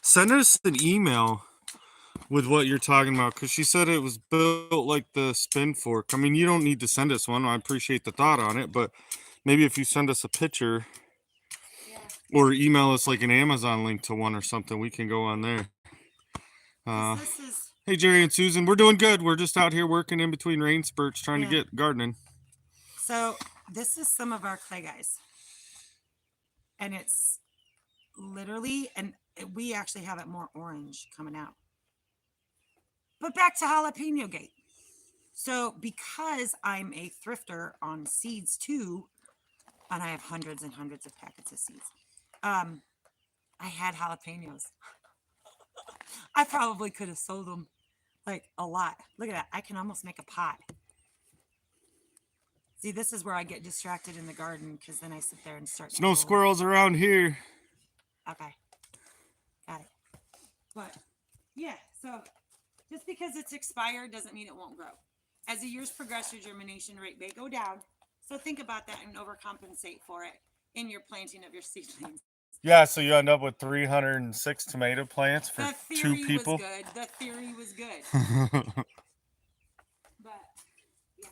send us an email with what you're talking about, because she said it was built like the spin fork. I mean, you don't need to send us one. I appreciate the thought on it, but maybe if you send us a picture Yeah. or email us like an Amazon link to one or something, we can go on there. 'Cause this is Hey, Jerry and Susan, we're doing good. We're just out here working in between rain spurts trying Yeah. to get gardening. so this is some of our clay guys, and it's literally, and we actually have it more orange coming out. But back to jalapeno gate. So because I'm a thrifter on seeds too, and I have hundreds and hundreds of packets of seeds, I had jalapenos. I probably could have sold them like a lot. Look at that. I can almost make a pot. See, this is where I get distracted in the garden because then I sit there and start. There's no squirrels around here. Okay. Got it. But yeah, so just because it's expired doesn't mean it won't grow. As the years progress, your germination rate may go down. So think about that and overcompensate for it in your planting of your seedlings. Yeah, so you end up with 306 tomato plants for The 2 theory people. was good. The theory was good. But yeah,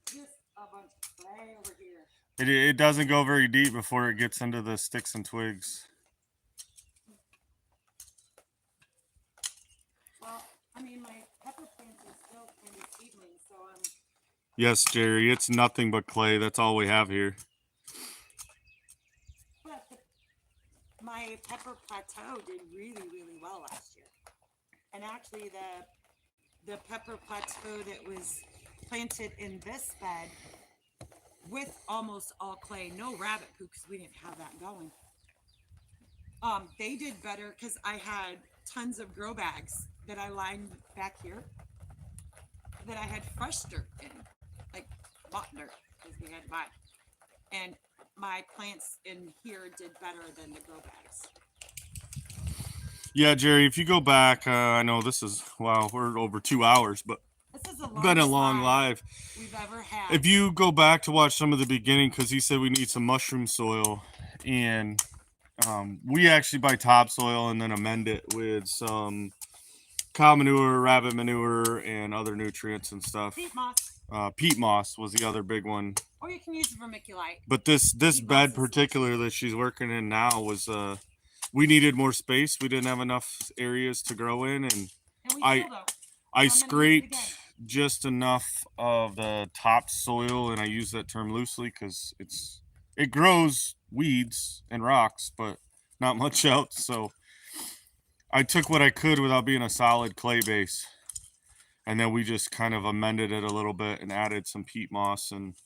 just a bunch of clay over here. It doesn't go very deep before it gets into the sticks and twigs. Well, I mean, my pepper plants are still kind of seedlings, so I'm. Yes, Jerry, it's nothing but clay. That's all we have here. But my pepper plateau did really, really well last year. And actually, the pepper plateau that was planted in this bed with almost all clay, no rabbit poo because we didn't have that going. They did better because I had tons of grow bags that I lined back here that I had fresh dirt in, like bought dirt because we had to buy it. And my plants in here did better than the grow bags. Yeah, Jerry, if you go back, I know this is, wow, we're over 2 hours, but This is been a long live live. we've ever had. If you go back to watch some of the beginning, because he said we need some mushroom soil, and we actually buy topsoil and then amend it with some cow manure, rabbit manure, and other nutrients and stuff. Peat moss, Peat moss was the other big one. or you can use vermiculite. But this Peat bed moss is particular that she's working in now was we needed more space. We didn't have enough areas to grow in, and And we I- still don't. I I'm gonna use it scraped again. just enough of the topsoil, and I use that term loosely because it grows weeds and rocks, but not much else. So I took what I could without being a solid clay base, and then we just kind of amended it a little bit and added some peat moss. And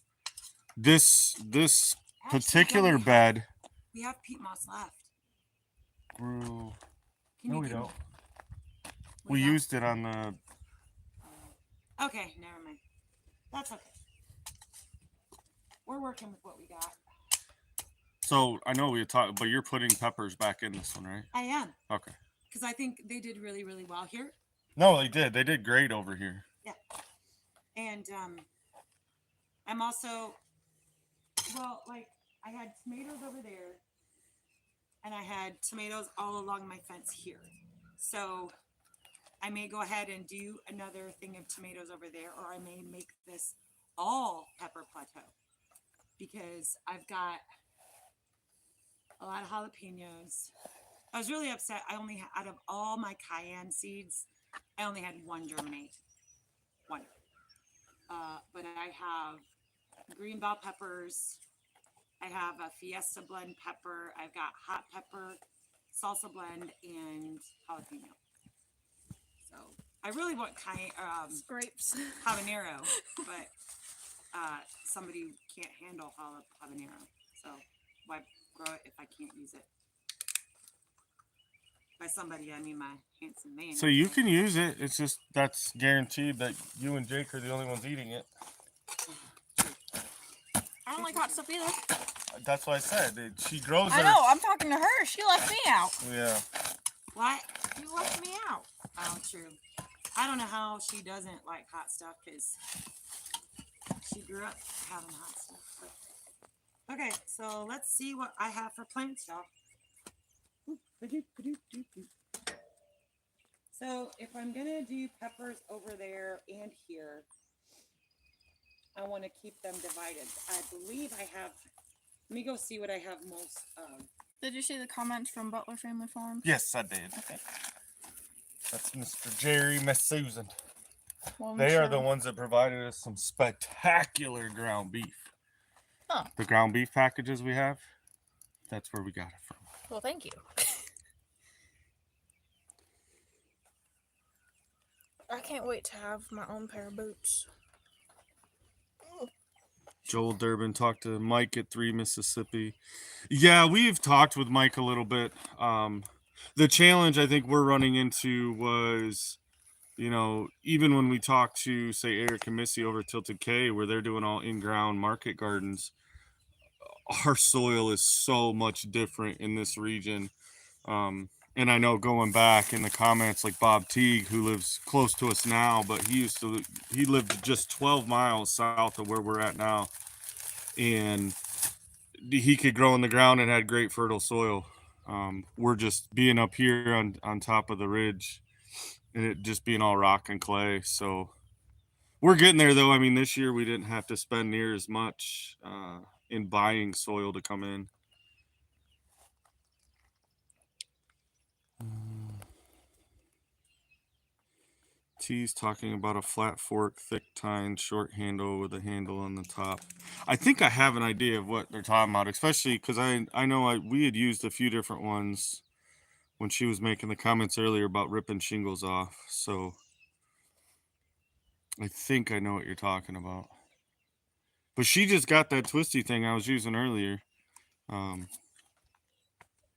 this Actually, particular don't bed we have peat moss left. grew. Can No, you we give me- don't. We have- used it on the. Okay, never mind. That's okay. We're working with what we got. So I know we talked, but you're putting peppers back in this one, right? I am, Okay. because I think they did really, really well here. No, they did. They did great over here. And I'm also, well, like I had tomatoes over there, and I had tomatoes all along my fence here. So I may go ahead and do another thing of tomatoes over there, or I may make this all pepper plateau because I've got a lot of jalapenos. I was really upset. I only had, out of all my cayenne seeds, I only had one germinate. One. But I have green bell peppers. I have a Fiesta blend pepper. I've got hot pepper, salsa blend, and jalapeno. So I really want Grapes. habanero, but somebody can't handle habanero. So why grow it if I can't use it? By somebody, I mean my handsome man. So you can use it. It's just that's guaranteed that you and Jake are the only ones eating it. I don't like hot stuff either. That's what I said. She grows. I know. I'm talking to her. She left me out. Yeah. What? You left me out. Oh, true. I don't know how she doesn't like hot stuff because she grew up having hot stuff. But... Okay, so let's see what I have for plants, y'all. So if I'm gonna do peppers over there and here, I want to keep them divided. I believe I have. Let me go see what I have most of. Did you see the comments from Butler Family Farm? Yes, I did. Okay. That's Mr. Jerry, Miss Susan. Well, They are the ones that provided us some spectacular ground beef. Huh. The ground beef packages we have, that's where we got it from. Well, thank you. I can't wait to have my own pair of boots. Joel Durbin talked to Mike at 3 Mississippi. Yeah, we've talked with Mike a little bit. The challenge I think we're running into was, you know, even when we talk to, say, Eric and Missy over at Tilted K, where they're doing all in-ground market gardens, our soil is so much different in this region. And I know going back in the comments, like Bob Teague, who lives close to us now, but he lived just 12 miles south of where we're at now. And he could grow in the ground and had great fertile soil. We're just being up here on top of the ridge and it just being all rock and clay. So we're getting there though. I mean, this year we didn't have to spend near as much in buying soil to come in. T's talking about a flat fork, thick tine, short handle with a handle on the top. I think I have an idea of what they're talking about, especially because I know we had used a few different ones when she was making the comments earlier about ripping shingles off. So I think I know what you're talking about. But she just got that twisty thing I was using earlier. And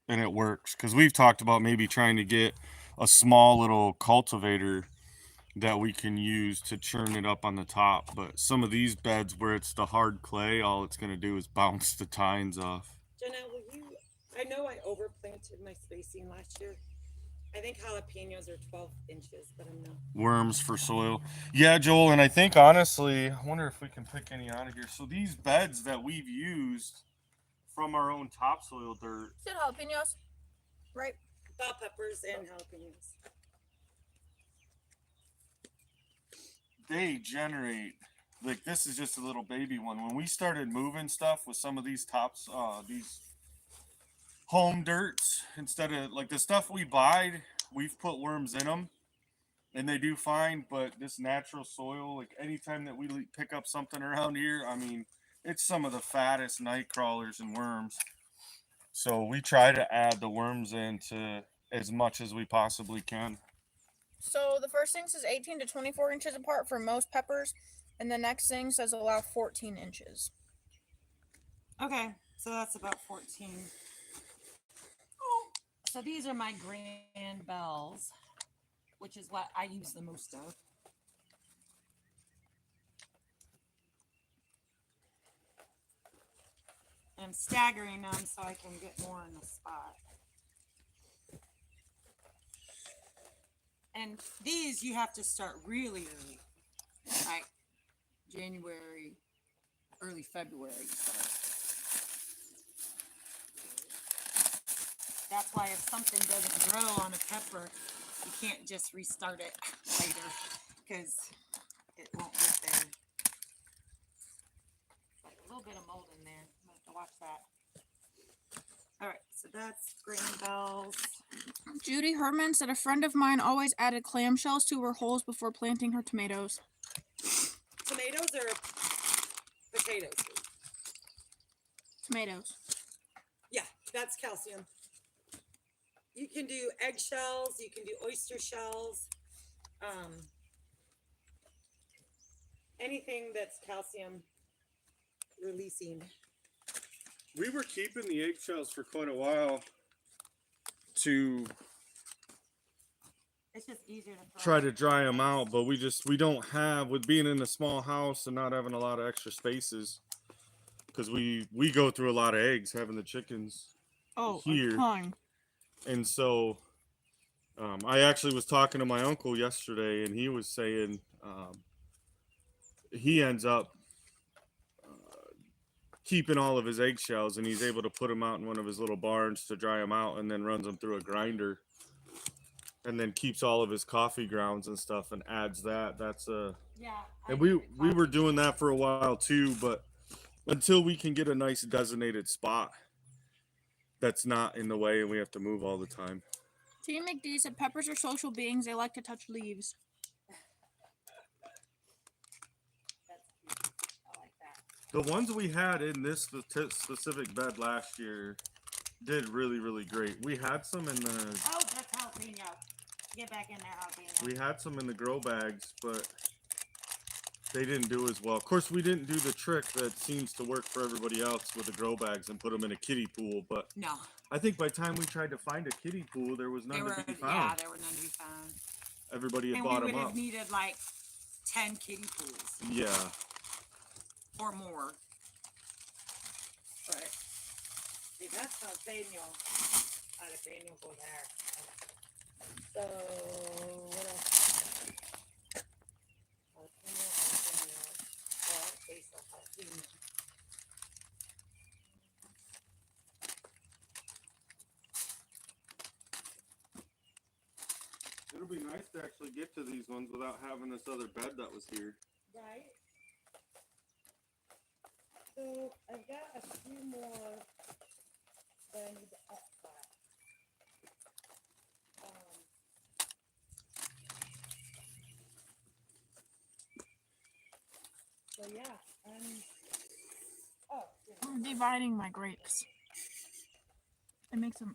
it works because we've talked about maybe trying to get a small little cultivator that we can use to churn it up on the top. But some of these beds where it's the hard clay, all it's going to do is bounce the tines off. Janelle, will you? I know I overplanted my spacing last year. I think jalapenos are 12 inches, but I'm not. Worms for soil. Yeah, Joel, and I think honestly, I wonder if we can pick any out of here. So these beds that we've used from our own topsoil dirt. Said jalapenos, right? Bell peppers and jalapenos. They generate, like this is just a little baby one. When we started moving stuff with some of these these home dirts, instead of like the stuff we buy, we've put worms in them and they do fine. But this natural soil, like anytime that we pick up something around here, I mean, it's some of the fattest night crawlers and worms. So we try to add the worms into as much as we possibly can. So the first thing says 18 to 24 inches apart for most peppers, and the next thing says allow 14 inches. Okay, so that's about 14. So these are my grand bells, which is what I use the most of. I'm staggering them so I can get more in the spot. And these you have to start really early, like January, early February. So that's why if something doesn't grow on a pepper, you can't just restart it later because it won't get there. Like a little bit of mold in there. I'm gonna have to watch that. All right, so that's green bells. Judy Herman said a friend of mine always added clamshells to her holes before planting her tomatoes. Tomatoes or potatoes? Tomatoes. Yeah, that's calcium. You can do eggshells, you can do oyster shells, anything that's calcium releasing. We were keeping the eggshells for quite a while to It's just easier to throw try it. to dry them out, but we don't have, with being in a small house and not having a lot of extra spaces, because we go through a lot of eggs having the chickens Oh, here. a ton. And so I actually was talking to my uncle yesterday, and he was saying he ends up keeping all of his eggshells, and he's able to put them out in one of his little barns to dry them out, and then runs them through a grinder, and then keeps all of his coffee grounds and stuff and adds that. That's a Yeah. and we were doing that for a while too, but until we can get a nice designated spot that's not in the way and we have to move all the time. Team McD said peppers are social beings. They like to touch leaves. That's cute. I like that. The ones we had in this specific bed last year did really, really great. We had some in the Oh, that's jalapeno. Get back in there, jalapeno. we had some in the grow bags, but they didn't do as well. Of course, we didn't do the trick that seems to work for everybody else with the grow bags and put them in a kiddie pool. But No. I think by the time we tried to find a kiddie pool, there was none to be found. Yeah, there were none to be found. Everybody had And bought we would them have up. needed like 10 kiddie pools Yeah. or more. But see, that's jalapeno. Jalapeno go there. So what else? Jalapeno. Oh, basil jalapeno. It'll be nice to actually get to these ones without having this other bed that was here. Right. So I've got a few more that I need to upflat. So yeah, I'm dividing my grapes. It makes it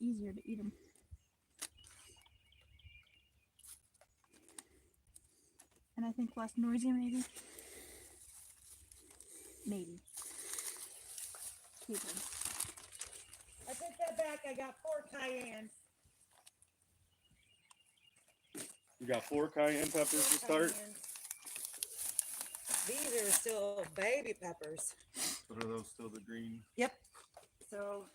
easier to eat them. And I think less noisy, maybe. Maybe. Keep them. I take that back. I got 4 cayennes. You got 4 cayenne peppers to start? These are still baby peppers. But are those still the green? Yep. So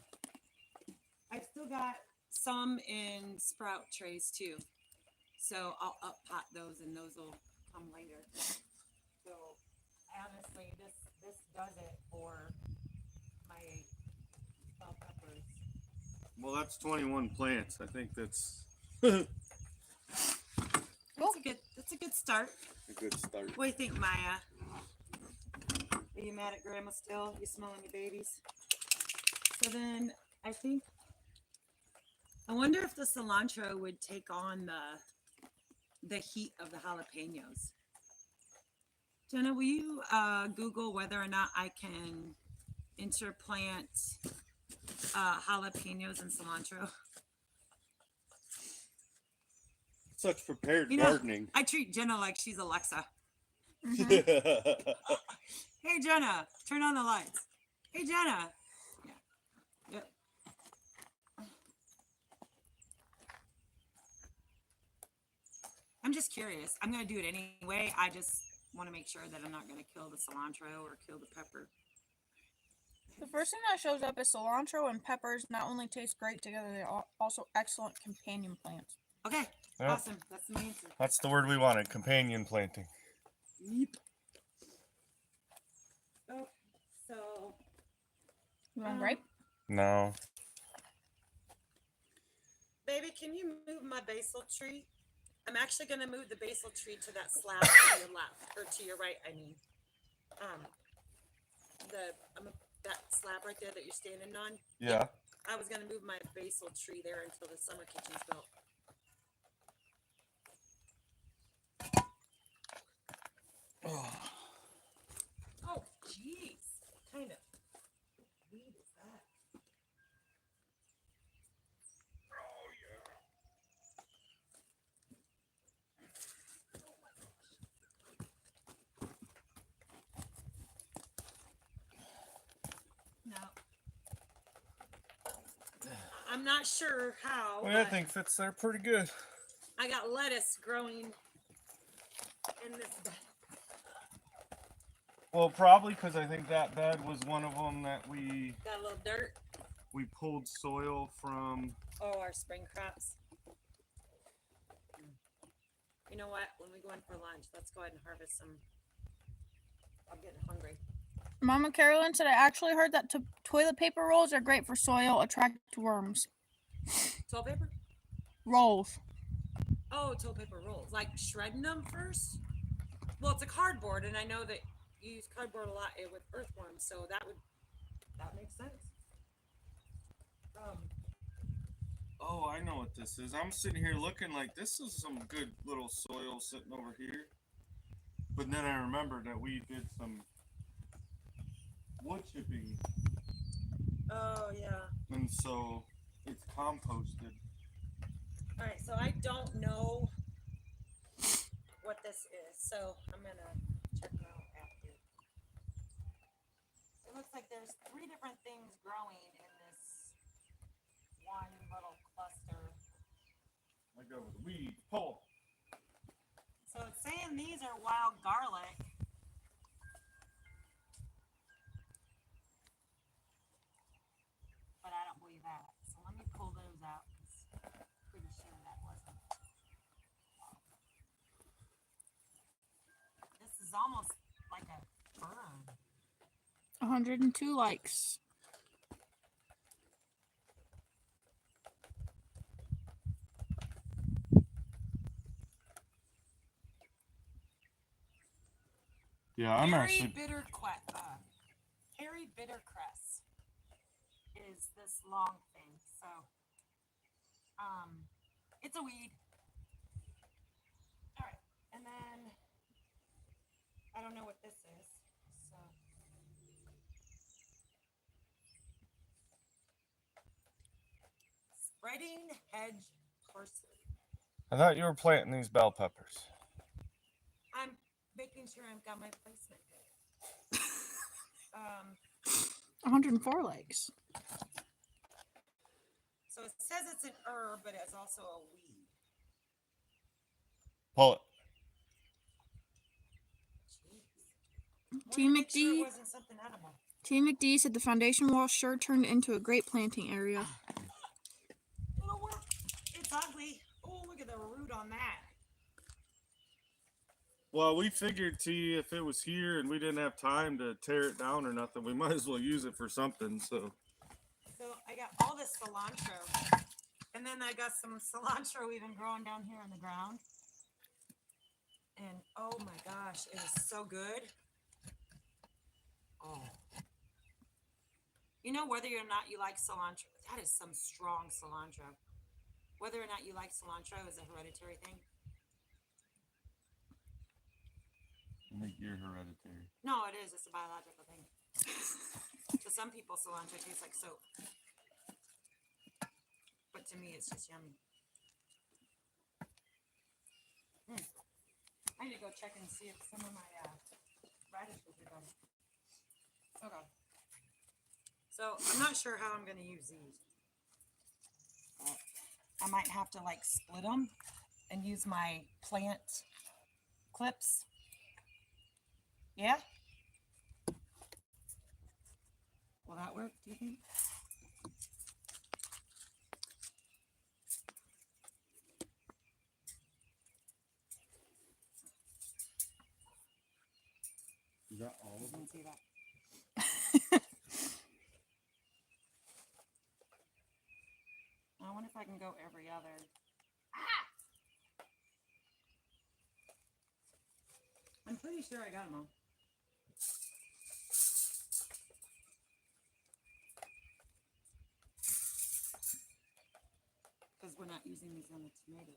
I've still got some in sprout trays too. So I'll up pot those and those will come later. So honestly, this does it for my bell peppers. Well, that's 21 plants. I think that's That's a good start. a good start. What do you think, Maya? Are you mad at Grandma still? You smelling your babies? So then I wonder if the cilantro would take on the heat of the jalapenos. Jenna, will you Google whether or not I can interplant jalapenos and cilantro? Such prepared You know, gardening. I treat Jenna like she's Alexa. Mm-hmm. Hey Jenna, turn on the lights. Hey Jenna. Yeah. Yep. I'm just curious. I'm gonna do it anyway. I just want to make sure that I'm not gonna kill the cilantro or kill the pepper. The first thing that shows up is cilantro and peppers not only taste great together, they are also excellent companion plants. Okay. Yep. Awesome. That's the answer. That's the word we wanted, companion planting. Yep. Oh, so You want grape? No. baby, can you move my basil tree? I'm actually going to move the basil tree to that slab to your left, or to your right, I mean. That slab right there that you're standing on. Yeah. I was going to move my basil tree there until the summer kitchen's built. Oh, jeez. What kind of weed is that? No. I'm not sure how. Well, I but think fits there pretty good. I got lettuce growing in this bed. Well, probably because I think that bed was one of them that we Got a little dirt. pulled soil from. Oh, our spring crops. You know what? When we go in for lunch, let's go ahead and harvest some. I'm getting hungry. Mama Carolyn said I actually heard that toilet paper rolls are great for soil, attract worms. Toilet paper? Rolls. Oh, toilet paper rolls. Like shredding them first? Well, it's a cardboard, and I know that you use cardboard a lot with earthworms, so that makes sense. Oh, I know what this is. I'm sitting here looking like this is some good little soil sitting over here. But then I remembered that we did some wood chipping, Oh, yeah. and so it's composted. All right, so I don't know what this is, so I'm gonna check it out after. It looks like there's 3 different things growing in this one little cluster. I go with the weed. Pull. So it's saying these are wild garlic. But I don't believe that. So let me pull those out. I'm pretty sure that wasn't. This is almost like a fern. 102 likes. Yeah, I'm Hairy actually. bitter cress is this long thing. So, it's a weed. All right, and then I don't know what this is. So, spreading hedge parsley. I thought you were planting these bell peppers. I'm making sure I've got my placement good. 104 likes. So it says it's an herb, but it's also a weed. Pull it. Jeez. Team Wanted to make sure McD. it wasn't something edible. Team McD said the foundation wall sure turned into a great planting area. It'll work. It's ugly. Oh, look at the root on that. Well, we figured, T, if it was here and we didn't have time to tear it down or nothing, we might as well use it for something. So I got all this cilantro. And then I got some cilantro even growing down here on the ground. And oh my gosh, it is so good. Oh. You know, whether or not you like cilantro, that is some strong cilantro. Whether or not you like cilantro is a hereditary thing. I think you're hereditary. No, it is. It's a biological thing. To some people, cilantro tastes like soap. But to me, it's just yummy. I need to go check and see if some of my radishes are done. Okay. So I'm not sure how I'm going to use these. I might have to like split them and use my plant clips. Yeah? Will that work, do you think? Is that all of them? See that? I wonder if I can go every other. I'm pretty sure I got them all. Because we're not using these on the tomatoes.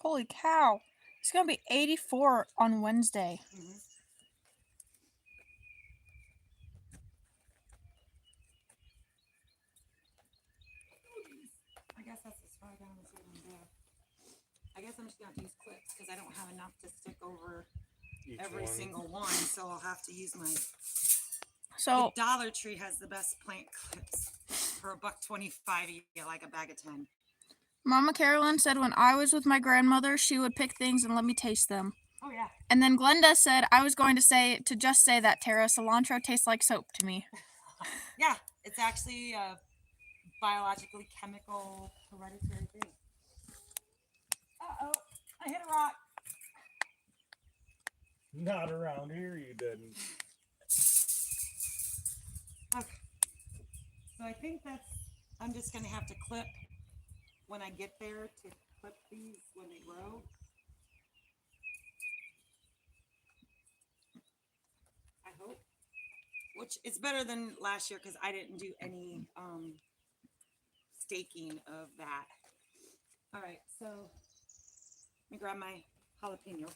Holy cow. It's going to be 84 on Wednesday. Mm-hmm. I guess that's as far down as we can go. I guess I'm just gonna use clips because I don't have enough to stick over Each every one. single one, so I'll have to use my. So The Dollar Tree has the best plant clips for $1.25. You get like a bag of 10. Mama Carolyn said when I was with my grandmother, she would pick things and let me taste them. Oh yeah. And then Glenda said I was going to say that, Tara, cilantro tastes like soap to me. Yeah, it's actually a biologically chemical hereditary thing. Uh-oh, I hit a rock. Not around here, you didn't. Okay. So I think I'm just going to have to clip when I get there to clip these when they grow. I hope. Which is better than last year because I didn't do any staking of that. All right, so let me grab my jalapeno.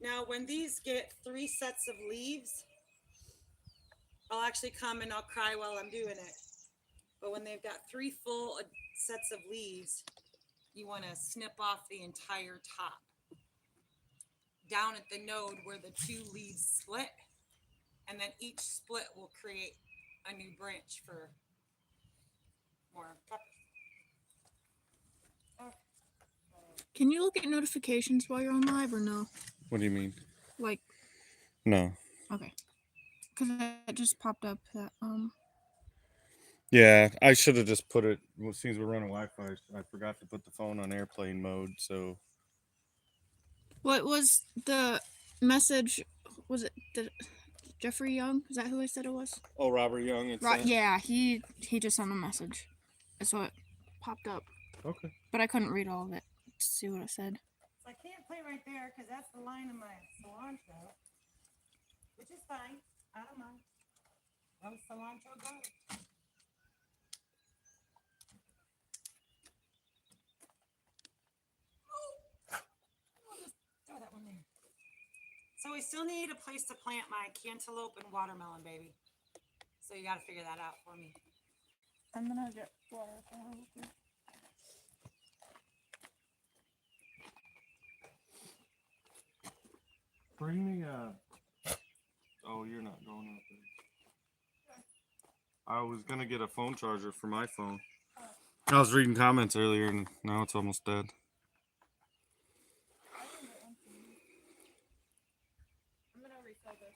Now, when these get 3 sets of leaves, I'll actually come and I'll cry while I'm doing it. But when they've got 3 full sets of leaves, you want to snip off the entire top. Down at the node where the 2 leaves split, and then each split will create a new branch for more peppers. Can you look at notifications while you're on live or no? What do you mean? Like, No. okay. Because it just popped up that, Yeah, I should have just put it. Well, since we're running Wi-Fi, I forgot to put the phone on airplane mode. So what was the message? Was it Jeffrey Young? Is that who I said it was? oh, Robert Young. It's Right. Yeah, he just sent a message. So it popped up, Okay. but I couldn't read all of it to see what it said. So I can't play right there because that's the line of my cilantro, which is fine. I don't mind. Let cilantro go. I'll just throw that one there. So we still need a place to plant my cantaloupe and watermelon, baby. So you got to figure that out for me. I'm gonna get water. Bring me Oh, you're not going out there. I was gonna get a phone charger for my phone. I was reading comments earlier, and now it's almost dead. I'm gonna refill this.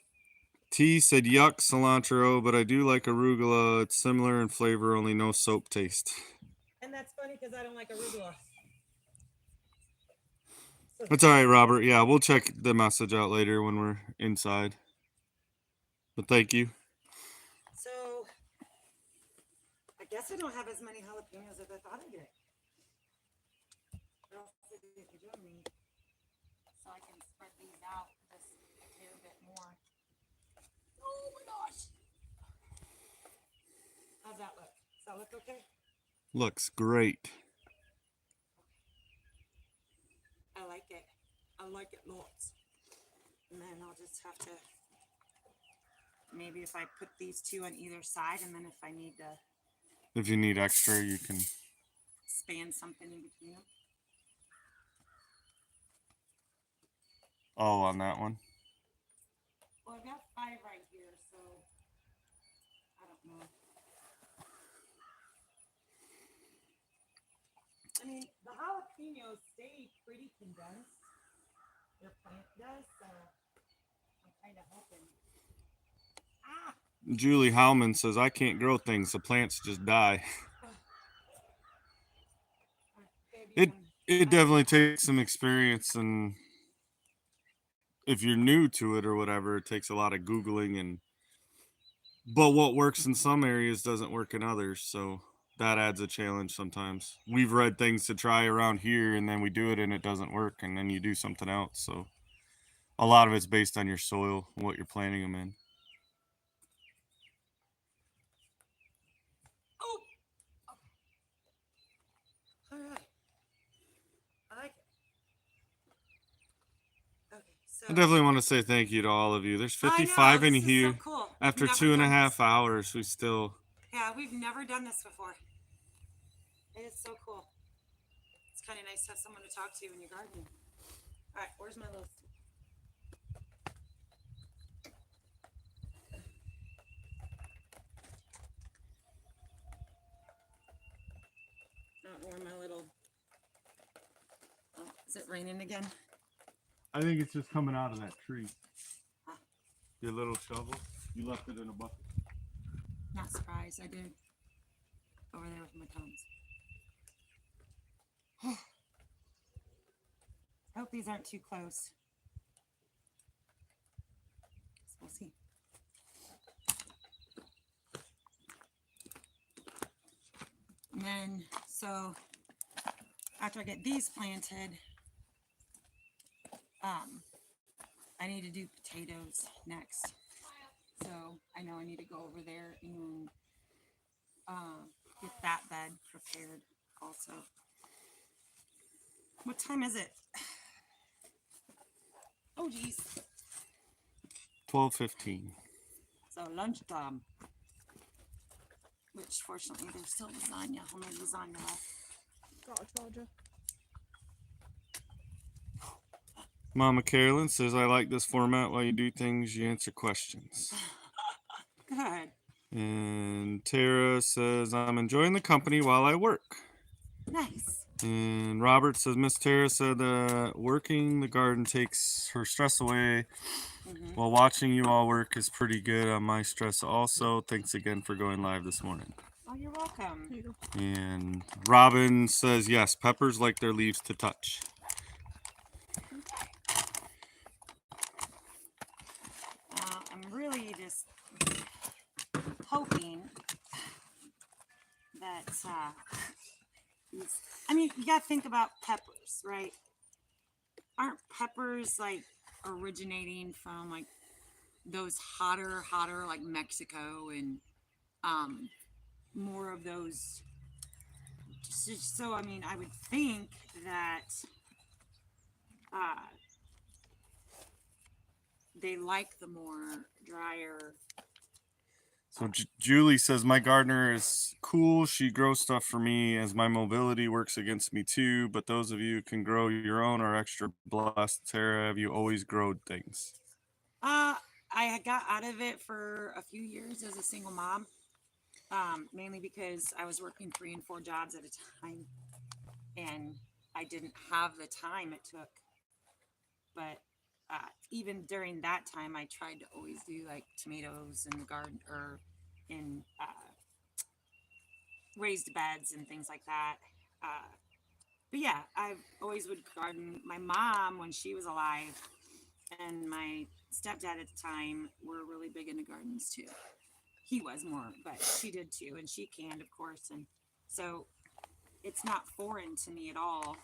T said, "Yuck, cilantro, but I do like arugula. It's similar in flavor, only no soap taste." And that's funny because I don't like arugula. So That's all right, Robert. Yeah, we'll check the message out later when we're inside. But thank you. So I guess I don't have as many jalapenos as I thought I did. What else did you do me? So I can spread these out just a hair bit more. Oh my gosh. How's that look? Does that look okay? Looks great. I like it. I like it lots. And then I'll just have to, maybe if I put these 2 on either side, and then if I need to If you need extra, you can. span something in between them. Oh, on that one. Well, I've got 5 right here, so I don't know. I mean, the jalapenos stay pretty condensed. Their plant does, so I'm kind of hoping. Ah! Julie Howman says, "I can't grow things. The plants just die." Baby, It definitely takes some experience, and if you're new to it or whatever, it takes a lot of Googling but what works in some areas doesn't work in others, so that adds a challenge sometimes. We've read things to try around here, and then we do it and it doesn't work, and then you do something else. So a lot of it's based on your soil and what you're planting them in. Oh! Okay. All right. I like it. Okay, so So I definitely want to say thank you to all of you. There's I know, 55 in this is here. So cool. After Never 2.5 done this. hours, we still. Yeah, we've never done this before. It is so cool. It's kind of nice to have someone to talk to in your garden. All right, where's my little? I don't know where my little. Oh, is it raining again? I think it's just coming out of that tree. Ah. Your little shovel. You left it in a bucket. Not surprised. I did. Over there with my thumbs. I hope these aren't too close. We'll see. And then, so after I get these planted, I need to do potatoes next. So I know I need to go over there and get that bed prepared also. What time is it? Oh geez. 12:15. So lunchtime. Which fortunately there's still lasagna, homemade lasagna left. Gotcha. Mama Carolyn says, I like this format. While you do things, you answer questions. Good. And Tara says, I'm enjoying the company while I work. Nice. And Robert says, Miss Tara said working the garden takes her stress away. Mm-hmm. While watching you all work is pretty good on my stress also. Thanks again for going live this morning. Oh, you're welcome. There you go. And Robin says, yes, peppers like their leaves to touch. I'm really just hoping that I mean, you gotta think about peppers, right? Aren't peppers like originating from like those hotter like Mexico and more of those? So I mean, I would think that they like the more drier. So Julie says, my gardener is cool. She grows stuff for me as my mobility works against me too. But those of you who can grow your own are extra blessed. Tara, have you always grown things? I got out of it for a few years as a single mom, mainly because I was working 3 and 4 jobs at a time, and I didn't have the time it took. But even during that time, I tried to always do like tomatoes in the garden or in raised beds and things like that. But yeah, I always would garden. My mom, when she was alive, and my stepdad at the time were really big into gardens too. He was more, but she did too, and she canned, of course. And so it's not foreign to me at all.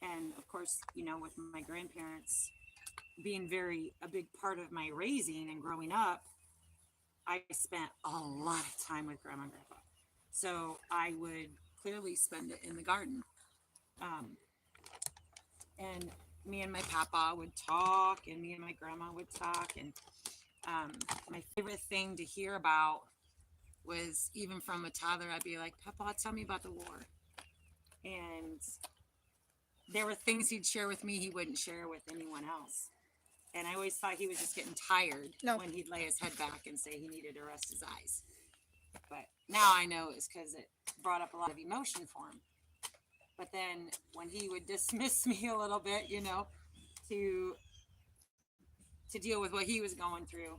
And of course, you know, with my grandparents being a big part of my raising and growing up, I spent a lot of time with grandma and grandpa. So I would clearly spend it in the garden. And me and my papa would talk, and me and my grandma would talk. And my favorite thing to hear about was, even from a toddler, I'd be like, Papa, tell me about the war. And there were things he'd share with me he wouldn't share with anyone else. And I always thought he was just getting tired when he'd lay his head back and say he needed to rest his eyes. But now I know it's because it brought up a lot of emotion for him. But then when he would dismiss me a little bit, you know, to deal with what he was going through,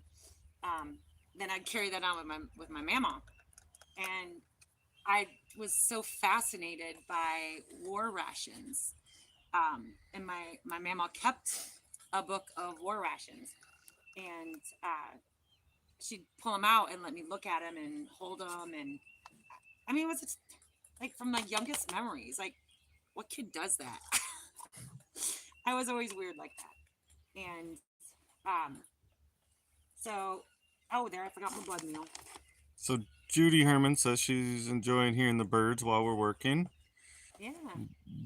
then I'd carry that on with my mama. And I was so fascinated by war rations. And my mama kept a book of war rations, and she'd pull them out and let me look at them and hold them. And I mean, it was like from my youngest memories. Like, what kid does that? I was always weird like that. And so, oh, there, I forgot my blood meal. So Judy Herman says she's enjoying hearing the birds while we're working. Yeah.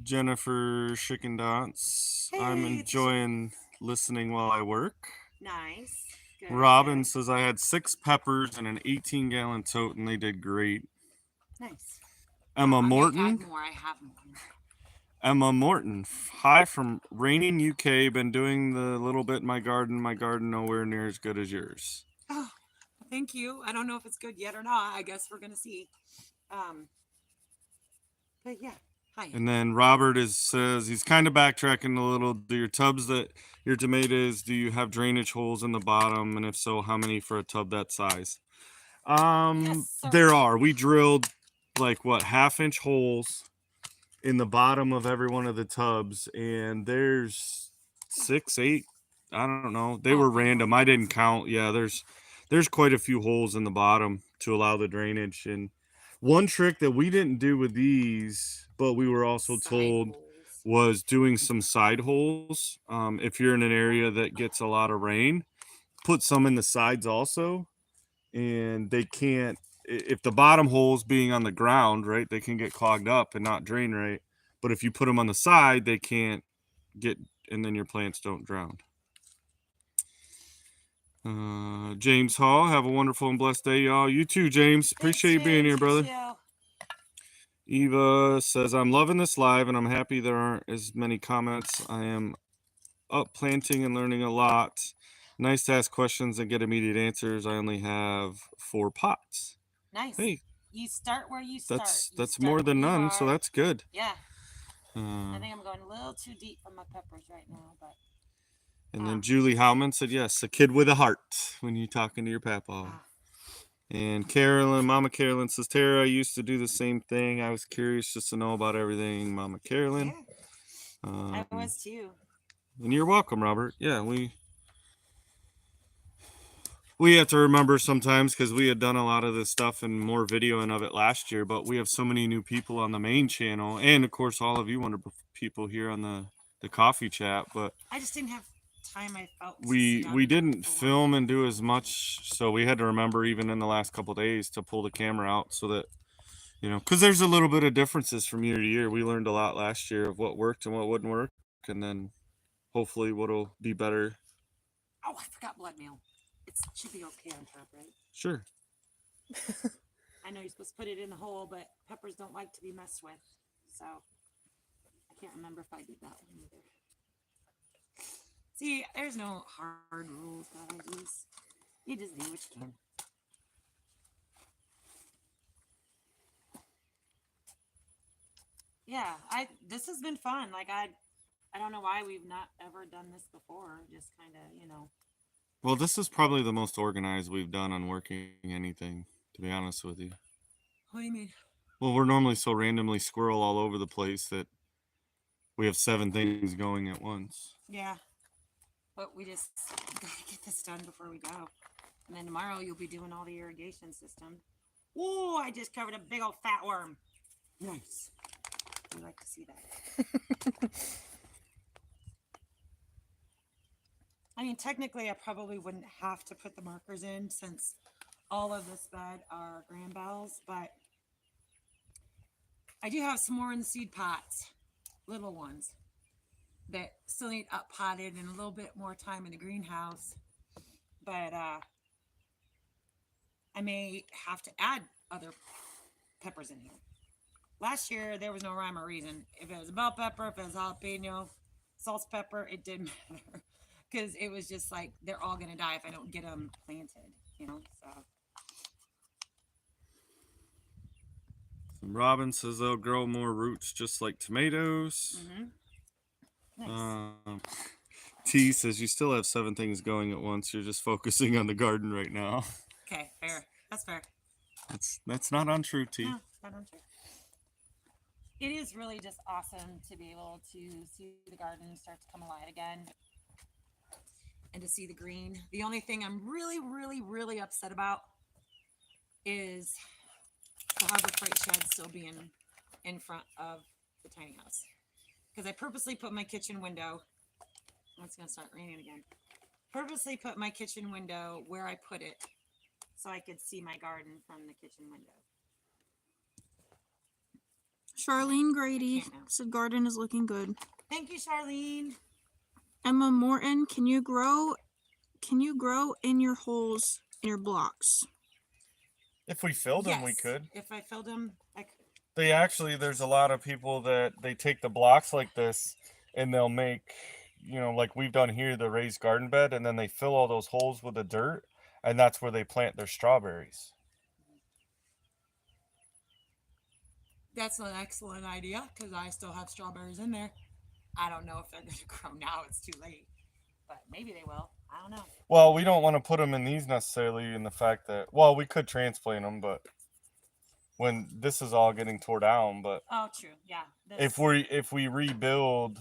Jennifer Chicken Dots. Hey, I'm it's enjoying listening while I work. Nice. Good, Robin good. says I had 6 peppers in an 18-gallon tote and they did great. Nice. Emma I'm gonna Morton. add more. I have more. Emma Morton. Hi from raining UK. Been doing the little bit in my garden. My garden nowhere near as good as yours. Oh, thank you. I don't know if it's good yet or not. I guess we're gonna see. But yeah. Hi. And then Robert says he's kind of backtracking a little. Do your tubs that your tomatoes, do you have drainage holes in the bottom? And if so, how many for a tub that size? Yes, sir. There are. We drilled like what, 1/2-inch holes in the bottom of every one of the tubs, and there's 6, 8. I don't know. They were random. I didn't count. Yeah, there's quite a few holes in the bottom to allow the drainage. And one trick that we didn't do with these, but we were also told, was doing some side holes. If you're in an area that gets a lot of rain, put some in the sides also. And they can't, if the bottom holes being on the ground, right, they can get clogged up and not drain right. But if you put them on the side, they can't get, and then your plants don't drown. James Hall, have a wonderful and blessed day, y'all. You too, James. Appreciate you being here, brother. Eva says, I'm loving this live and I'm happy there aren't as many comments. I am up planting and learning a lot. Nice to ask questions and get immediate answers. I only have 4 pots. Nice. Hey, you start where you start. That's more than none, so that's good. Yeah. I think I'm going a little too deep for my peppers right now, but. And then Julie Howman said, yes, a kid with a heart when you're talking to your papa. And Carolyn, Mama Carolyn says, Tara, I used to do the same thing. I was curious just to know about everything, Mama Carolyn. Yeah. I was too. And you're welcome, Robert. Yeah, we have to remember sometimes, because we had done a lot of this stuff and more videoing of it last year, but we have so many new people on the main channel, and of course all of you wonderful people here on the coffee chat. But I just didn't have time. I felt we didn't film and do as much, so we had to remember even in the last couple of days to pull the camera out so that, you know, because there's a little bit of differences from year to year. We learned a lot last year of what worked and what wouldn't work, and then hopefully what'll be better. Oh, I forgot blood meal. It should be okay on top, right? Sure. I know you're supposed to put it in the hole, but peppers don't like to be messed with. So I can't remember if I did that one either. See, there's no hard rules, guys. You just do what you can. Yeah, this has been fun. Like I don't know why we've not ever done this before. Just kind of, you know. Well, this is probably the most organized we've done on working anything, to be honest with you. What do you mean? Well, we're normally so randomly squirrel all over the place that we have 7 things going at once. Yeah. But we just gotta get this done before we go. And then tomorrow you'll be doing all the irrigation system. Oh, I just covered a big old fat worm. Nice. We like to see that. I mean, technically, I probably wouldn't have to put the markers in since all of this bed are granbells, but I do have some more in the seed pots, little ones, that still need up potted and a little bit more time in the greenhouse. But I may have to add other peppers in here. Last year, there was no rhyme or reason. If it was a bell pepper, if it was jalapeno, salsa pepper, it didn't matter. Because it was just like, they're all going to die if I don't get them planted, you know, so. Robin says they'll grow more roots just like tomatoes. Nice. T says you still have 7 things going at once. You're just focusing on the garden right now. Okay, fair. That's fair. That's not untrue, T. No, not untrue. It is really just awesome to be able to see the garden start to come alive again. And to see the green. The only thing I'm really, really, really upset about is the Harbor Freight shed still being in front of the tiny house. Because I purposely put my kitchen window, it's going to start raining again, purposely put my kitchen window where I put it so I could see my garden from the kitchen window. Charlene Grady said garden is looking good. Thank you, Charlene. Emma Morton, can you grow in your holes in your blocks? If we filled them, we Yes. could. If I filled them, I could. They actually, there's a lot of people that they take the blocks like this and they'll make, like we've done here, the raised garden bed, and then they fill all those holes with the dirt, and that's where they plant their strawberries. That's an excellent idea because I still have strawberries in there. I don't know if they're going to grow now. It's too late. But maybe they will. I don't know. Well, we don't want to put them in these necessarily in the fact that, well, we could transplant them, but when this is all getting tore down, but Oh, true. Yeah. if we rebuild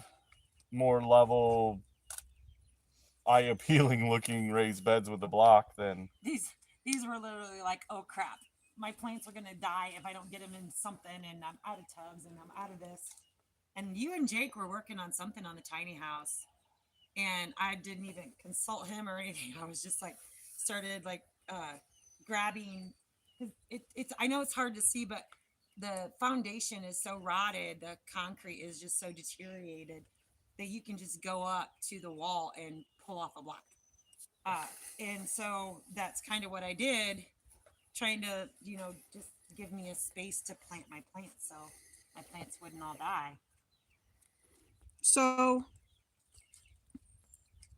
more level, eye appealing looking raised beds with the block, then these were literally like, oh crap, my plants are gonna die if I don't get them in something, and I'm out of tubs and I'm out of this. And you and Jake were working on something on the tiny house, and I didn't even consult him or anything. I was just like started like grabbing. It's I know it's hard to see, but the foundation is so rotted, the concrete is just so deteriorated that you can just go up to the wall and pull off a block. And so that's kind of what I did, trying to, just give me a space to plant my plants so my plants wouldn't all die. So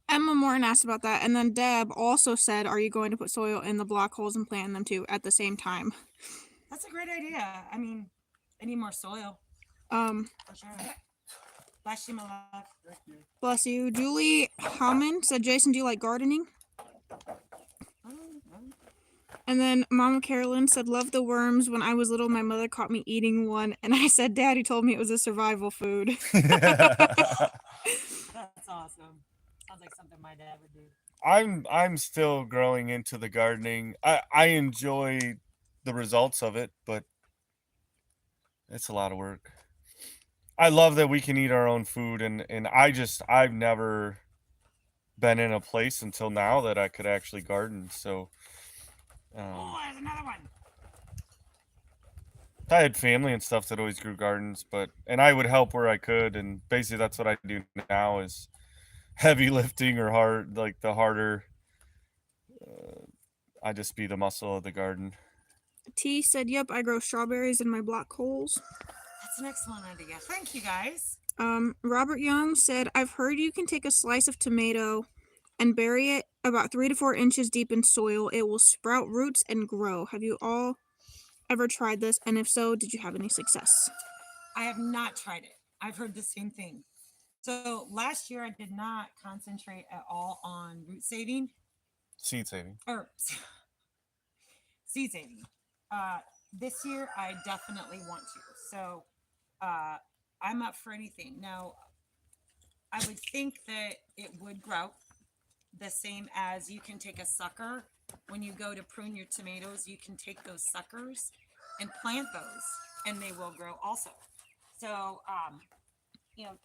Emma Morton asked about that, and then Deb also said, "Are you going to put soil in the block holes and plant them too at the same time?" That's a great idea. I mean, I need more soil for sure. Bless you, my love. thank you. Bless you. Julie Hammond said, "Jason, do you like gardening?" And then Mama Carolyn said, "Love the worms. When I was little, my mother caught me eating one, and I said, Daddy told me it was a survival food." That's awesome. Sounds like something my dad would do. I'm still growing into the gardening. I enjoy the results of it, but it's a lot of work. I love that we can eat our own food, and I've never been in a place until now that I could actually garden. So Oh, there's another one. I had family and stuff that always grew gardens, and I would help where I could, and basically that's what I do now is heavy lifting or hard, like the harder. I just be the muscle of the garden. T said, "Yep, I grow strawberries in my block holes." That's an excellent idea. Thank you, guys. Robert Young said, "I've heard you can take a slice of tomato and bury it about 3 to 4 inches deep in soil. It will sprout roots and grow. Have you all ever tried this? And if so, did you have any success?" I have not tried it. I've heard the same thing. So last year I did not concentrate at all on root saving Seed saving. or seed saving. This year I definitely want to. So I'm up for anything. Now, I would think that it would grow the same as you can take a sucker. When you go to prune your tomatoes, you can take those suckers and plant those, and they will grow also. So,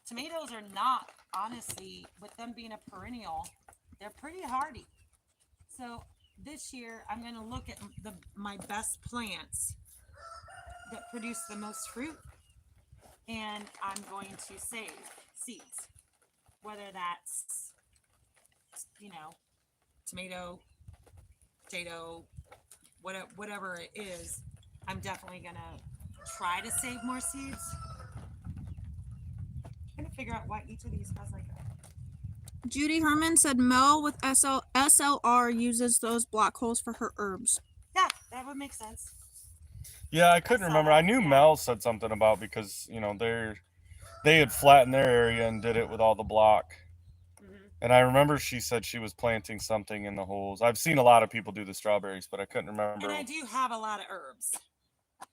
tomatoes are not, honestly, with them being a perennial, they're pretty hardy. So this year, I'm going to look at my best plants that produce the most fruit, and I'm going to save seeds, whether that's, tomato, potato, whatever it is. I'm definitely going to try to save more seeds. I'm trying to figure out why each of these has like a... Judy Herman said, "Mel with SLR uses those block holes for her herbs." Yeah, that would make sense. Yeah, I couldn't remember. I knew Mel said something about because they had flattened their area and did it with all the block. And I remember she said she was planting something in the holes. I've seen a lot of people do the strawberries, but I couldn't remember. And I do have a lot of herbs.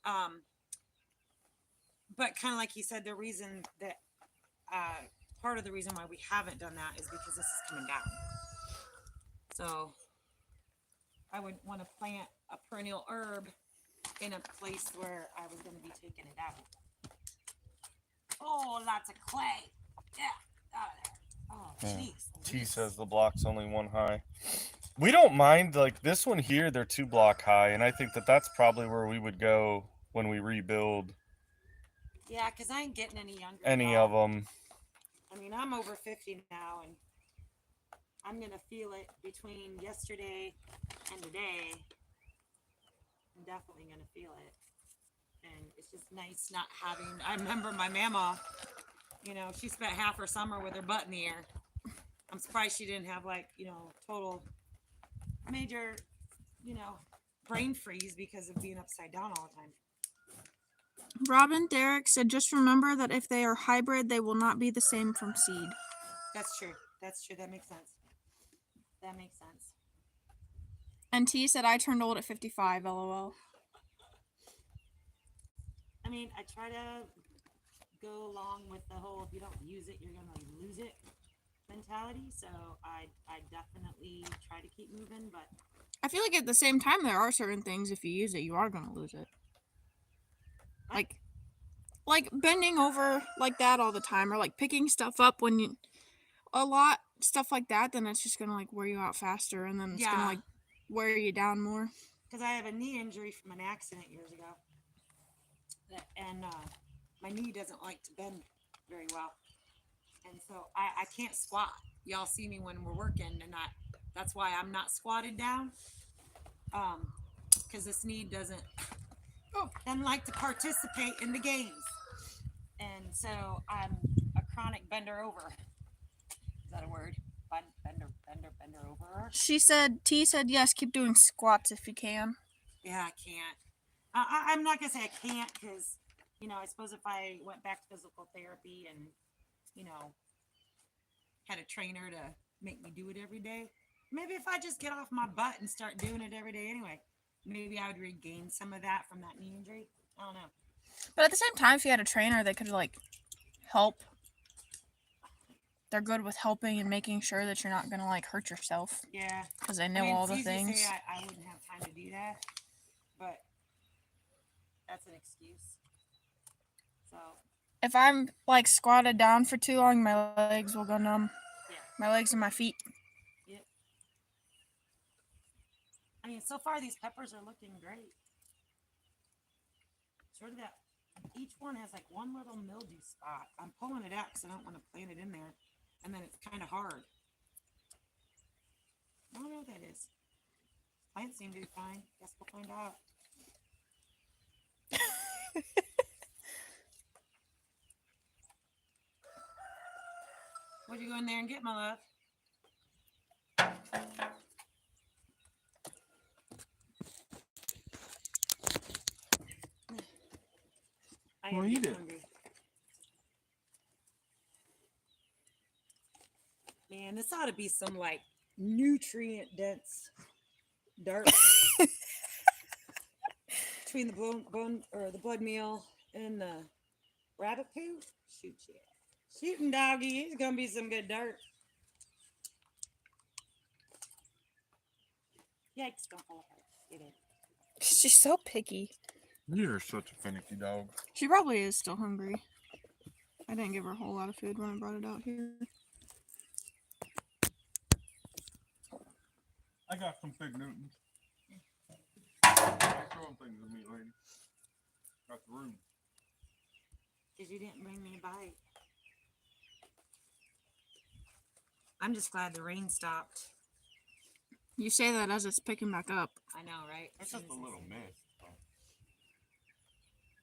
But kind of like you said, the reason that part of the reason why we haven't done that is because this is coming down. So I would want to plant a perennial herb in a place where I was going to be taking it out. Oh, lots of clay. Yeah, out of there. Oh, jeez. T says the block's only one high. We don't mind, like this one here, they're 2 block high, and I think that that's probably where we would go when we rebuild. Yeah, because I ain't getting any younger. Any of them. I mean, I'm over 50 now, and I'm gonna feel it between yesterday and today. I'm definitely gonna feel it. And it's just nice not having. I remember my mama, you know, she spent half her summer with her butt in the air. I'm surprised she didn't have like, you know, total major, you know, brain freeze because of being upside down all the time. Robin Derrick said, just remember that if they are hybrid, they will not be the same from seed. That's true. That's true. That makes sense. That makes sense. And T said, I turned old at 55, lol. I mean, I try to go along with the whole if you don't use it, you're gonna lose it mentality. So I definitely try to keep moving, but I feel like at the same time, there are certain things, if you use it, you are going to lose it. Like bending over like that all the time, or like picking stuff up when you, a lot, stuff like that, then it's just going to like wear you out faster, and then it's going to like wear you down more. Because I have a knee injury from an accident years ago. And my knee doesn't like to bend very well. And so I can't squat. Y'all see me when we're working, and that's why I'm not squatted down. Because this knee doesn't like to participate in the games. And so I'm a chronic bender over. Is that a word? Bender over. T said, yes, keep doing squats if you can. Yeah, I can't. I'm not going to say I can't because, you know, I suppose if I went back to physical therapy and, you know, had a trainer to make me do it every day, maybe if I just get off my butt and start doing it every day anyway, maybe I would regain some of that from that knee injury. I don't know. But at the same time, if you had a trainer that could like help, they're good with helping and making sure that you're not going to like hurt yourself. Yeah. Because they know all the things. To say I wouldn't have time to do that, but that's an excuse. So if I'm like squatted down for too long, my legs will go numb. Yeah. My legs and my feet. Yep. I mean, so far these peppers are looking great. Sort of that. Each one has like one little mildew spot. I'm pulling it out because I don't want to plant it in there, and then it's kind of hard. I don't know what that is. Plants seem to be fine. Guess we'll find out. What'd you go in there and get, my love? Well, eat it. Hungry. Man, this ought to be some like nutrient dense dirt between the bone or the blood meal and the rabbit poo. Shoot, yeah. Shooting doggy, it's gonna be some good dirt. Yikes, don't fall apart. Get in. She's so picky. You're such a finicky dog. She probably is still hungry. I didn't give her a whole lot of food when I brought it out here. I got some Fig Newtons. Throwing things with me, lady. Got the room. Because you didn't bring me a bite. I'm just glad the rain stopped. You say that as it's picking back up. I know, right? It's just a little mist.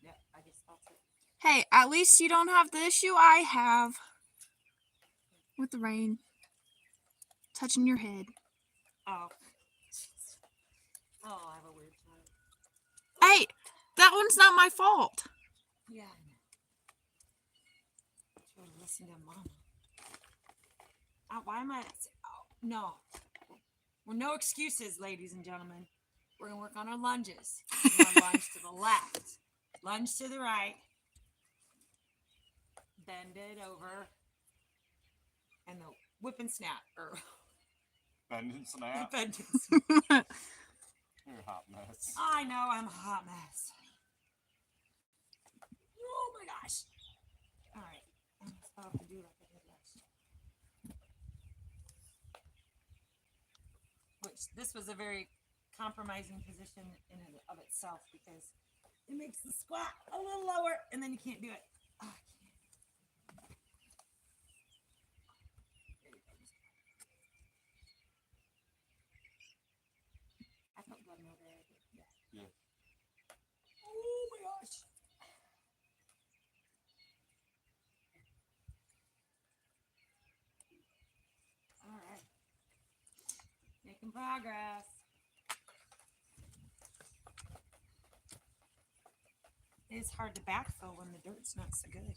Yep, I just felt it. Hey, at least you don't have the issue I have with the rain touching your head. Oh. Oh, I have a weird time. Hey, that one's not my fault. Yeah, I know. Should have listened to Mama. Why am I? Oh, no. Well, no excuses, ladies and gentlemen. We're going to work on our lunges. We're going to lunge to the left, lunge to the right, bend it over, and the whip and snap. Or Bend and snap. bend and snap. You're a hot mess. I know I'm a hot mess. Oh my gosh. All right. I'm supposed to do like I did last. Which this was a very compromising position in and of itself because it makes the squat a little lower and then you can't do it. Oh, I can't. There you go. Yeah. Oh my gosh. All right. Making progress. It is hard to backfill when the dirt's not so good.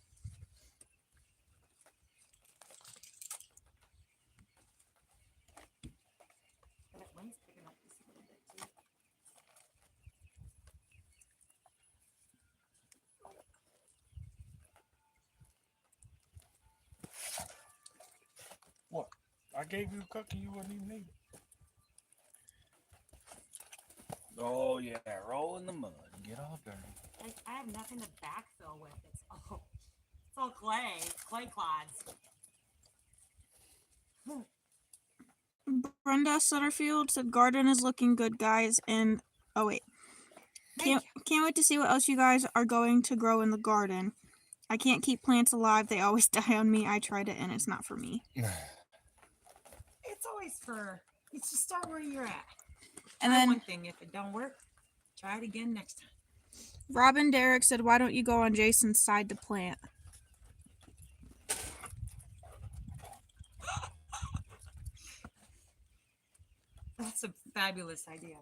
That wind's picking up just a little bit too. What? I gave you a cookie you wouldn't even need. Oh yeah, roll in the mud, get all dirty. I have nothing to backfill with. It's all clay clods. Brenda Sutterfield said garden is looking good, guys, and oh wait. Can't wait to see what else you guys are going to grow in the garden. I can't keep plants alive. They always die on me. I tried it and it's not for me. It's always you just start where you're at. And Try then one thing. If it don't work, try it again next time. Robin Derrick said, why don't you go on Jason's side to plant? That's a fabulous idea.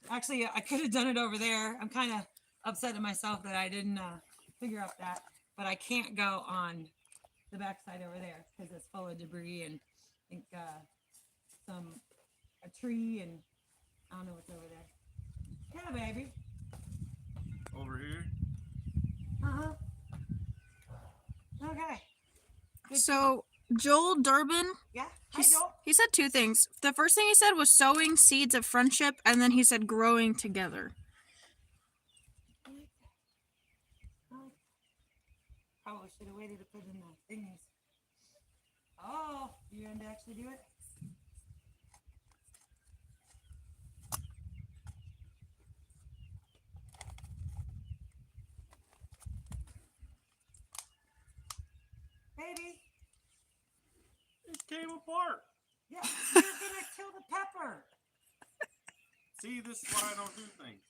Actually, I could have done it over there. I'm kind of upset at myself that I didn't figure out that, but I can't go on the backside over there because it's full of debris and I think a tree and I don't know what's over there. Yeah, baby. Over here? Uh-huh. Okay. So Joel Durbin, Yeah. Hi, Joel. he said two things. The first thing he said was sowing seeds of friendship, and then he said growing together. Probably should have waited to put in the thingies. Oh, you going to actually do it? Baby. It came apart. Yeah, you're gonna kill the pepper. See, this is why I don't do things.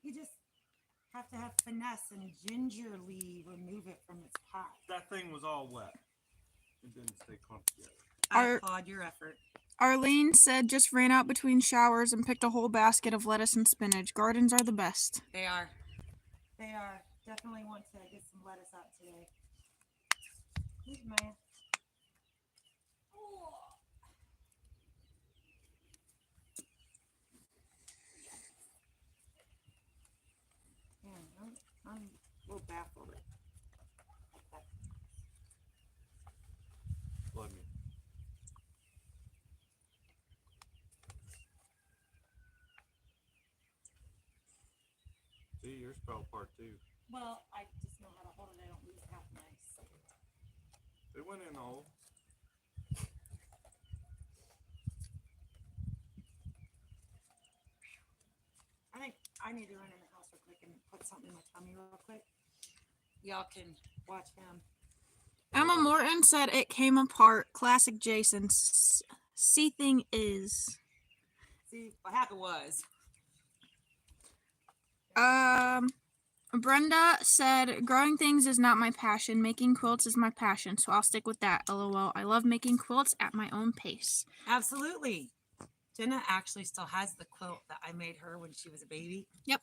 You just have to have finesse and gingerly remove it from its pot. That thing was all wet. It didn't stay clumped together. I applaud your effort. Arlene said just ran out between showers and picked a whole basket of lettuce and spinach. Gardens are the best. They are. They are. Definitely want to get some lettuce out today. Here's Maya. Oh. Man, I'm a little baffled. Blood me. See, yours fell apart too. Well, I just know how to hold it. I don't lose half nice. It went in the hole. I think I need to run in the house real quick and put something in my tummy real quick. Y'all can watch him. Emma Morton said it came apart. Classic Jason. See thing is. See, what happened was. Brenda said growing things is not my passion. Making quilts is my passion, so I'll stick with that. LOL. I love making quilts at my own pace. Absolutely. Jenna actually still has the quilt that I made her when she was a baby. Yep.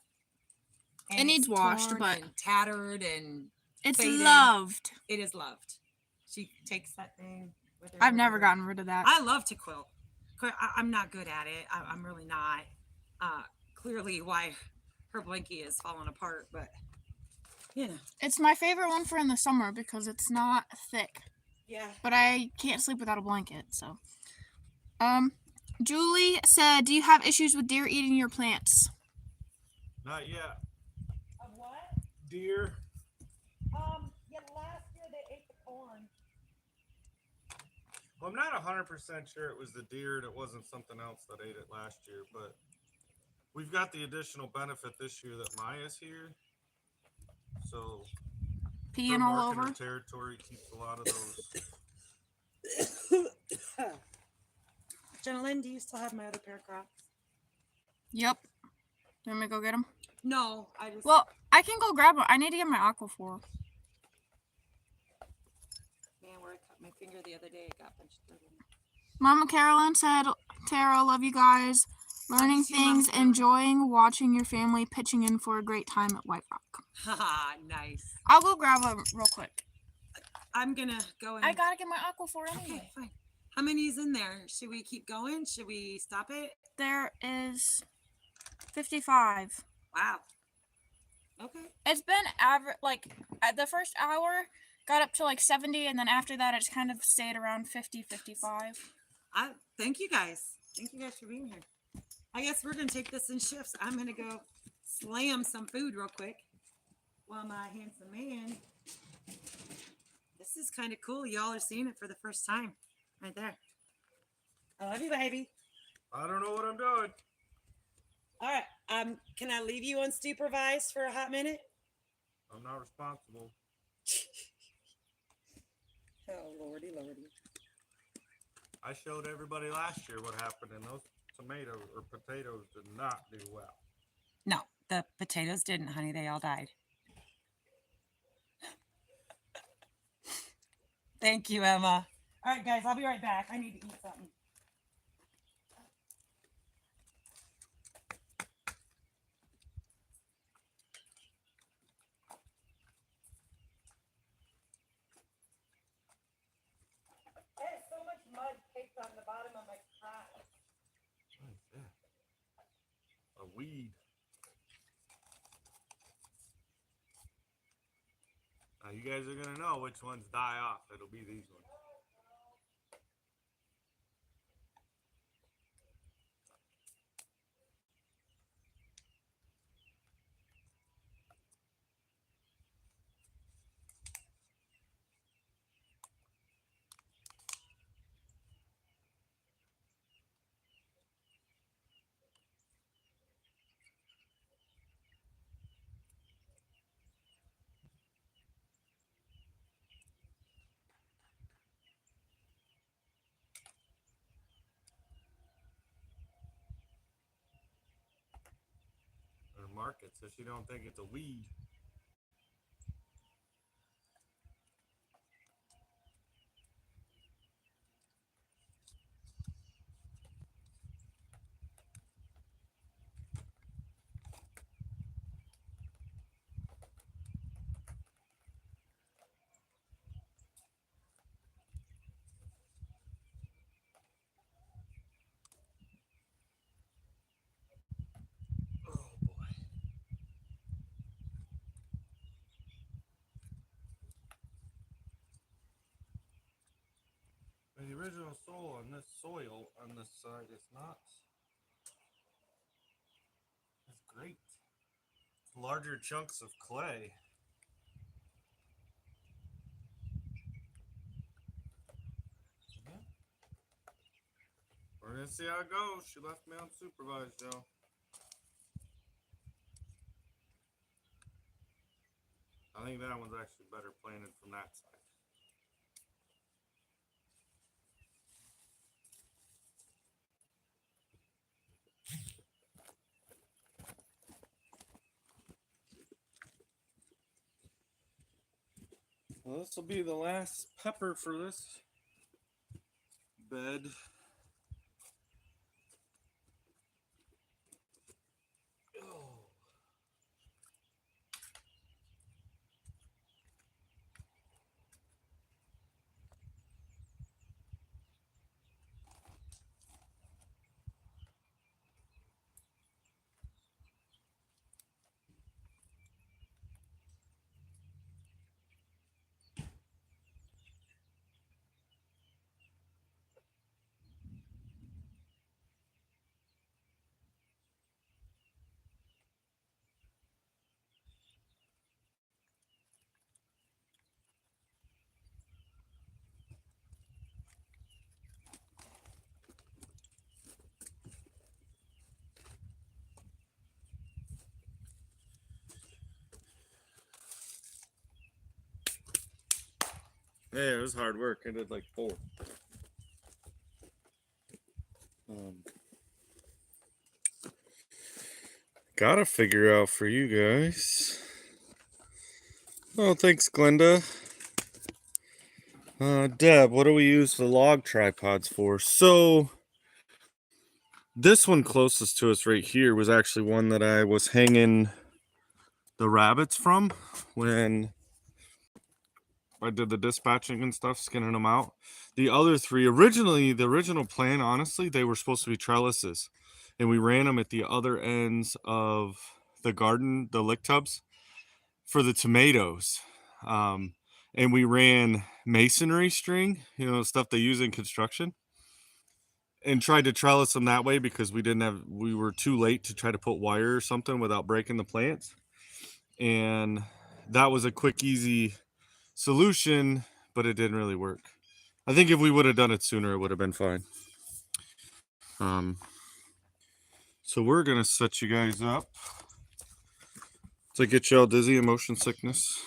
And It needs it's washed, torn but and tattered and it's faded. loved. It is loved. She takes that thing with her. I've never everywhere. gotten rid of that. I love to quilt. I'm not good at it. I'm really not. Clearly why her blankie is falling apart, but you know. It's my favorite one for in the summer because it's not thick. Yeah. But I can't sleep without a blanket, so. Julie said, do you have issues with deer eating your plants? Not yet. Of what? Deer. Yeah, last year they ate the corn. Well, I'm not 100% sure it was the deer and it wasn't something else that ate it last year, but we've got the additional benefit this year that Maya's here. So Peeing her all marking over? her territory keeps a lot of those. Jenna Lynn, do you still have my other pair of Crocs? Yep. You want me to go get them? No, I just. Well, I can go grab them. I need to get my aquaphor. Man, where I cut my finger the other day, it got a bunch of dirt in it. Mama Carolyn said, Tara, love you guys. Learning you too, Mama things, Carolyn. enjoying watching your family pitching in for a great time at White Rock. Haha, nice. I'll go grab them real quick. I'm gonna go in. I gotta get my aquaphor Okay, anyway. fine. How many is in there? Should we keep going? Should we stop it? There is 55. Wow. Okay. It's been average, like, at the first hour, got up to like 70, and then after that, it's kind of stayed around 50, 55. Thank you guys. Thank you guys for being here. I guess we're gonna take this in shifts. I'm gonna go slam some food real quick while my handsome man. This is kind of cool. Y'all are seeing it for the first time, right there. I love you, baby. I don't know what I'm doing. All right. Can I leave you unsupervised for a hot minute? I'm not responsible. Oh, lordy, lordy. I showed everybody last year what happened, and those tomatoes or potatoes did not do well. No, the potatoes didn't, honey. They all died. Thank you, Emma. All right, guys, I'll be right back. I need to eat something. There's so much mud caked on the bottom of my pot. What is that? A weed. Now you guys are gonna know which ones die off. It'll be these ones. Or mark it so she don't think it's a weed. Oh boy. The original soil on this side is not as great. It's larger chunks of clay. Yeah. We're gonna see how it goes. She left me unsupervised, y'all. I think that one's actually better planted from that side. Well, this will be the last pepper for this bed. Oh. Yeah, it was hard work. I did like 4. Gotta figure out for you guys. Oh, thanks, Glenda. Deb, what do we use the log tripods for? So, this one closest to us right here was actually one that I was hanging the rabbits from when I did the dispatching and stuff, skinning them out. The other three, originally, the original plan, honestly, they were supposed to be trellises. And we ran them at the other ends of the garden, the lick tubs, for the tomatoes. And we ran masonry string, stuff they use in construction, and tried to trellis them that way because we were too late to try to put wire or something without breaking the plants. And that was a quick, easy solution, but it didn't really work. I think if we would have done it sooner, it would have been fine. So we're gonna set you guys up to get y'all dizzy and motion sickness.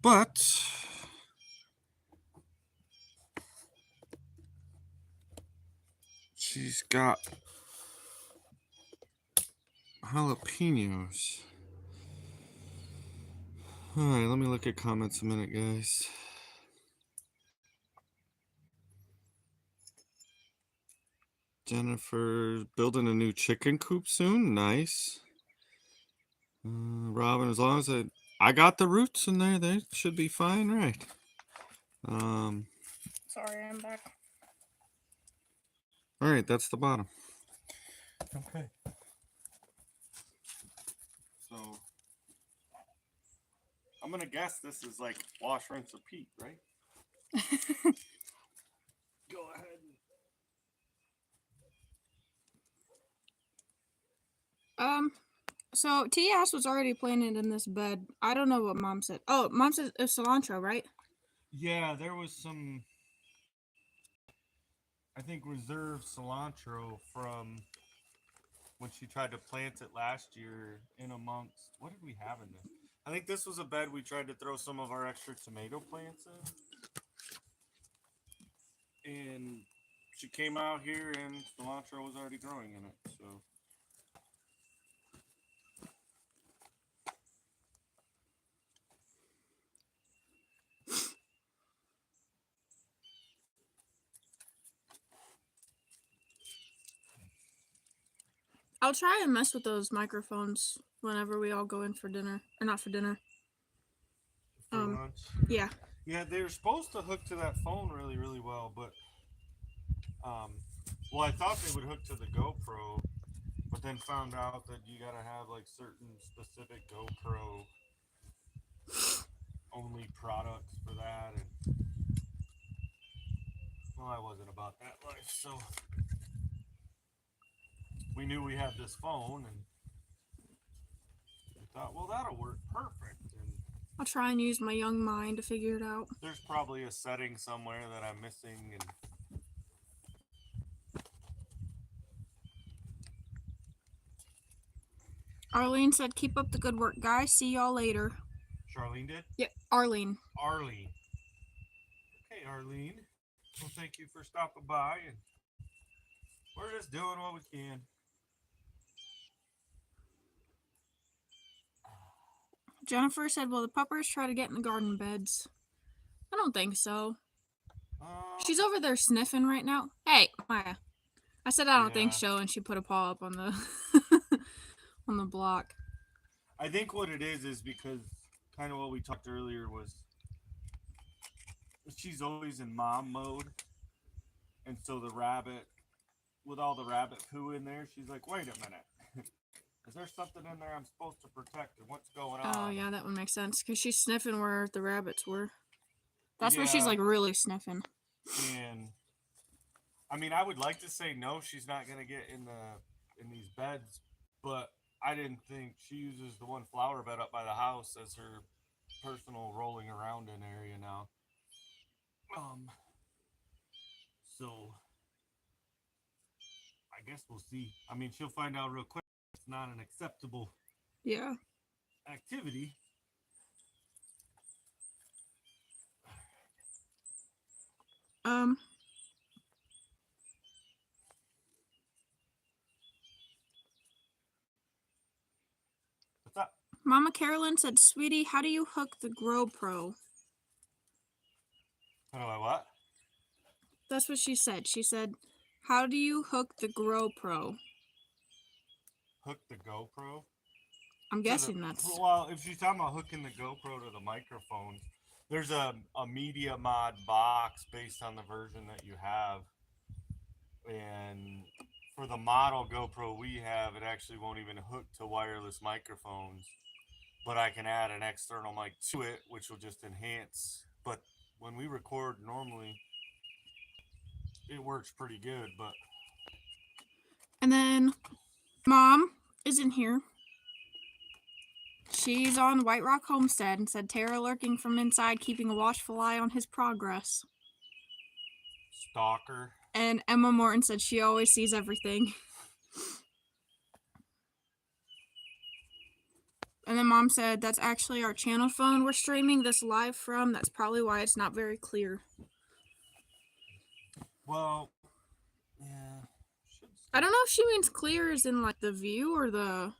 But she's got jalapenos. All right, let me look at comments a minute, guys. Jennifer building a new chicken coop soon. Nice. Robin, as long as I got the roots in there, they should be fine, right? Sorry, I'm back. All right, that's the bottom. Okay. So I'm gonna guess this is like wash, rinse, repeat, right? Go ahead. So TS was already planted in this bed. I don't know what Mom said. Oh, Mom said it's cilantro, right? Yeah, there was some, I think, reserve cilantro from when she tried to plant it last year in amongst, what did we have in this? I think this was a bed we tried to throw some of our extra tomato plants in. And she came out here and cilantro was already growing in it, so. I'll try and mess with those microphones whenever we all go in for dinner. Or not for dinner. For lunch. Yeah. Yeah, they were supposed to hook to that phone really, really well, but well, I thought they would hook to the GoPro, but then found out that you gotta have like certain specific GoPro only products for that, and well, I wasn't about that life, so we knew we had this phone, and we thought, well, that'll work perfect. And I'll try and use my young mind to figure it out. there's probably a setting somewhere that I'm missing, and Arlene said, keep up the good work, guys. See y'all later. Charlene did? Yep, Arlene. Arlene. Hey, Arlene. Well, thank you for stopping by, and we're just doing what we can. Jennifer said, will the puppers try to get in the garden beds? I don't think so. She's over there sniffing right now. Hey, Maya. I said I don't think so, and she put a paw up on the on the block. I think what it is because kind of what we talked earlier was she's always in mom mode, and so the rabbit, with all the rabbit poo in there, she's like, wait a minute. Is there something in there I'm supposed to protect, and what's going on? Oh, yeah, that would make sense, because she's sniffing where the rabbits were. That's where she's, like, really sniffing. And, I mean, I would like to say no, she's not going to get in these beds, but I didn't think she uses the one flower bed up by the house as her personal rolling around in area now. So, I guess we'll see. I mean, she'll find out real quick. It's not an acceptable activity. Mama Carolyn said, "Sweetie, how do you hook the Grow Pro?" How do I what? That's what she said. She said, "How do you hook the Grow Pro?" Hook the GoPro? I'm To the, guessing that's. well, if she's talking about hooking the GoPro to the microphone, there's a media mod box based on the version that you have. And for the model GoPro we have, it actually won't even hook to wireless microphones. But I can add an external mic to it, which will just enhance. But when we record normally, it works pretty good. But And then Mom isn't here. She's on White Rock Homestead and said, "Tara lurking from inside, keeping a watchful eye on his progress." stalker. And Emma Morton said she always sees everything. And then Mom said, "That's actually our channel phone we're streaming this live from. That's probably why it's not very clear." Well, yeah. I don't know if she means clear as in like the view or the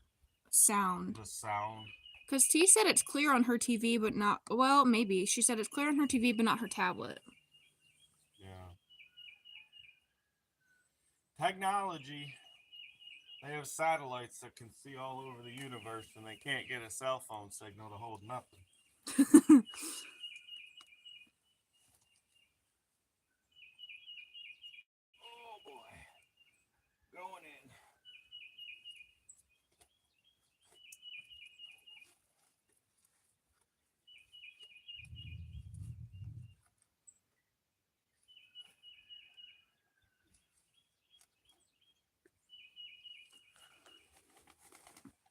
sound. The sound. Because T said it's clear on her TV, but not. Well, maybe. She said it's clear on her TV, but not her tablet. Yeah. Technology. They have satellites that can see all over the universe, and they can't get a cell phone signal to hold nothing. Oh boy. Going in.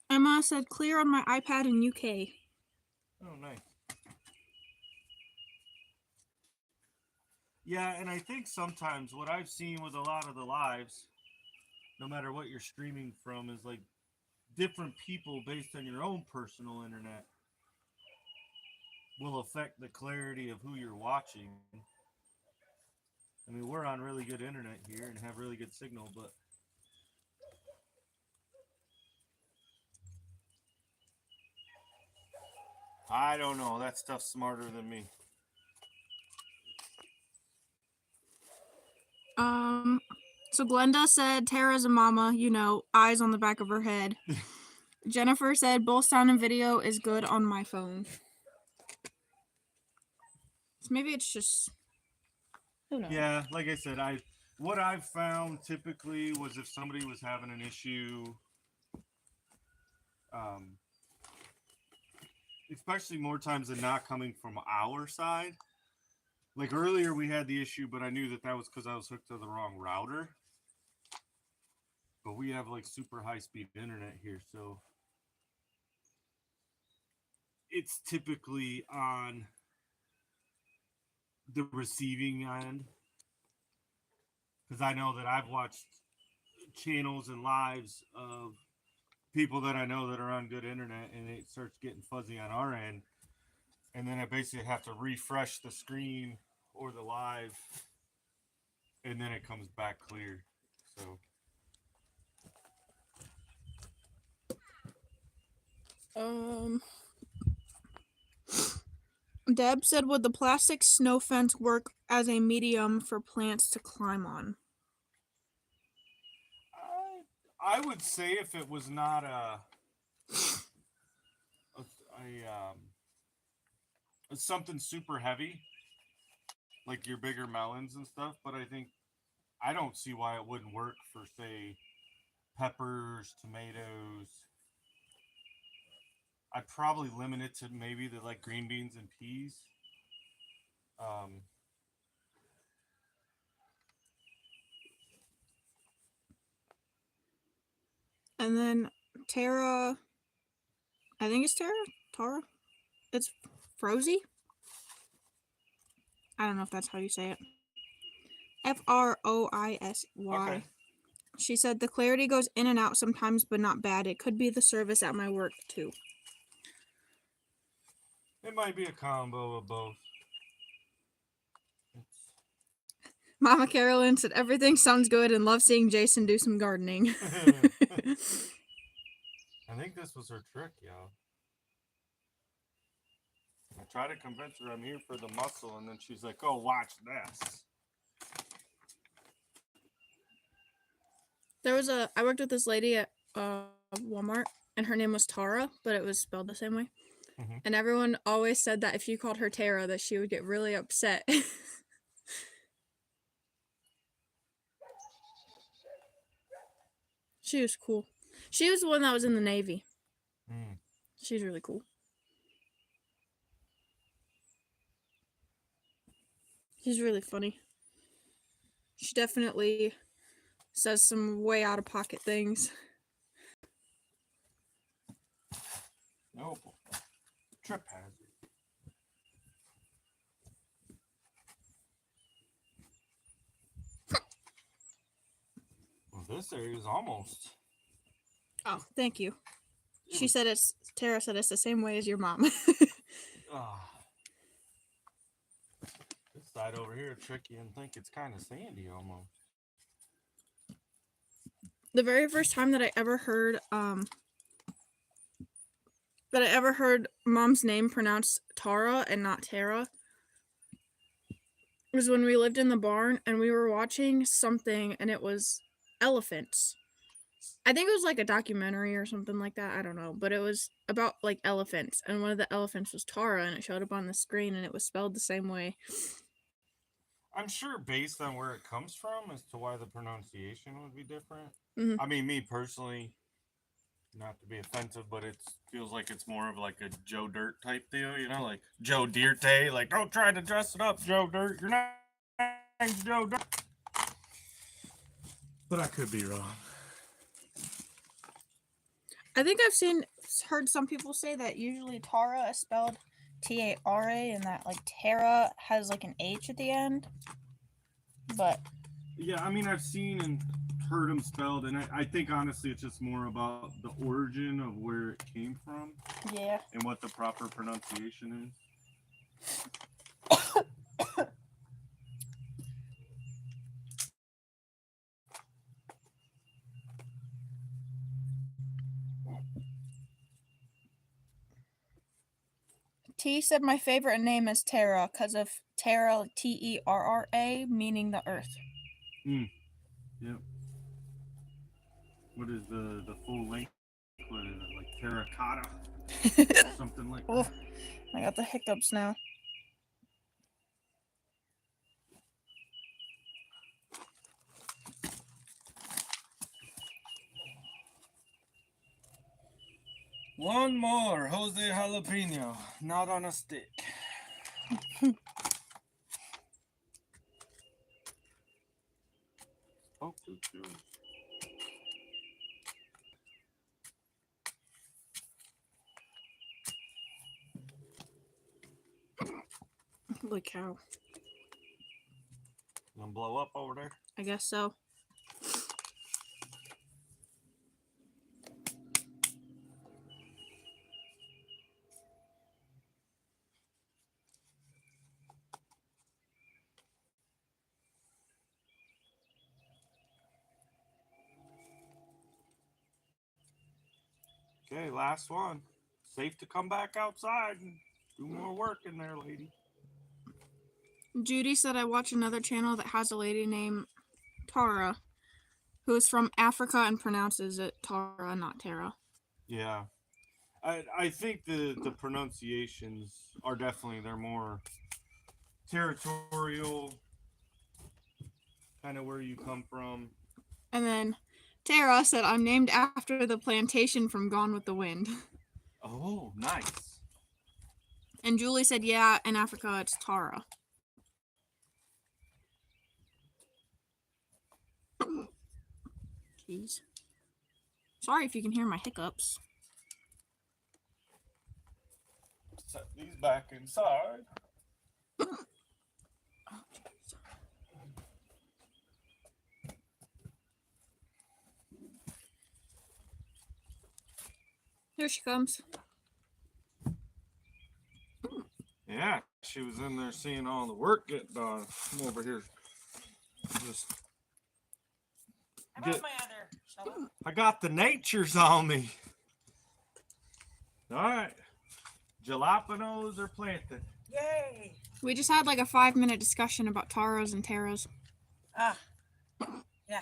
Emma said clear on my iPad in UK. Oh, nice. Yeah, and I think sometimes what I've seen with a lot of the lives, no matter what you're streaming from, is like different people based on your own personal internet will affect the clarity of who you're watching. I mean, we're on really good internet here and have really good signal, but I don't know. That stuff's smarter than me. So Glenda said Tara's a mama, you know, eyes on the back of her head. Jennifer said both sound and video is good on my phone. So maybe it's just, who knows? Yeah, like I said, what I've found typically was if somebody was having an issue, especially more times than not coming from our side. Like earlier we had the issue, but I knew that was because I was hooked to the wrong router. But we have like super high speed internet here, so it's typically on the receiving end. Because I know that I've watched channels and lives of people that I know that are on good internet, and it starts getting fuzzy on our end. And then I basically have to refresh the screen or the live, and then it comes back clear. So Deb said, would the plastic snow fence work as a medium for plants to climb on? I would say if it was not something super heavy, like your bigger melons and stuff, but I don't see why it wouldn't work for, say, peppers, tomatoes. I'd probably limit it to maybe the like green beans and peas. And then Tara, I think it's Tara? It's Frozy? I don't know if that's how you say it. Froisy. Okay. She said the clarity goes in and out sometimes, but not bad. It could be the service at my work too. It might be a combo of both. Mama Carolyn said everything sounds good and love seeing Jason do some gardening. I think this was her trick, y'all. I try to convince her I'm here for the muscle, and then she's like, "Oh, watch this." I worked with this lady at Walmart, and her name was Tara, but it was spelled the same way. Mhm. And everyone always said that if you called her Tara, that she would get really upset. She was cool. She was the one that was in the Navy. Mm. She's really cool. She's really funny. She definitely says some way out of pocket things. Nope. Trip hazard. Well, this area is almost. Oh, thank you. She said Tara said it's the same way as your mom. Ah. This side over here tricky and think it's kind of sandy almost. The very first time that I ever heard mom's name pronounced Tara and not Tara was when we lived in the barn and we were watching something, and it was elephants. I think it was like a documentary or something like that. I don't know, but it was about like elephants, and one of the elephants was Tara, and it showed up on the screen, and it was spelled the same way. I'm sure based on where it comes from as to why the pronunciation would be different. Mhm. I mean, me personally, not to be offensive, but it feels like it's more of like a Joe Dirt type deal, you know, like Joe Dirte. Like, don't try to dress it up, Joe Dirt. Your name's Joe Dirt. But I could be wrong. I think heard some people say that usually Tara is spelled Tara, and that like Tara has like an H at the end. But Yeah, I mean, I've seen and heard them spelled, and I think honestly it's just more about the origin of where it came from yeah. and what the proper pronunciation is. T said my favorite name is Terra because of Terra, Terra, meaning the earth. Yep. What is the full length? What is it, like terracotta? Something like Oh, that. I got the hiccups now. One more Jose Jalapeno, not on a stick. Oh, Holy cow. gonna blow up over there? I guess so. Okay, last one. Safe to come back outside and do more work in there, lady. Judy said I watch another channel that has a lady named Tara who is from Africa and pronounces it Tara, not Tara. Yeah. I think the pronunciations are definitely, they're more territorial, kind of where you come from. And then Tara said I'm named after the plantation from Gone with the Wind. Oh, nice. And Julie said, yeah, in Africa it's Tara. Jeez. Sorry if you can hear my hiccups. Set these back inside. Here she comes. Yeah, she was in there seeing all the work get done. I'm over here. Just How about my other shovel? I got the natures on me. All right. Jalapenos are planted. Yay! We just had like a 5-minute discussion about taros and taros. Ah, yeah.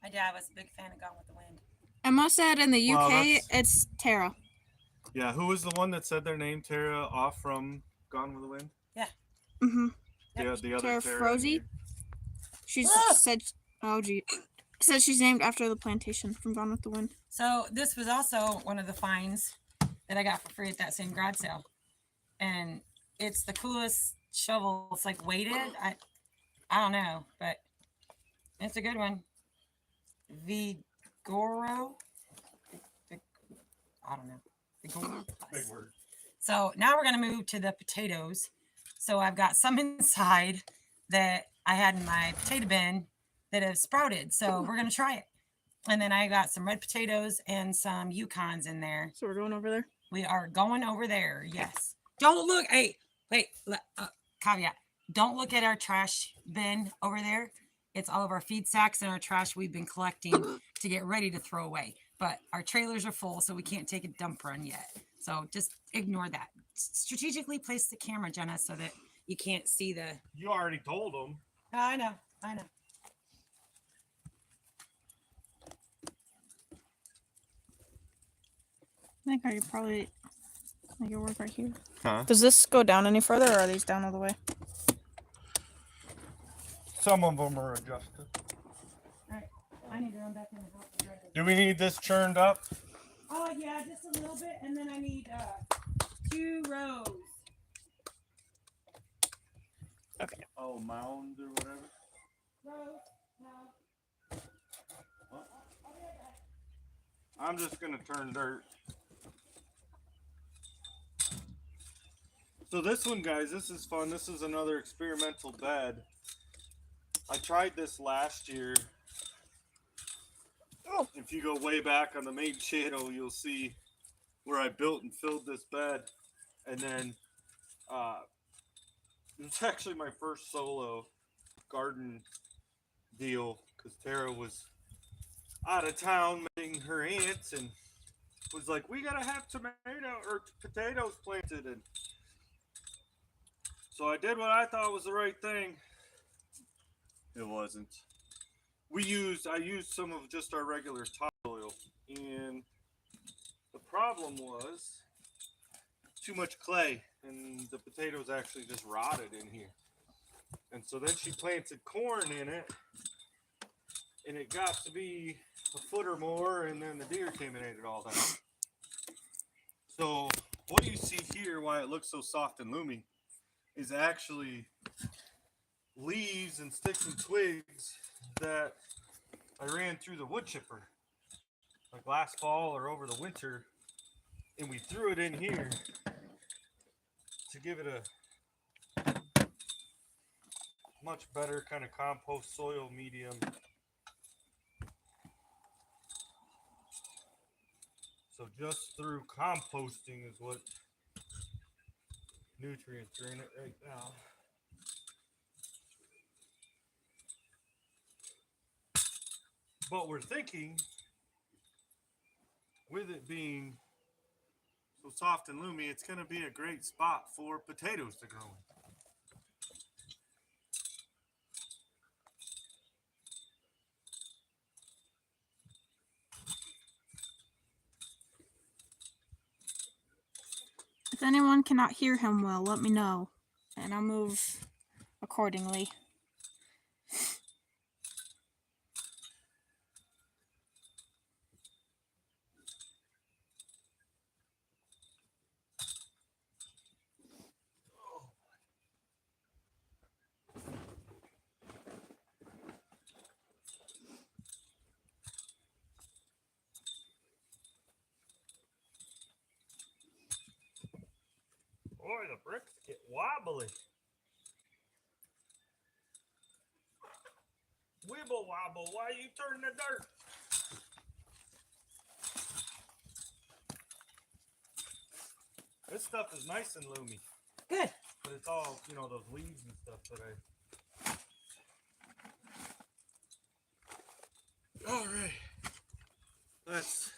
My dad was a big fan of Gone with the Wind. Emma said in the UK Well, that's- it's Tara. Yeah, who was the one that said their name, Tara, off from Gone with the Wind? Mm-hmm. Yeah, the other Tara Tara. Frozy. She's said, oh gee, said she's named after the plantation from Gone with the Wind. So this was also one of the finds that I got for free at that same garage sale, and it's the coolest shovel. It's like weighted. I don't know, but it's a good one. Vigoro. I don't know. Vigoro Plus. Big word. So now we're gonna move to the potatoes. So I've got some inside that I had in my potato bin that have sprouted. So we're gonna try it. And then I got some red potatoes and some Yukons in there. So we're going over there. We are going over there. Yes. Don't look. Hey, wait. Caveat. Don't look at our trash bin over there. It's all of our feed sacks and our trash we've been collecting to get ready to throw away. But our trailers are full, so we can't take a dump run yet. So just ignore that. Strategically place the camera, Jenna, so that you can't see the. You already told them. I know. I know. I think I could probably make it work right here. Huh? Does this go down any further, or are these down all the way? Some of them are adjusted. All right. I need to run back in the house. And grab it. Do we need this churned up? Oh yeah, just a little bit, and then I need 2 rows. Okay. Oh, mound or whatever. Rows. No. I'm just gonna turn dirt. So this one, guys, this is fun. This is another experimental bed. I tried this last year. Oh. If you go way back on the main channel, you'll see where I built and filled this bed. And then it's actually my first solo garden deal because Tara was out of town meeting her aunts and was like, we gotta have potatoes planted. And so I did what I thought was the right thing. It wasn't. I used some of just our regular topsoil, and the problem was too much clay, and the potatoes actually just rotted in here. And so then she planted corn in it, and it got to be a foot or more, and then the deer came and ate it all down. So what you see here, why it looks so soft and loomy, is actually leaves and sticks and twigs that I ran through the wood chipper like last fall or over the winter, and we threw it in here to give it a much better kind of compost soil medium. So just through composting is what nutrients are in it right now. But we're thinking, with it being so soft and loomy, it's going to be a great spot for potatoes to grow in. If anyone cannot hear him well, let me know, and I'll move accordingly. Boy, the bricks get wobbly. Wibble wobble, why you turn the dirt? This stuff is nice and loomy, Good. but it's all, those leaves and stuff that All right. That's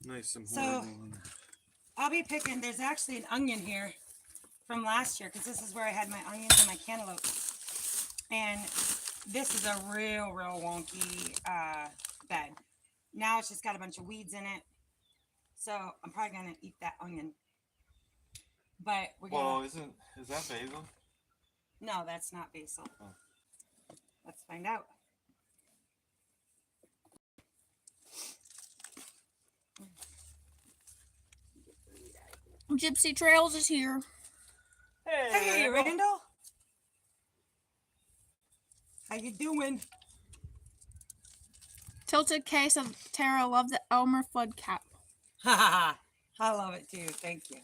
nice and So- horrible. I'll be picking. There's actually an onion here from last year because this is where I had my onions and my cantaloupe. And this is a real wonky bed. Now it's just got a bunch of weeds in it. So I'm probably gonna eat that onion. But we're gonna. Well, is that basil? No, that's not basil. Oh. Let's find out. Gypsy Trails is here. Hey, Randall. How you doing? Tilted Case of Tara loved the Elmer Fudd cap. Ha ha ha. I love it too. Thank you.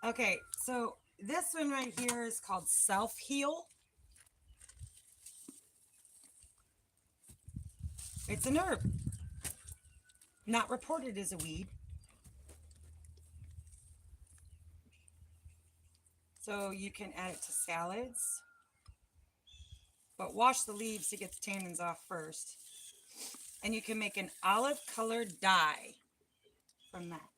Okay, so this one right here is called Self Heal. It's an herb. Not reported as a weed. So you can add it to salads. But wash the leaves to get the tannins off first. And you can make an olive colored dye from that.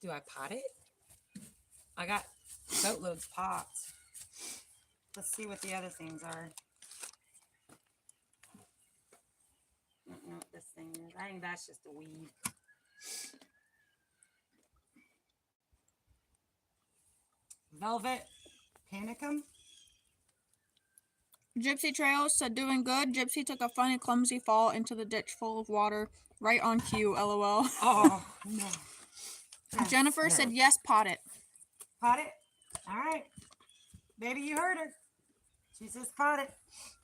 Do I pot it? I got boatloads of pots. Let's see what the other things are. I don't know what this thing is. I think that's just a weed. Velvet panicum. Gypsy Trails said doing good. Gypsy took a funny clumsy fall into the ditch full of water. Right on cue, lol. Oh, no. Jennifer said yes, pot it. Pot it? All right. Baby, you heard her. She says pot it.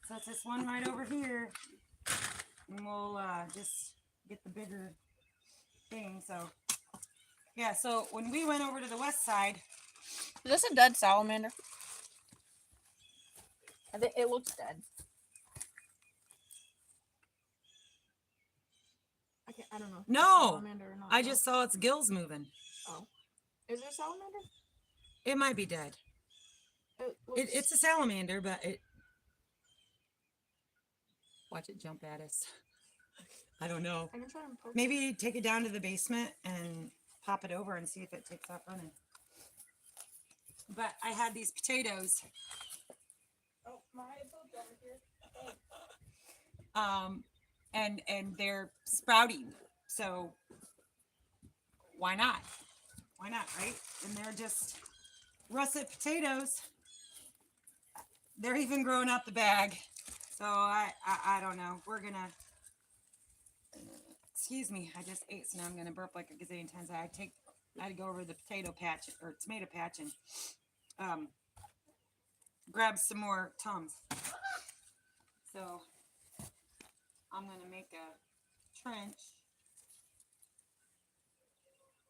So it's this one right over here. And we'll just get the bigger thing. So, yeah. So when we went over to the west side. Is this a dead salamander? I think it looks dead. I don't know. If No, salamander or not. I just saw its gills moving. Oh. Is it a salamander? It might be dead. It's a salamander, but it. Watch it jump at us. I don't know. I can try and poke Maybe take it down to the basement and pop it over and see if it takes off running. But I had these potatoes. Oh, my food's over here. And they're sprouting. So why not? Why not, right? And they're just russet potatoes. They're even growing out the bag. So I don't know. We're gonna excuse me, I just ate, so now I'm gonna burp like a gazillion times. I had to go over to the potato patch or tomato patch and grab some more Tums. So I'm gonna make a trench,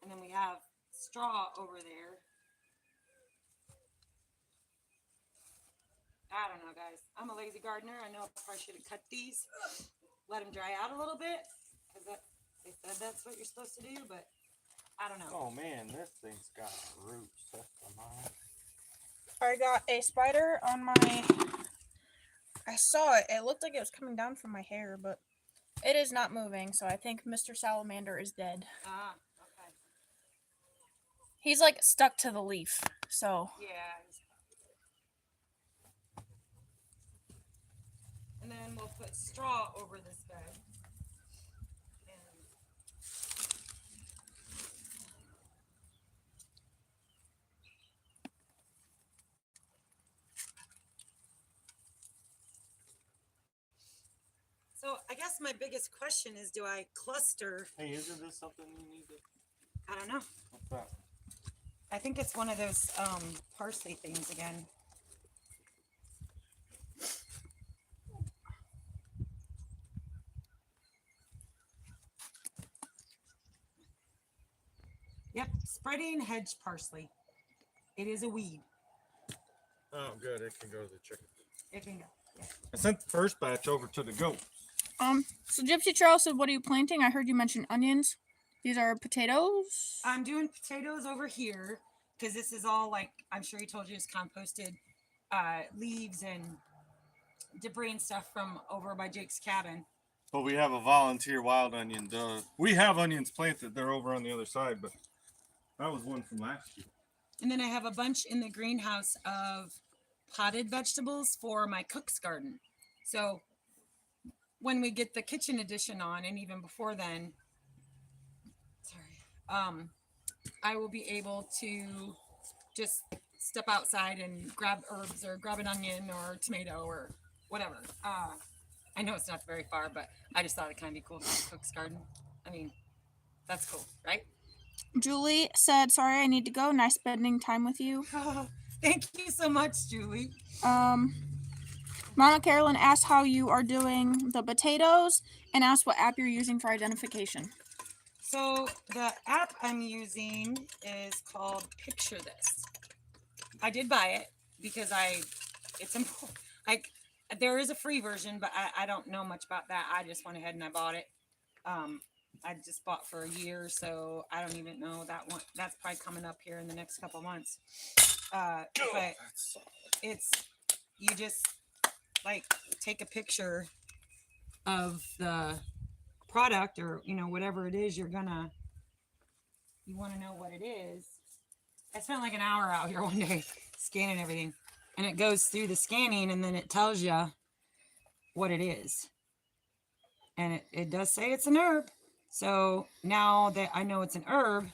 and then we have straw over there. I don't know, guys. I'm a lazy gardener. I know I probably should have cut these, let them dry out a little bit, because they said that's what you're supposed to do, but I don't know. Oh man, this thing's got roots. That's the mind. I got a spider on my... I saw it. It looked like it was coming down from my hair, but it is not moving, so I think Mr. Salamander is dead. Ah, okay. He's like stuck to the leaf, so... Yeah. And then we'll put straw over this bed. And so I guess my biggest question is, do I cluster? Hey, isn't this something you need to... I don't know. What's that? I think it's one of those parsley things again. Yep, spreading hedge parsley. It is a weed. Oh, good. It can go to the chicken. It can go. Yeah. I sent the first batch over to the goat. So Gypsy Trail said, what are you planting? I heard you mention onions. These are potatoes? I'm doing potatoes over here because this is all, like, I'm sure he told you, it's composted leaves and debris and stuff from over by Jake's cabin. But we have a volunteer wild onion. We have onions planted. They're over on the other side, but that was one from last year. And then I have a bunch in the greenhouse of potted vegetables for my cook's garden. So when we get the kitchen edition on, and even before then, I will be able to just step outside and grab herbs or grab an onion or tomato or whatever. I know it's not very far, but I just thought it kind of be cool to have a cook's garden. I mean, that's cool, right? Julie said, "Sorry, I need to go. Nice spending time with you." Thank you so much, Julie. Mama Carolyn asked how you are doing the potatoes and asked what app you're using for identification. So the app I'm using is called Picture This. I did buy it because it's important. Like, there is a free version, but I don't know much about that. I just went ahead and I bought it. I just bought for a year, so I don't even know that one. That's probably coming up here in the next couple months. But you just like take a picture of the product or whatever it is you want to know what it is. I spent like an hour out here one day scanning everything, and it goes through the scanning and then it tells you what it is, and it does say it's an herb. So now that I know it's an herb,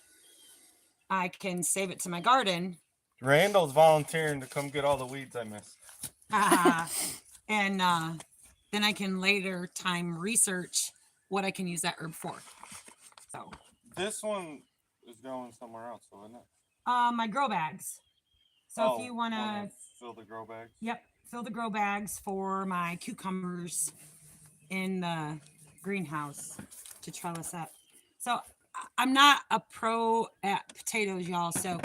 I can save it to my garden. Randall's volunteering to come get all the weeds I missed. And then I can later time research what I can use that herb for. So this one is going somewhere else, though, isn't it? My grow bags. So if you want to fill the grow bags. Yep, fill the grow bags for my cucumbers in the greenhouse to trellis up. So I'm not a pro at potatoes, y'all. So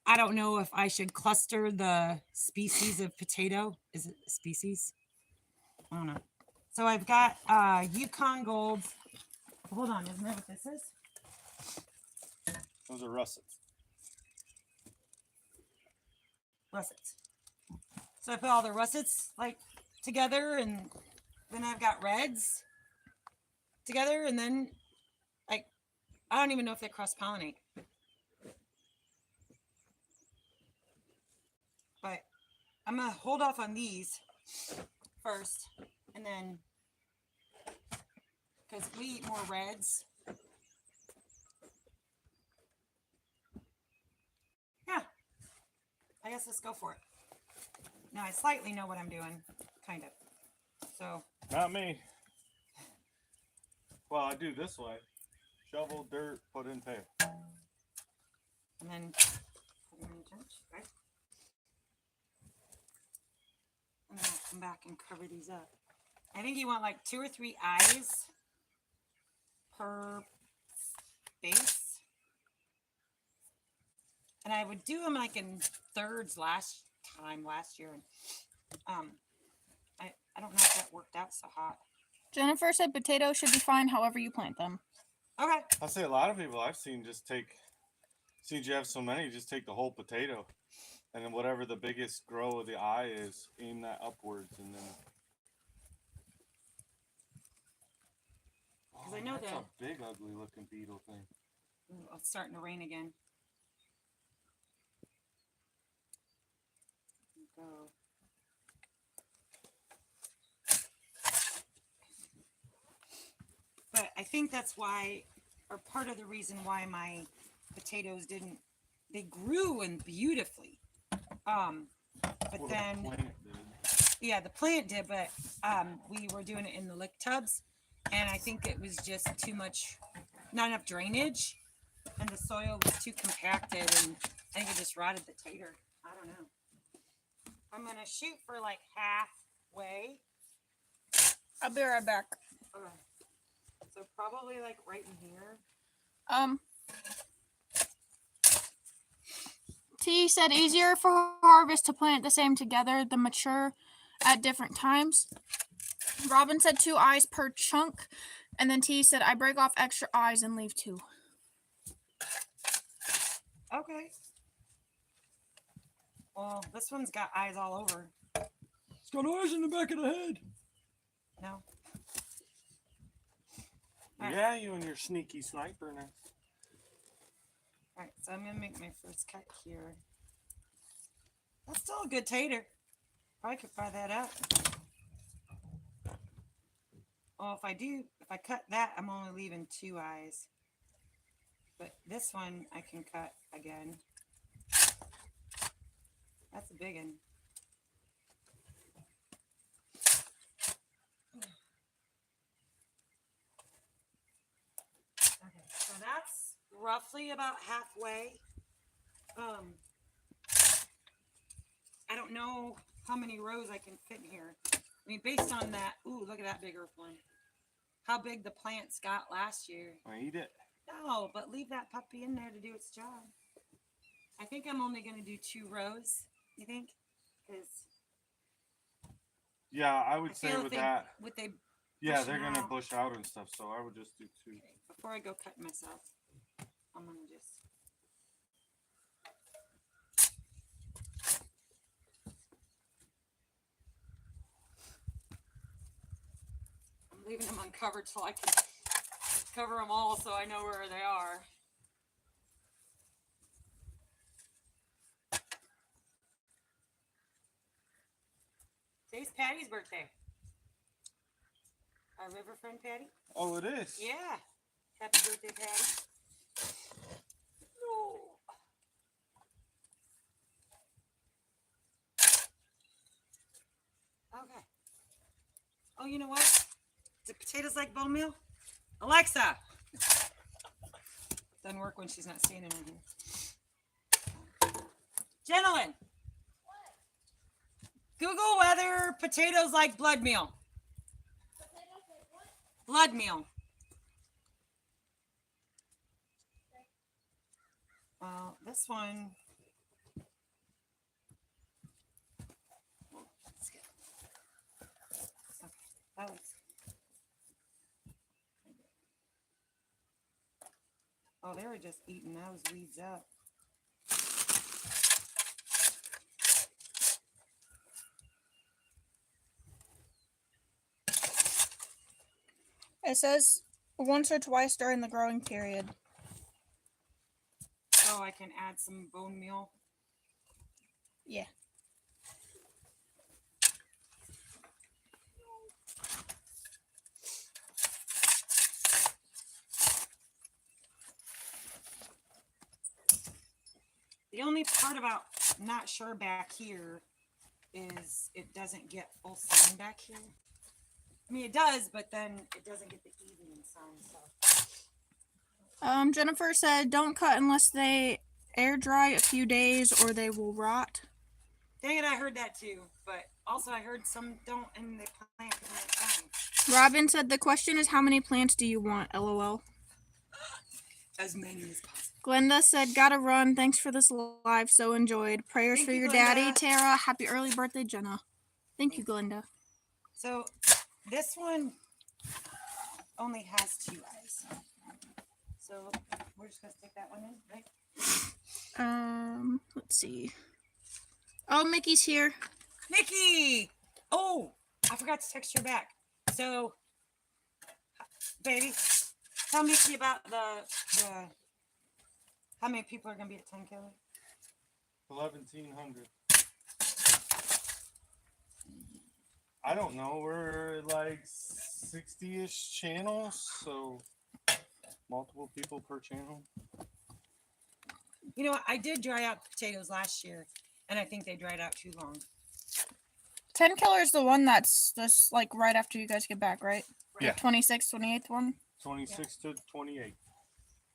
I don't know if I should cluster the species of potato. Is it species? I don't know. So I've got Yukon Golds. Hold on, isn't that what this is? Those are russets. Russets. So I put all the russets like together, and then I've got reds together, and then like I don't even know if they cross pollinate. But I'm gonna hold off on these first, and then because we eat more reds. Yeah, I guess let's go for it. Now I slightly know what I'm doing, kind of. So Not me. Well, I do this way. Shovel, dirt, put in tail. and then put them in the trench, right? And then I'll come back and cover these up. I think you want like 2 or 3 eyes per base. And I would do them like in thirds last year. I don't know if that worked out so hot. Jennifer said potatoes should be fine however you plant them. Okay. I say a lot of people I've seen just since you have so many, just take the whole potato. And then whatever the biggest grow of the eye is, aim that upwards, and then. Because I know that's that. a big, ugly looking beetle thing. Ooh, it's starting to rain again. Go. But I think that's why, or part of the reason why my potatoes they grew and beautifully. But Well, then, the plant did. yeah, the plant did, but we were doing it in the lick tubs, and I think it was just too much, not enough drainage, and the soil was too compacted, and I think it just rotted the tater. I don't know. I'm gonna shoot for like halfway. I'll be right back. Okay. So probably like right in here. T said easier for harvest to plant the same together, the mature at different times. Robin said 2 eyes per chunk. And then T said I break off extra eyes and leave 2. Okay. Well, this one's got eyes all over. It's got eyes in the back of the head. No. Yeah, you and your sneaky sniperness. All right, so I'm gonna make my first cut here. That's still a good tater. Probably could fry that up. Oh, if I cut that, I'm only leaving 2 eyes. But this one I can cut again. That's a big one. Okay, so that's roughly about halfway. I don't know how many rows I can fit in here. I mean, based on that, ooh, look at that bigger one. How big the plants got last year. I eat it. No, but leave that puppy in there to do its job. I think I'm only going to do 2 rows. You think? Because Yeah, I would say with that. Would they? Yeah, bush they're them gonna out? bush out and stuff, so I would just do 2. Okay, before I go cut myself, I'm gonna just. I'm leaving them uncovered till I can cover them all, so I know where they are. Today's Patty's birthday. Our river friend Patty. Oh, it is. Yeah. Happy birthday, Patty. No. Okay. Oh, you know what? Do potatoes like bone meal? Alexa. Doesn't work when she's not standing in here. Gentlemen. Google whether potatoes like blood meal. Blood meal. Well, this one. Let's get. Okay, that looks. Oh, they were just eating those weeds up. It says once or twice during the growing period. So I can add some bone meal. Yeah. The only part about not sure back here is it doesn't get full sun back here. I mean, it does, but then it doesn't get the evening sun. So. Jennifer said don't cut unless they air dry a few days or they will rot. Dang it, I heard that too. But also I heard some don't and they plant in their time. Robin said the question is how many plants do you want? LOL. As many as possible. Glenda said gotta run. Thanks for this live. So enjoyed. Prayers Thank for you, your Glenda. daddy, Tara. Happy early birthday, Jenna. Thank you, Glenda. So this one only has 2 eyes. So we're just gonna stick that one in, right? Let's see. Oh, Mickey's here. Mickey! Oh, I forgot to text her back. So, baby, tell Mickey about the how many people are gonna be at 10 Killer? 1,100. I don't know. We're like 60-ish channels, so multiple people per channel. You know what? I did dry out potatoes last year, and I think they dried out too long. 10 Killer is the one that's just like right after you guys get back, right? Yeah. 26th, 28th one? 26 to 28.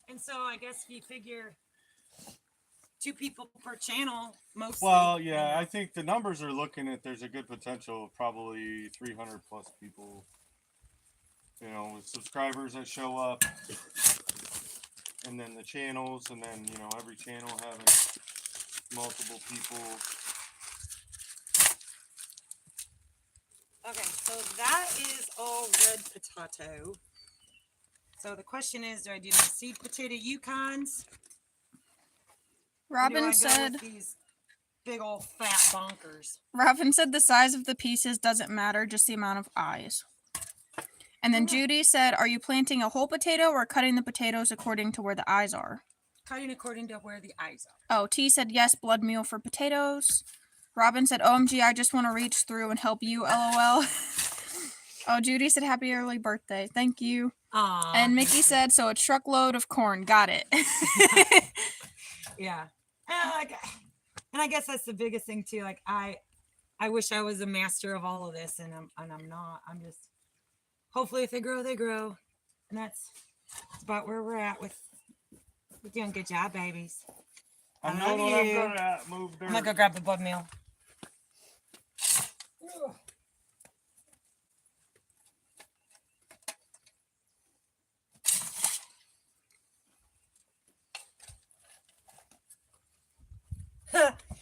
And so I guess if you figure 2 people per channel, mostly. Well, yeah, I think the numbers are looking at there's a good potential of probably 300 plus people, you know, with subscribers that show up, and then the channels, and then, you know, every channel having multiple people. Okay, so that is all red potato. So the question is, do I do my seed potato Yukons? Robin Or do I go said with these big old fat bonkers. Robin said the size of the pieces doesn't matter, just the amount of eyes. And then Yeah. Judy said, "Are you planting a whole potato or cutting the potatoes according to where the eyes are?" Cutting according to where the eyes are. Oh, T said, "Yes, blood meal for potatoes." Robin said, "OMG, I just want to reach through and help you, LOL." Oh, Judy said, "Happy early birthday." Thank you. Aw. And Mickey said, "So a truckload of corn." Got it. Yeah. And I guess that's the biggest thing too. Like I wish I was a master of all of this, and I'm not. I'm just hopefully if they grow, they grow. And that's about where we're at with we're doing a good job, babies. I I know love what I'm you. good at. Move dirt. I'm gonna go grab the blood meal.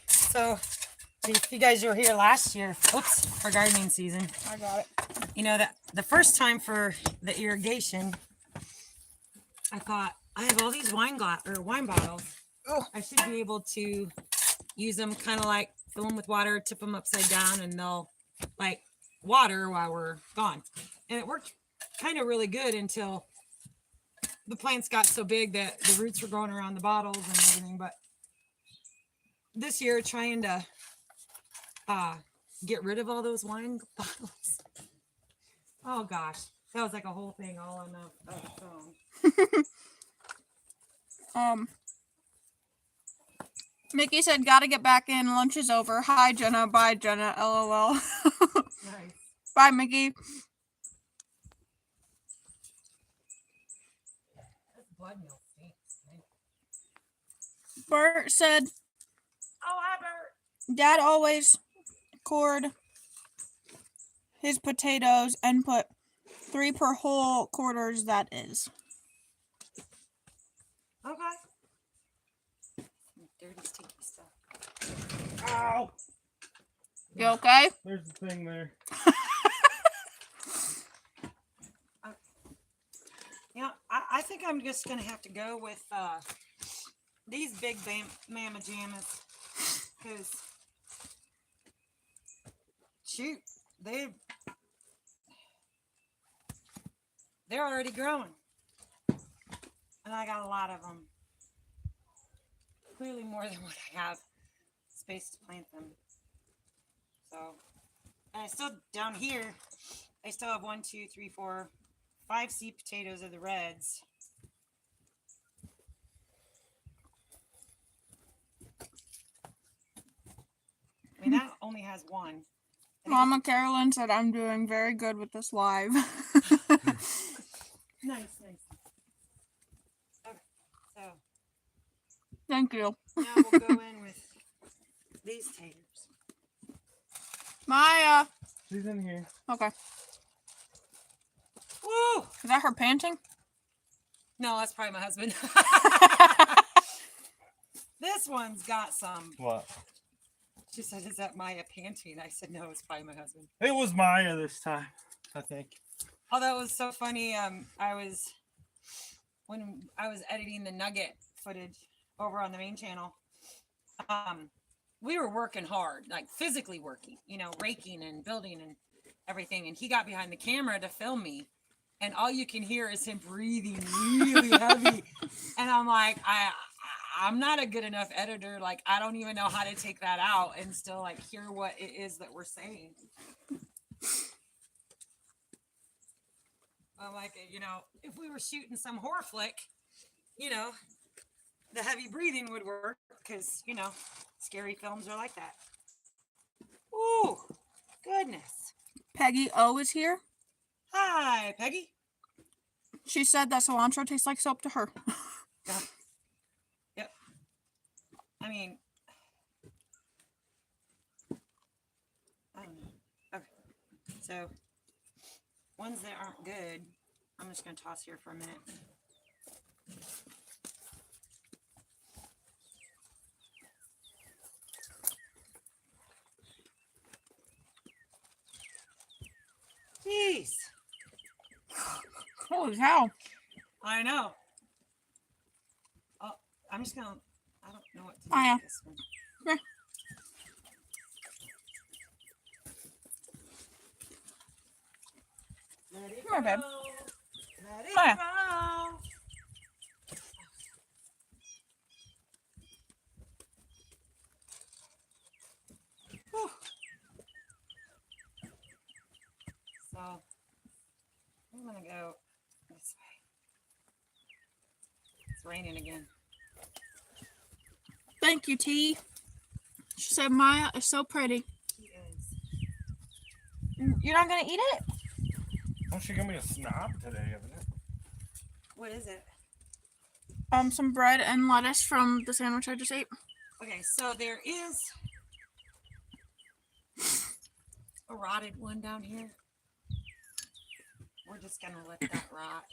So, if you guys were here last year, oops, for gardening season, I got it. you know that the first time for the irrigation, I thought I have all these wine bottles. Oh, I should be able to use them kind of like fill them with water, tip them upside down, and they'll like water while we're gone. And it worked kind of really good until the plants got so big that the roots were growing around the bottles and everything. But this year, trying to get rid of all those wine bottles. Oh gosh, that was like a whole thing all on the phone. Mickey said, "Gotta get back in. Lunch is over. Hi, Jenna. Bye, Jenna. LOL." Nice. Bye, Mickey. This blood milk stinks. Bert said, Oh, hi, Bert. "Dad always cored his potatoes and put 3 per whole quarters, that is." Okay. Dirty, stinky stuff. Ow! You okay? There's the thing there. You know, I think I'm just gonna have to go with these big mama jammas because shoot, they're already growing, and I got a lot of them. Clearly more than what I have space to plant them. So, and I still down here, I still have 1, 2, 3, 4, 5 seed potatoes of the reds. I mean, that only has one. Mama Carolyn said, "I'm doing very good with this live." Nice. Okay, so Thank you. now we'll go in with these taters. Maya. She's in here. Okay. Woo! Is that her panting? No, that's probably my husband. This one's got some. What? She said, "Is that Maya panting?" I said, "No, it's probably my husband." It was Maya this time, I think. Although it was so funny, when I was editing the nugget footage over on the main channel, we were working hard, like physically working, you know, raking and building and everything. And he got behind the camera to film me, and all you can hear is him breathing really heavy. And I'm like, I'm not a good enough editor. Like, I don't even know how to take that out and still like hear what it is that we're saying. I'm like, you know, if we were shooting some horror flick, you know, the heavy breathing would work because, you know, scary films are like that. Ooh, goodness. Peggy O is here. Hi, Peggy. She said that cilantro tastes like soap to her. Yeah. Yep. I mean, I don't know. Okay. So, ones that aren't good, I'm just going to toss here for a minute. Jeez. Holy cow. I know. Oh, I'm just going to, I don't know what to do Oh, yeah. with this one. Yeah. Let it Come here, babe. grow. Let it Come here. grow. Whew. So I'm gonna go this way. It's raining again. Thank you, T. She said Maya is so pretty. He is. You're not gonna eat it? Don't you give me a snob today, haven't it? What is it? Some bread and lettuce from the sandwich I just ate. Okay, so there is a rotted one down here. We're just gonna let that rot.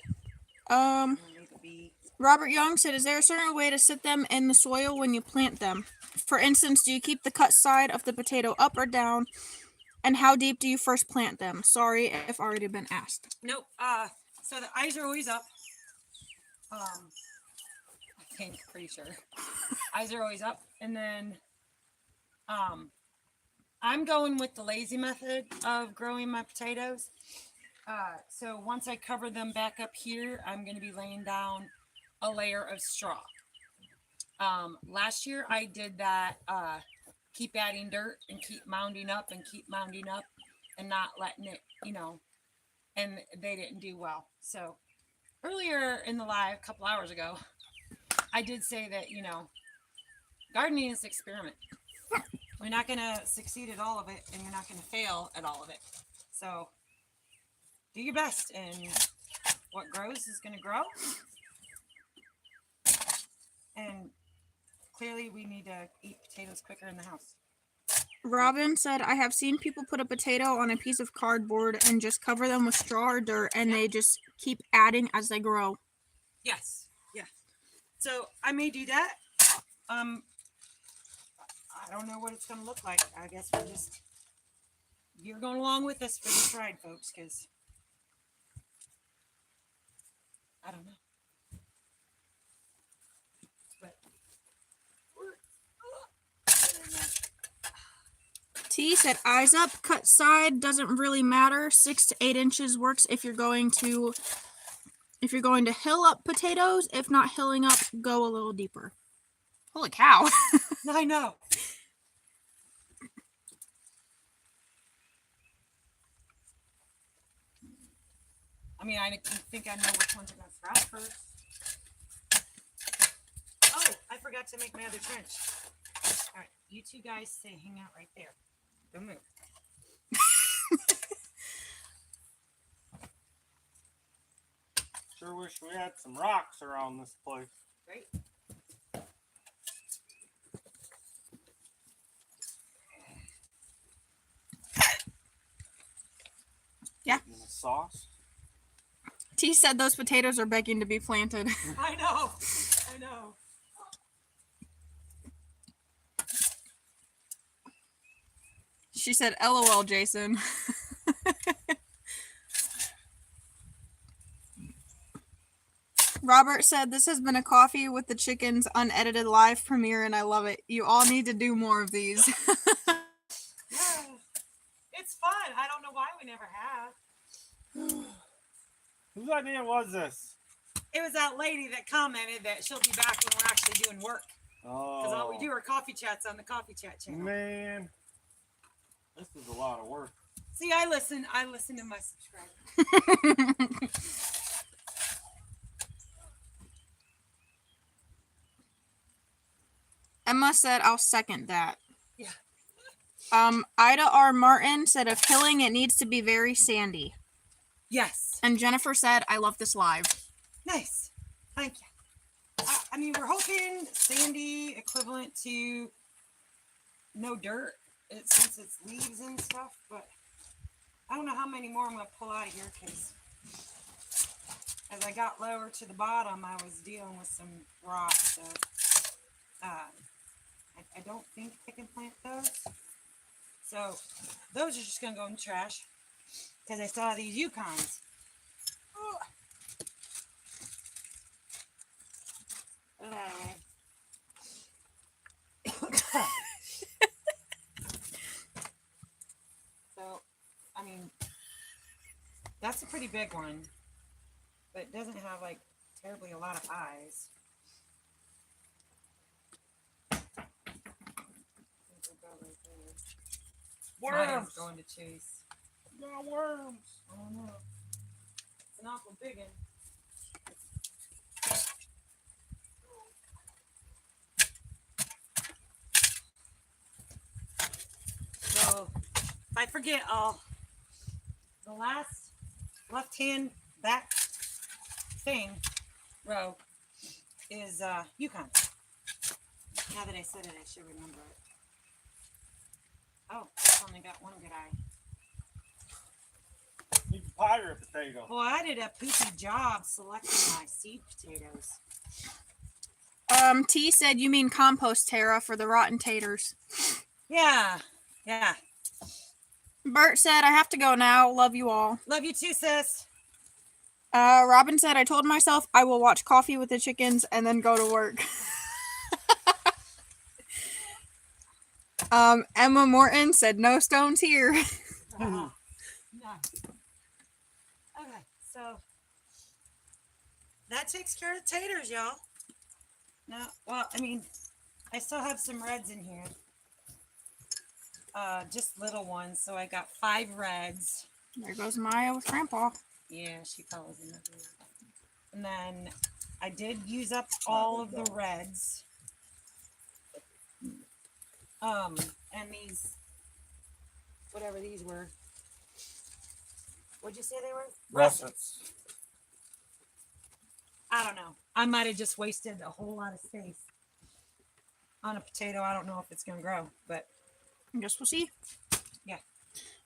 Um, We'll leave it be. Robert Young said, is there a certain way to sit them in the soil when you plant them? For instance, do you keep the cut side of the potato up or down? And how deep do you first plant them? Sorry if already been asked. Nope. So the eyes are always up. I think, pretty sure. Eyes are always up. And then I'm going with the lazy method of growing my potatoes. So once I cover them back up here, I'm going to be laying down a layer of straw. Last year I did that, keep adding dirt and keep mounding up and not letting it, and they didn't do well. So earlier in the live, a couple hours ago, I did say that, gardening is an experiment. We're not going to succeed at all of it, and you're not going to fail at all of it. So do your best, and what grows is going to grow. And clearly we need to eat potatoes quicker in the house. Robin said, I have seen people put a potato on a piece of cardboard and just cover them with straw or dirt, and they just keep adding as they grow. Yes. Yeah. So I may do that. I don't know what it's going to look like. I guess you're going along with us for this ride, folks, because I don't know. But T said, eyes up, cut side, doesn't really matter. 6 to 8 inches works if you're going to hill up potatoes. If not hilling up, go a little deeper. Holy cow. I know. I mean, I think I know which ones are going to sprout first. Oh, I forgot to make my other trench. All right, you two guys stay, hang out right there. Don't move. Sure wish we had some rocks around this place. Right? Yeah. And the sauce. T said those potatoes are begging to be planted. I know. I know. She said, LOL, Jason. Robert said, this has been a Coffee with the Chickens unedited live premiere, and I love it. You all need to do more of these. Yeah. It's fun. I don't know why we never have. Whose idea was this? It was that lady that commented that she'll be back when we're actually doing work. Because all we do are coffee chats on the Coffee Chat channel. Man, this is a lot of work. See, I listen to my subscribers. Emma said, I'll second that. Yeah. Ida R. Martin said, if hilling, it needs to be very sandy. Yes. And Jennifer said, I love this live. Nice. Thank you. I mean, we're hoping sandy equivalent to no dirt since it's leaves and stuff, but I don't know how many more I'm going to pull out of here because as I got lower to the bottom, I was dealing with some rot, so I don't think I can plant those. So those are just going to go in the trash because I saw these Yukons. So, I mean, That's a pretty big one, but it doesn't have like terribly a lot of eyes. Worms. Going to chase. Got worms. I don't know. It's an awful big one. So if I forget, the last left-hand back thing row is Yukon. Now that I said it, I should remember it. Oh, it's only got one good eye. You can pie her a potato. Well, I did a poopy job selecting my seed potatoes. T said you mean compost, Tara, for the rotten taters. Yeah. Bert said I have to go now. Love you all. Love you too, sis. Robin said I told myself I will watch Coffee with the Chickens and then go to work. Emma Morton said no stones here. No. Okay, so that takes care of the taters, y'all. No, well, I mean, I still have some reds in here. Just little ones. So I got 5 reds. There goes Maya with Grandpa. Yeah, she follows in the group. And then I did use up all of the reds. And these, whatever these were. What'd you say they were? Russets. I don't know. I might have just wasted a whole lot of space on a potato. I don't know if it's going to grow, but I guess we'll see. Yeah.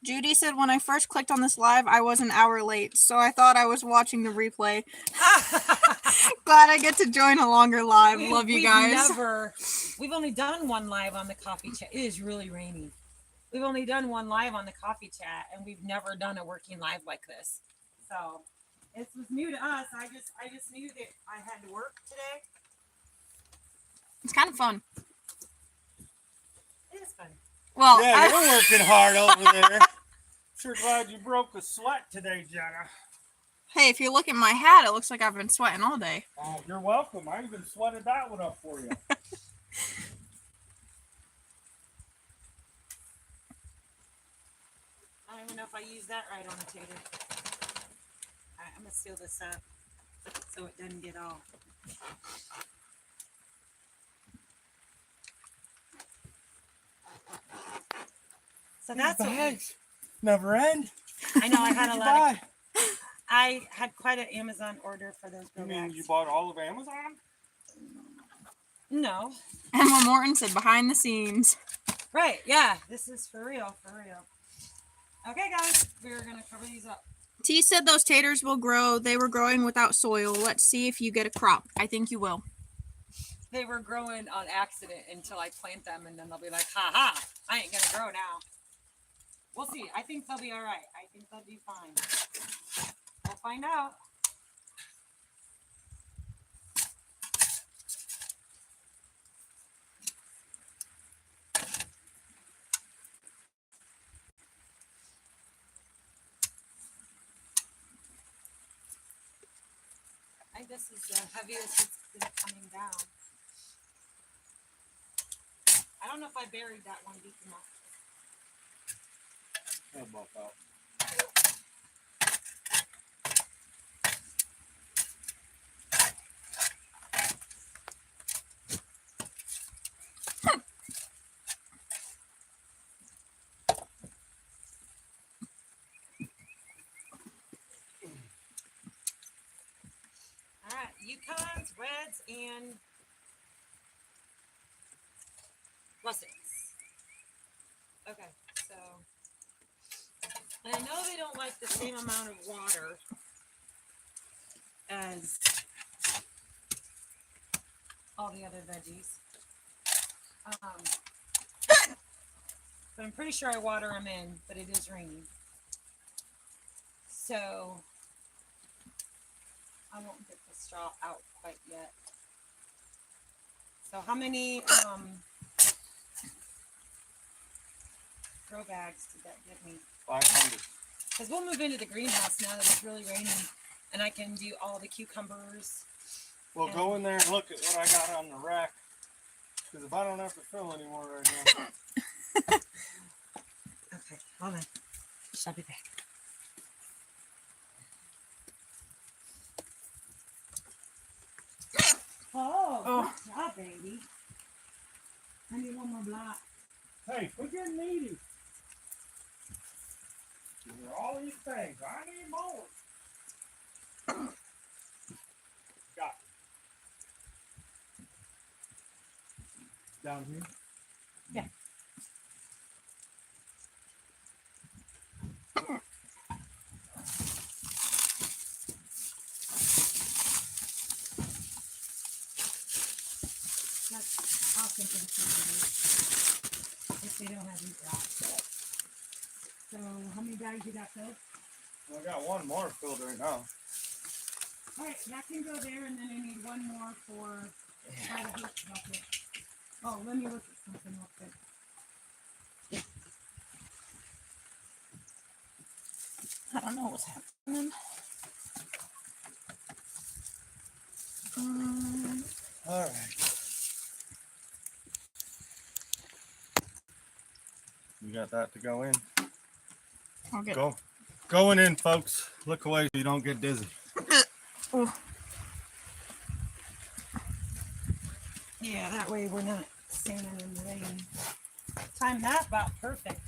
Judy said when I first clicked on this live, I was an hour late, so I thought I was watching the replay. Glad I get to join a longer live. Love you guys. We've only done one live on the coffee chat. It is really rainy. We've only done one live on the coffee chat, and we've never done a working live like this. So it was new to us. I just knew that I had to work today. It's kind of fun. It is fun. Well, Yeah, you're working hard over there. Sure glad you broke a sweat today, Jenna. hey, if you look at my hat, it looks like I've been sweating all day. Oh, you're welcome. I even sweated that one up for you. I don't even know if I used that right on the tater. All right, I'm gonna seal this up so it doesn't get all. So that's what bags. Never end. I know. I had a lot. I had quite an Amazon order for those. You mean bags. you bought all of Amazon? No. Emma Morton said behind the scenes. Right. Yeah. This is for real. For real. Okay, guys. We're gonna cover these up. T said those taters will grow. They were growing without soil. Let's see if you get a crop. I think you will. They were growing on accident until I plant them, and then they'll be like, "Ha ha! I ain't gonna grow now." We'll see. I think they'll be all right. I think they'll be fine. We'll find out. I think this is the heaviest it's been coming down. I don't know if I buried that one deep enough. How about that? All right, Yukons, reds, and russets. Okay, so, and I know they don't like the same amount of water as all the other veggies. But I'm pretty sure I water them in, but it is raining. So I won't get the straw out quite yet. So how many grow bags did that give me? 500. Because we'll move into the greenhouse now that it's really raining, and I can do all the cucumbers. Well, go in there and look at what I got on the rack. Because if I don't have to fill anymore right now. Okay, hold on. I'll be back. Oh, good job, baby. I need one more block. Hey, quit getting needy. These are all these things. I need more. Got it. Down here? Yeah. That's awesome for the cucumbers. If they don't have root rot. So how many bags you got filled? Well, I got one more filled right now. All right, that can go there, and then I need one more for by the hoop bucket. Oh, let me look at something real quick. I don't know what's happening. All right. You got that to go in? I'll get Go. Going in, folks. Look away so you don't get dizzy. Oh. Yeah, that way we're not standing in the rain. Time that about perfect.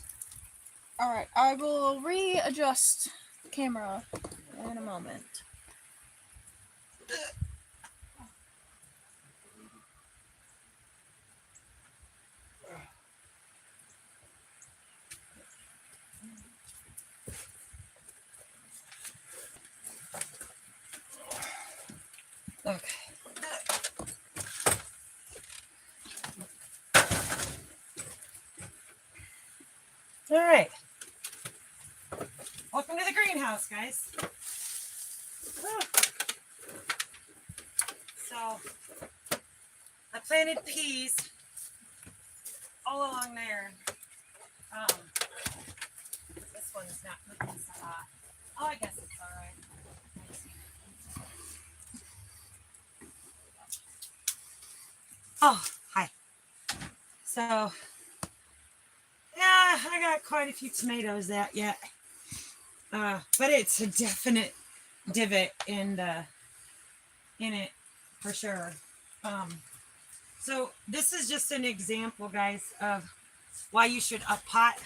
All right, I will readjust the camera in a moment. Okay. All right. Welcome to the greenhouse, guys. Woo. So, I planted peas all along there. This one's not looking so hot. Oh, I guess it's all right. Oh, hi. So, yeah, I got quite a few tomatoes that yet. But it's a definite divot in it for sure. So this is just an example, guys, of why you should up pot.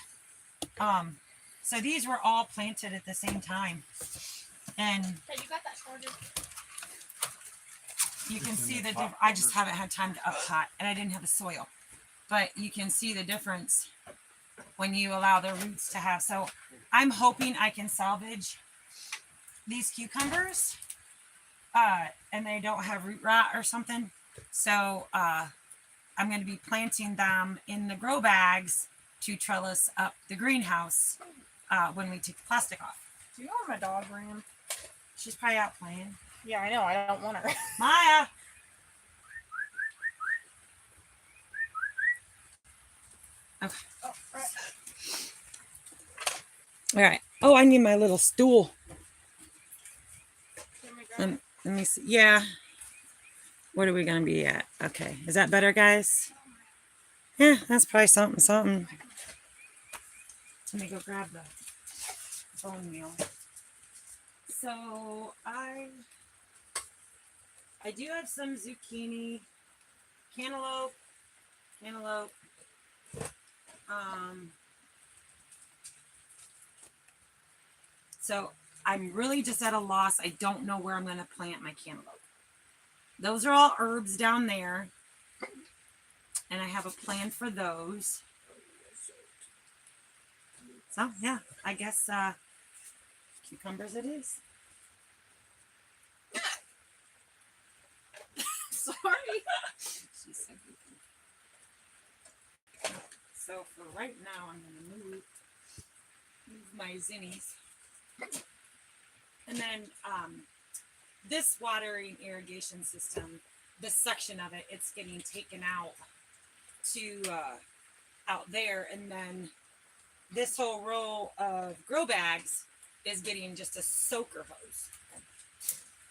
So these were all planted at the same time. And Hey, you got that charger? you can see the difference. I just haven't had time to up pot, and I didn't have the soil. But you can see the difference when you allow the roots to have. So I'm hoping I can salvage these cucumbers, and they don't have root rot or something. So I'm going to be planting them in the grow bags to trellis up the greenhouse when we take the plastic off. Do you know where my dog ran? She's probably out playing. Yeah, I know. I don't want her. Maya! Okay. Oh, right. All right. Oh, I need my little stool. Can we grab Let me see. Yeah. What are we going to be at? Okay. Is that better, guys? Yeah, that's probably something. Let me go grab the bone meal. So I do have some zucchini, cantaloupe. So I'm really just at a loss. I don't know where I'm going to plant my cantaloupe. Those are all herbs down there. And I have a plan for those. So, yeah, I guess cucumbers it is. Sorry. She's so goofy. So for right now, I'm going to move my zinnies. And then this watering irrigation system, this section of it, it's getting taken out to out there. And then this whole row of grow bags is getting just a soaker hose.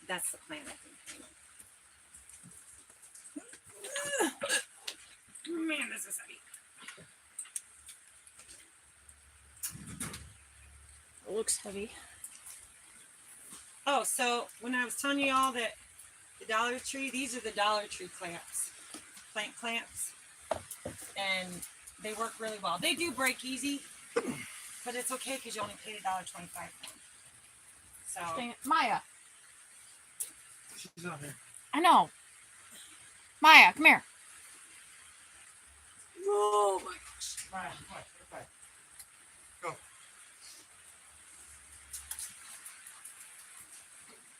That's the plan, I think. Man, this is heavy. It looks heavy. Oh, so when I was telling you all that the Dollar Tree, these are the Dollar Tree clamps, plant clamps, and they work really well. They do break easy, but it's okay because you only paid $1.25 for them. So Dang it. Maya. She's out here. I know. Maya, come here. oh my gosh. Right, right. Go.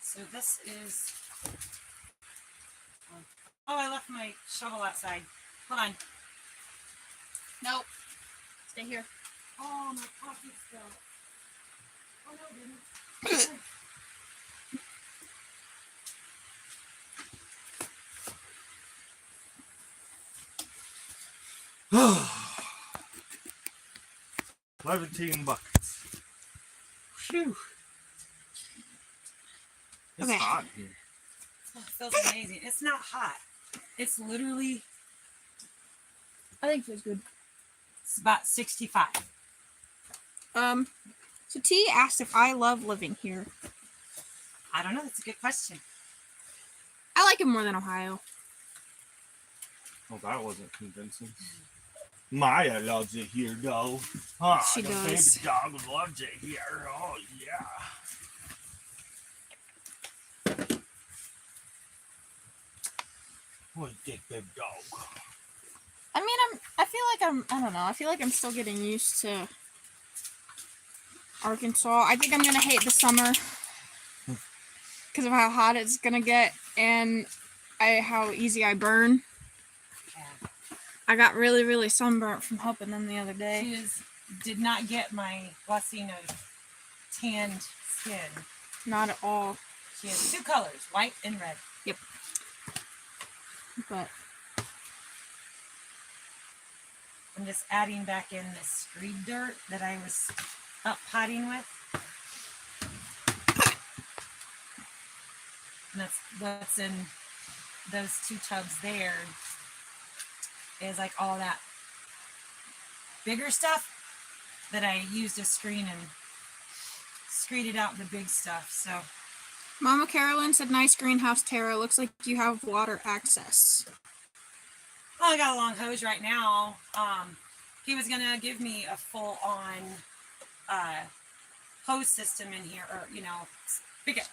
So this is. Oh, I left my shovel outside. Hold on. Nope. Stay here. Oh, my coffee spilled. Oh no, it didn't. 17 buckets. Phew. It's Okay. hot here. Oh, it feels amazing. It's not hot. It's literally, I think it feels good. it's about 65. So T asked if I love living here. I don't know. That's a good question. I like it more than Ohio. Oh, that wasn't convincing. Maya loves it here, though. Huh, She the does. baby dog loves it here. Oh, yeah. What a big dog. I mean, I don't know. I feel like I'm still getting used to Arkansas. I think I'm going to hate the summer because of how hot it's going to get and how easy I burn. Yeah. I got really, really sunburnt from helping them the other day. She did not get my blessing of tanned skin. Not at all. She has two colors, white and red. Yep. But I'm just adding back in this screed dirt that I was up potting with. And that's what's in those two tubs there is like all that bigger stuff that I used to screen and screeded out the big stuff. So Mama Carolyn said, nice greenhouse, Tara. Looks like you have water access. I got a long hose right now. He was gonna give me a full-on hose system in here, or spigot.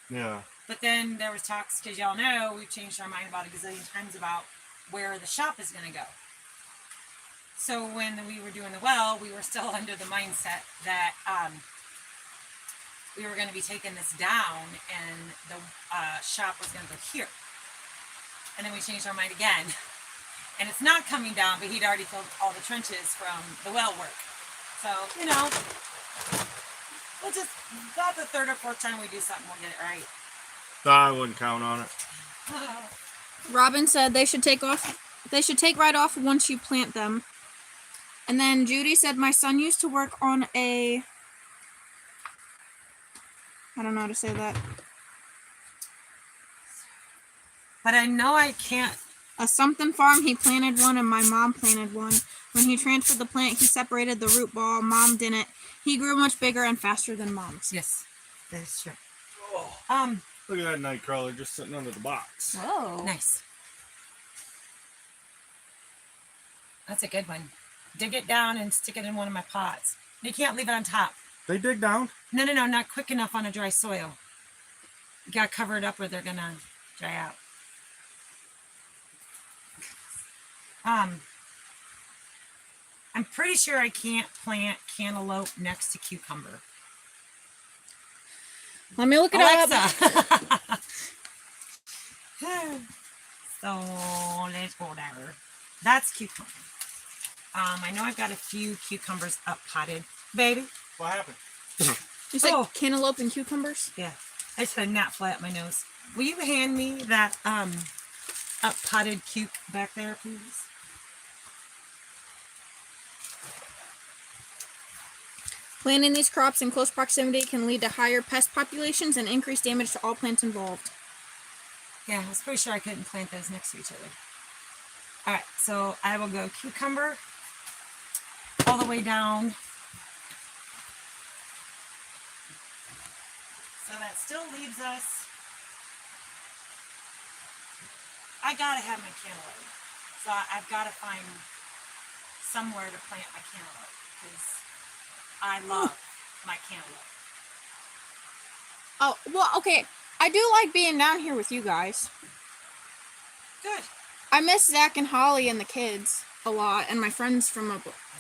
Yeah. But then there was talks, because y'all know we've changed our mind about a gazillion times about where the shop is gonna go. So when we were doing the well, we were still under the mindset that we were going to be taking this down, and the shop was going to go here. And then we changed our mind again. And it's not coming down, but he'd already filled all the trenches from the well work. So, we'll just, about the third or fourth time we do something, we'll get it right. I wouldn't count on it. Robin said they should take right off once you plant them. And then Judy said, my son used to work on I don't know how to say that. But I know I can't. A something farm, he planted one and my mom planted one. When he transferred the plant, he separated the root ball. Mom didn't. He grew much bigger and faster than mom's. Yes, that is true. Oh. Look at that nightcrawler just sitting under the box. Whoa. Nice. That's a good one. Dig it down and stick it in one of my pots. You can't leave it on top. They dig down? No, not quick enough on a dry soil. You gotta cover it up or they're gonna dry out. I'm pretty sure I can't plant cantaloupe next to cucumber. Let me look it up. Alexa. So let's go there. That's cucumber. I know I've got a few cucumbers up potted. Baby. What happened? You said cantaloupe and cucumbers? Yeah. I just had a gnat fly up my nose. Will you hand me that up potted cuke back there, please? Planting these crops in close proximity can lead to higher pest populations and increased damage to all plants involved. Yeah, I was pretty sure I couldn't plant those next to each other. All right, so I will go cucumber all the way down. So that still leaves us. I gotta have my cantaloupe. So I've got to find somewhere to plant my cantaloupe because I love my cantaloupe. Oh, well, okay. I do like being down here with you guys. Good. I miss Zach and Holly and the kids a lot, and my friends from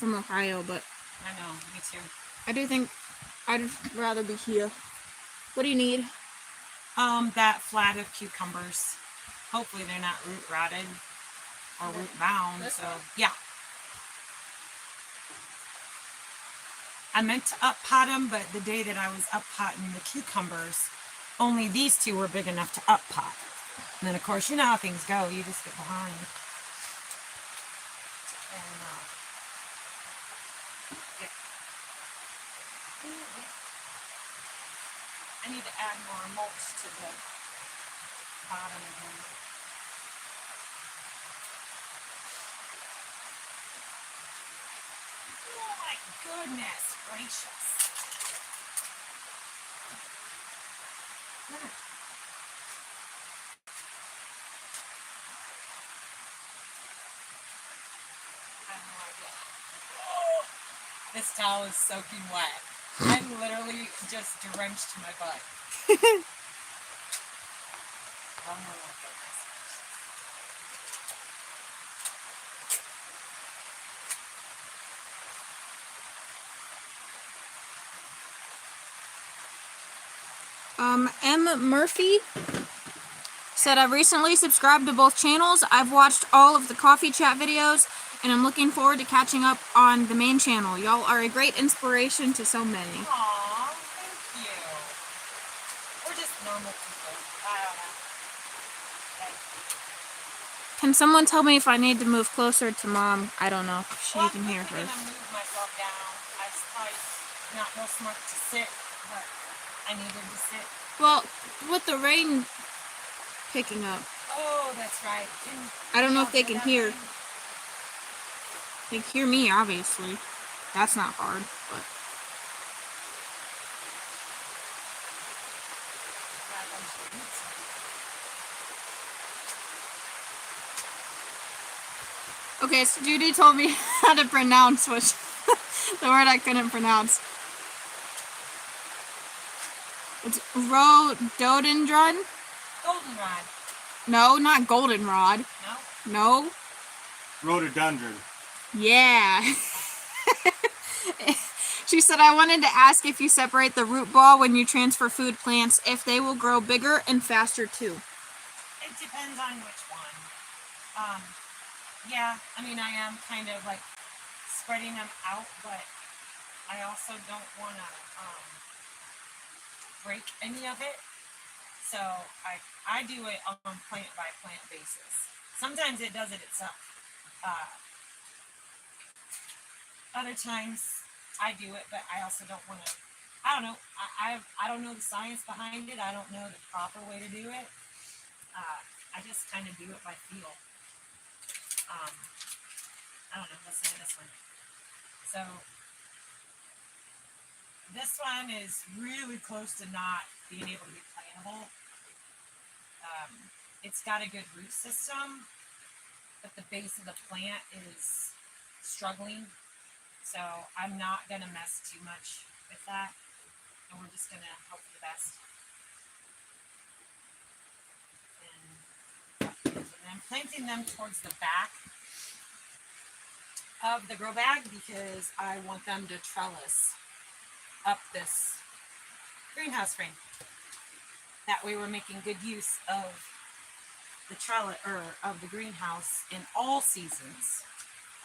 Ohio, but I know, me too. I do think I'd rather be here. What do you need? That flat of cucumbers. Hopefully they're not root rotted or root bound. So yeah. I meant to up pot them, but the day that I was up potting the cucumbers, only these two were big enough to up pot. And then of course, you know how things go. You just get behind. And, yeah. I need to add more mulch to the bottom again. Oh my goodness gracious. I have no idea. Oh, this towel is soaking wet. I'm literally just drenched my butt. Oh my goodness. M. Murphy said, I've recently subscribed to both channels. I've watched all of the coffee chat videos, and I'm looking forward to catching up on the main channel. Y'all are a great inspiration to so many. Aw, thank you. We're just normal people. I don't know. Like, Can someone tell me if I need to move closer to Mom? I don't know if she well, can hear I'm her. gonna move myself down. I was probably not real smart to sit, but I needed to sit. Well, with the rain picking up, Oh, that's right. I don't know if y'all they hear can that hear. rain? They can hear me, obviously. That's not hard, but Yeah, I'm sure it's- okay. So Judy told me how to pronounce which the word I couldn't pronounce. It's rhododendron. Goldenrod. No, not goldenrod. No? No. Rhododendron. Yeah. She said, I wanted to ask if you separate the root ball when you transfer food plants, if they will grow bigger and faster too. It depends on which one. Yeah, I mean, I am kind of like spreading them out, but I also don't want to break any of it. So I do it on plant by plant basis. Sometimes it does it itself. Other times I do it, but I also don't want to. I don't know. I don't know the science behind it. I don't know the proper way to do it. I just kind of do it by feel. I don't know. Let's look at this one. So this one is really close to not being able to be plantable. It's got a good root system, but the base of the plant is struggling. So I'm not going to mess too much with that. And we're just going to hope for the best. And I'm planting them towards the back of the grow bag because I want them to trellis up this greenhouse frame. That way we're making good use of the trellis or of the greenhouse in all seasons,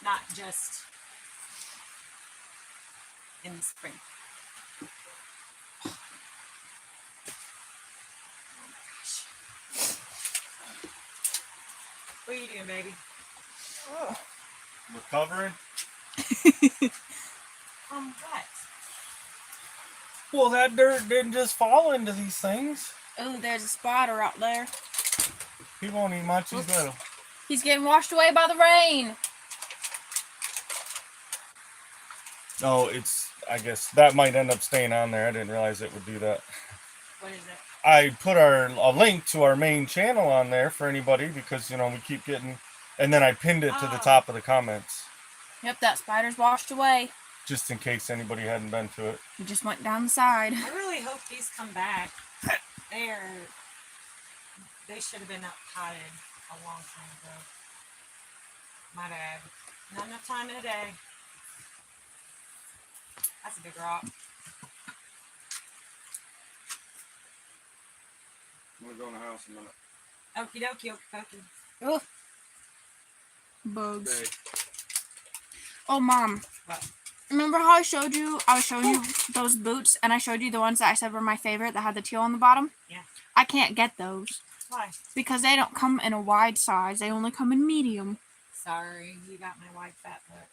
not just in the spring. Oh my gosh. What are you doing, baby? Recovering. What? Well, that dirt didn't just fall into these things. Oh, there's a spider out there. He won't eat much. He's little. He's getting washed away by the rain. Oh, I guess that might end up staying on there. I didn't realize it would do that. What is it? I put a link to our main channel on there for anybody because, you know, we keep getting, and then I pinned it to the top of the comments. Yep, that spider's washed away. Just in case anybody hadn't been to it. He just went down the side. I really hope these come back. They should have been up potted a long time ago. My bad. Not enough time in a day. That's a big rock. I'm gonna go in the house in a minute. Okie dokie, okie dokie. Ugh. Bugs. Okay. Oh, Mom. What? Remember how I was showing you those boots, and I showed you the ones that I said were my favorite that had the teal on the bottom? Yeah. I can't get those. Why? Because they don't come in a wide size. They only come in medium. Sorry, you got my wide fat foot.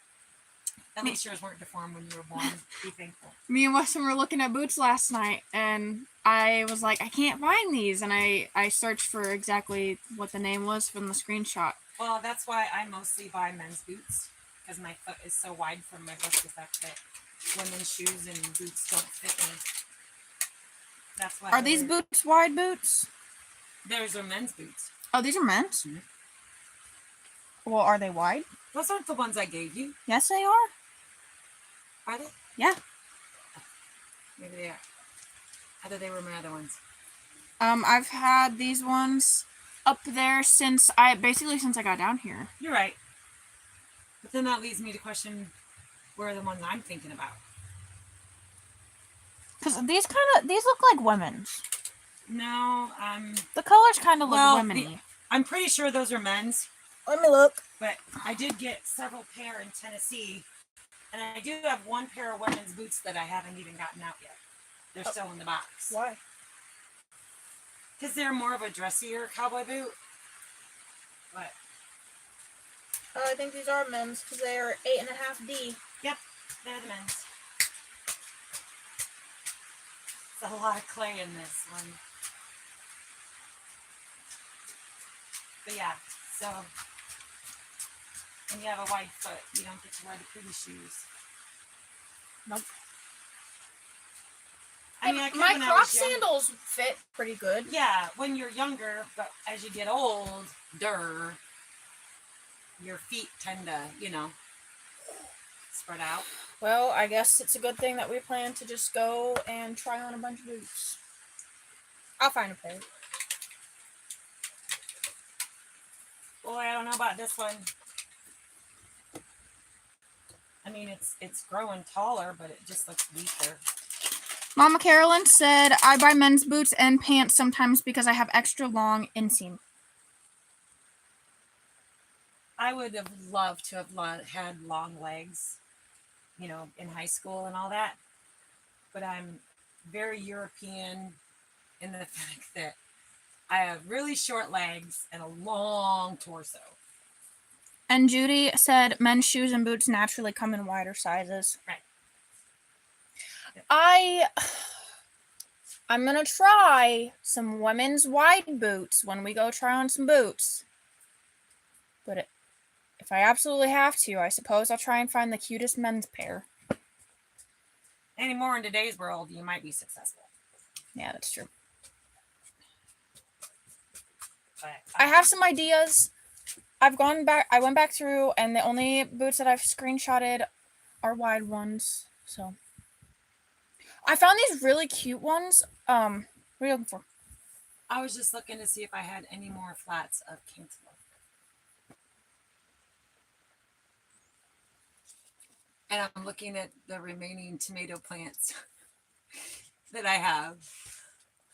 At least yours weren't deformed when you were born. Be thankful. Me and Weston were looking at boots last night, and I was like, I can't find these. And I searched for exactly what the name was from the screenshot. Well, that's why I mostly buy men's boots. Because my foot is so wide from my birth defect that women's shoes and boots don't fit me. That's why. Are these boots wide boots? Those are men's boots. Oh, these are men's? Mhm. Well, are they wide? Those aren't the ones I gave you, Yes, they are. are they? Yeah. Maybe they are. I thought they were my other ones. I've had these ones up there since I got down here. You're right. But then that leads me to question where are the ones I'm thinking about. Because these look like women's. No, The colors kind of look well, womeny. I'm pretty sure those are men's. Let me look. But I did get several pair in Tennessee, and I do have one pair of women's boots that I haven't even gotten out yet. They're still in the box. Why? Because they're more of a dressier cowboy boot. But I think these are men's because they are 8.5D. yep, they're the men's. There's a lot of clay in this one. But yeah, so when you have a wide foot, you don't get to wear the pretty shoes. Nope. I mean, I could My when I Croc was young. sandals fit pretty good. Yeah, when you're younger, but as you get older, your feet tend to, spread out. Well, I guess it's a good thing that we plan to just go and try on a bunch of boots. I'll find a pair. Boy, I don't know about this one. I mean, it's growing taller, but it just looks weaker. Mama Carolyn said, I buy men's boots and pants sometimes because I have extra long inseam. I would have loved to have had long legs, in high school and all that. But I'm very European in the fact that I have really short legs and a long torso. And Judy said men's shoes and boots naturally come in wider sizes. Right. Yep. I'm going to try some women's wide boots when we go try on some boots. But if I absolutely have to, I suppose I'll try and find the cutest men's pair. Anymore in today's world, you might be successful. Yeah, that's true. But I have some ideas. I went back through, and the only boots that I've screenshotted are wide ones. So I found these really cute ones. What are you looking for? I was just looking to see if I had any more flats of cantaloupe. And I'm looking at the remaining tomato plants that I have.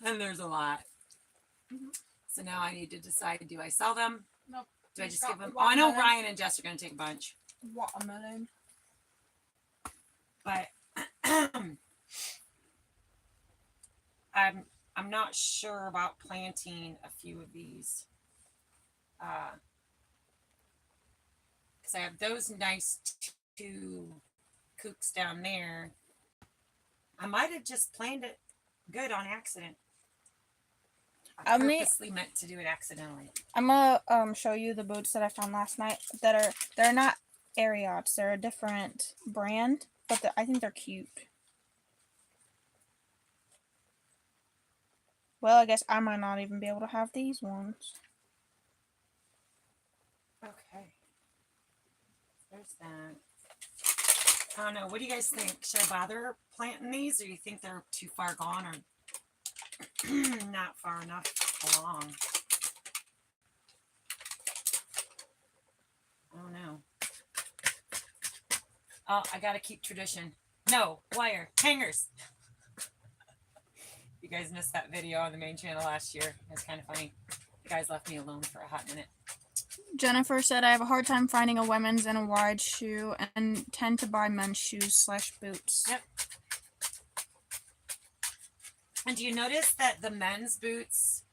And there's a lot. Mm-hmm. So now I need to decide, do I sell them? Nope. Do I just got give them? the Oh, I know watermelon. Ryan and Jess are going to take a bunch. Watermelon. But I'm not sure about planting a few of these. Because I have those nice two kooks down there. I might have just planned it good on accident. I I mean- purposely meant to do it accidentally. I'm gonna show you the boots that I found last night. They're not Ariots. They're a different brand, but I think they're cute. Well, I guess I might not even be able to have these ones. Okay. There's that. I don't know. What do you guys think? Should I bother planting these, or do you think they're too far gone, or not far enough along? I don't know. Oh, I gotta keep tradition. No wire hangers. You guys missed that video on the main channel last year. It's kind of funny. The guys left me alone for a hot minute. Jennifer said, I have a hard time finding a women's and a wide shoe and tend to buy men's shoes / boots. Yep. And do you notice that the men's boots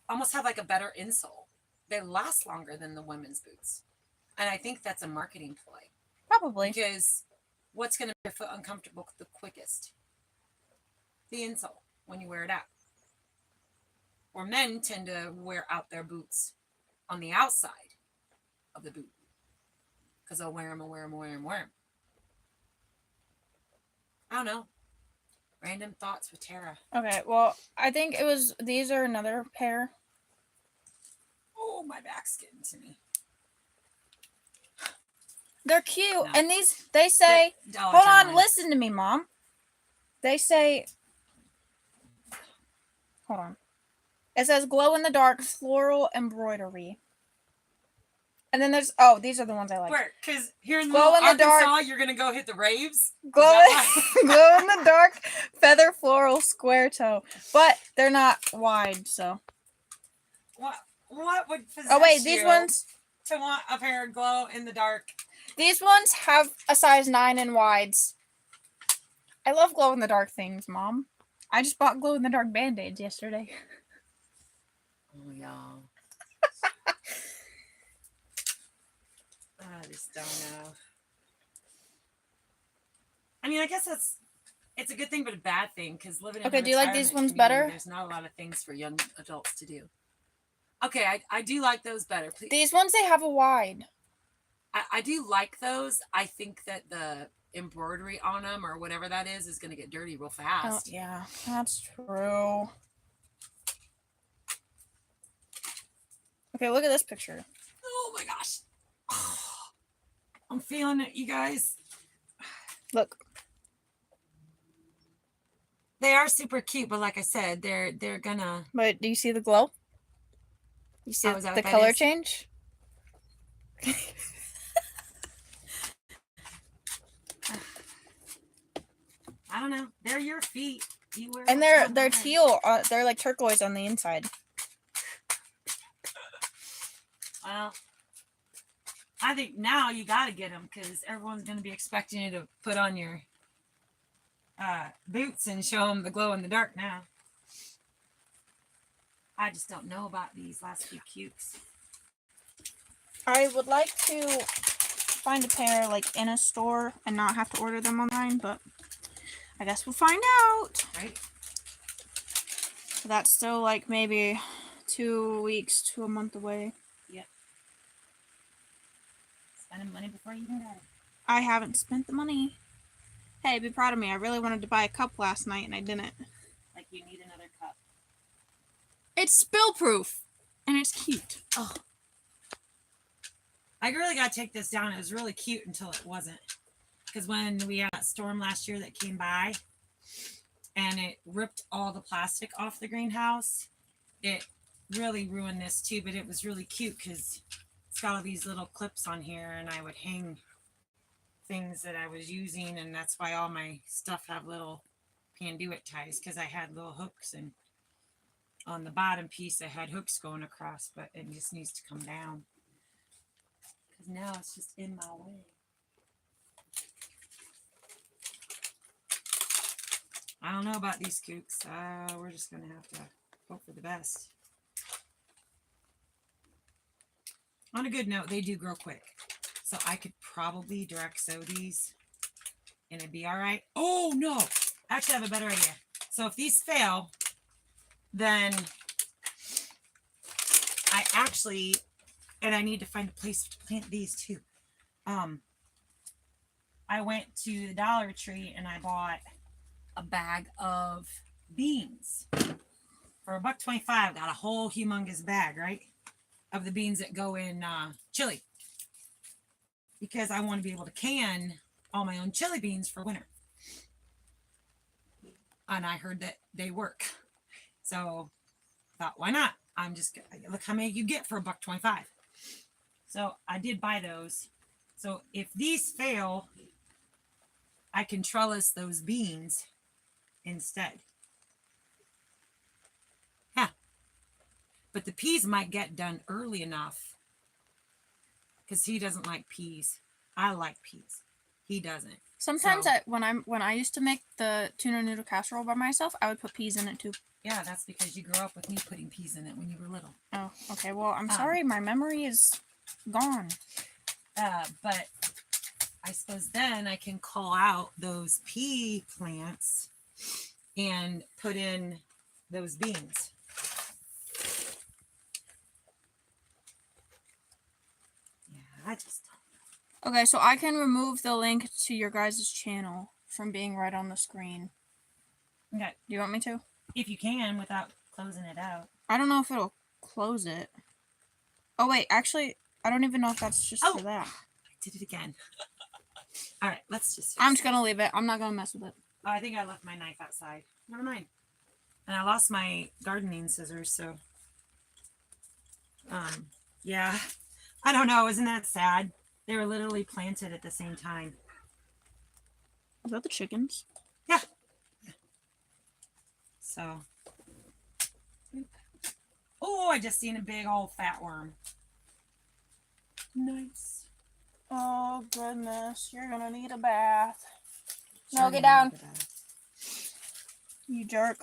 almost have like a better insole? They last longer than the women's boots. And I think that's a marketing ploy. Probably. Because what's going to make your foot uncomfortable the quickest? The insole when you wear it out. Or men tend to wear out their boots on the outside of the boot. Because they'll wear them and wear them and wear them and wear them. I don't know. Random thoughts with Tara. Okay, well, I think these are another pair. Oh, my back's getting to me. They're cute. No. And they say, hold on, listen to me, Mom. They say, hold on. It says glow in the dark floral embroidery. And then these are the ones I like. Where? Because here in Glow in the Arkansas, dark. you're going to go hit the raves? Glow in the dark feather floral square toe. But they're not wide, so. What would possess Oh, wait, these you ones. to want a pair of glow in the dark? These ones have a size 9 in wides. I love glow in the dark things, Mom. I just bought glow in the dark band-aids yesterday. Oh, y'all. I just don't know. I mean, I guess it's a good thing, but a bad thing, because living in Okay, a do you like these retirement ones better? community, there's not a lot of things for young adults to do. Okay, I do like those better. Please. These ones, they have a wide. I do like those. I think that the embroidery on them or whatever that is going to get dirty real Oh, fast. yeah, that's true. Okay, look at this picture. Oh my gosh. I'm feeling it, you guys. Look. They are super cute, but like I said, they're gonna. But do you see the glow? You see Oh, is that the what that color is? change? I don't know. They're your feet. You wear And what's they're on they're there. teal. They're like turquoise on the inside. Well, I think now you got to get them because everyone's going to be expecting you to put on your boots and show them the glow in the dark now. I just don't know about these last few cukes. I would like to find a pair like in a store and not have to order them online, but I guess we'll find out. Right? That's still like maybe 2 weeks to a month away. Yep. Spending money before you even got it. I haven't spent the money. Hey, be proud of me. I really wanted to buy a cup last night and I didn't. Like you need another cup. It's spill proof and it's cute. Oh. I really got to take this down. It was really cute until it wasn't. Because when we had that storm last year that came by and it ripped all the plastic off the greenhouse, it really ruined this too. But it was really cute because it's got all these little clips on here and I would hang things that I was using. And that's why all my stuff have little panduit ties because I had little hooks. And on the bottom piece, I had hooks going across, but it just needs to come down. Because now it's just in my way. I don't know about these kooks. We're just going to have to hope for the best. On a good note, they do grow quick. So I could probably direct sow these and it'd be all right. Oh no, I actually have a better idea. So if these fail, then I actually, and I need to find a place to plant these too. I went to the Dollar Tree and I bought a bag of beans for $1.25. Got a whole humongous bag, right? Of the beans that go in chili. Because I want to be able to can all my own chili beans for winter. And I heard that they work. So I thought, why not? I'm just, look how many you get for $1.25. So I did buy those. So if these fail, I can trellis those beans instead. Yeah. But the peas might get done early enough because he doesn't like peas. I like peas. He doesn't. Sometimes So- when I used to make the tuna noodle casserole by myself, I would put peas in it too. Yeah, that's because you grew up with me putting peas in it when you were little. Oh, okay. Well, I'm sorry, my memory is gone. But I suppose then I can call out those pea plants and put in those beans. Yeah, I just don't. Okay, so I can remove the link to your guys' channel from being right on the screen. Okay, Do you want me to? if you can without closing it out. I don't know if it'll close it. Oh, wait. Actually, I don't even know if that's just for that. I did it again. All right, let's just. I'm just going to leave it. I'm not going to mess with it. Oh, I think I left my knife outside. Never mind. And I lost my gardening scissors, so. Yeah. I don't know. Isn't that sad? They were literally planted at the same time. Is that the chickens? Yeah. So. Oh, I just seen a big old fat worm. Nice. Oh, goodness. You're going to need a bath. No, Sure get you down. know that. You jerk.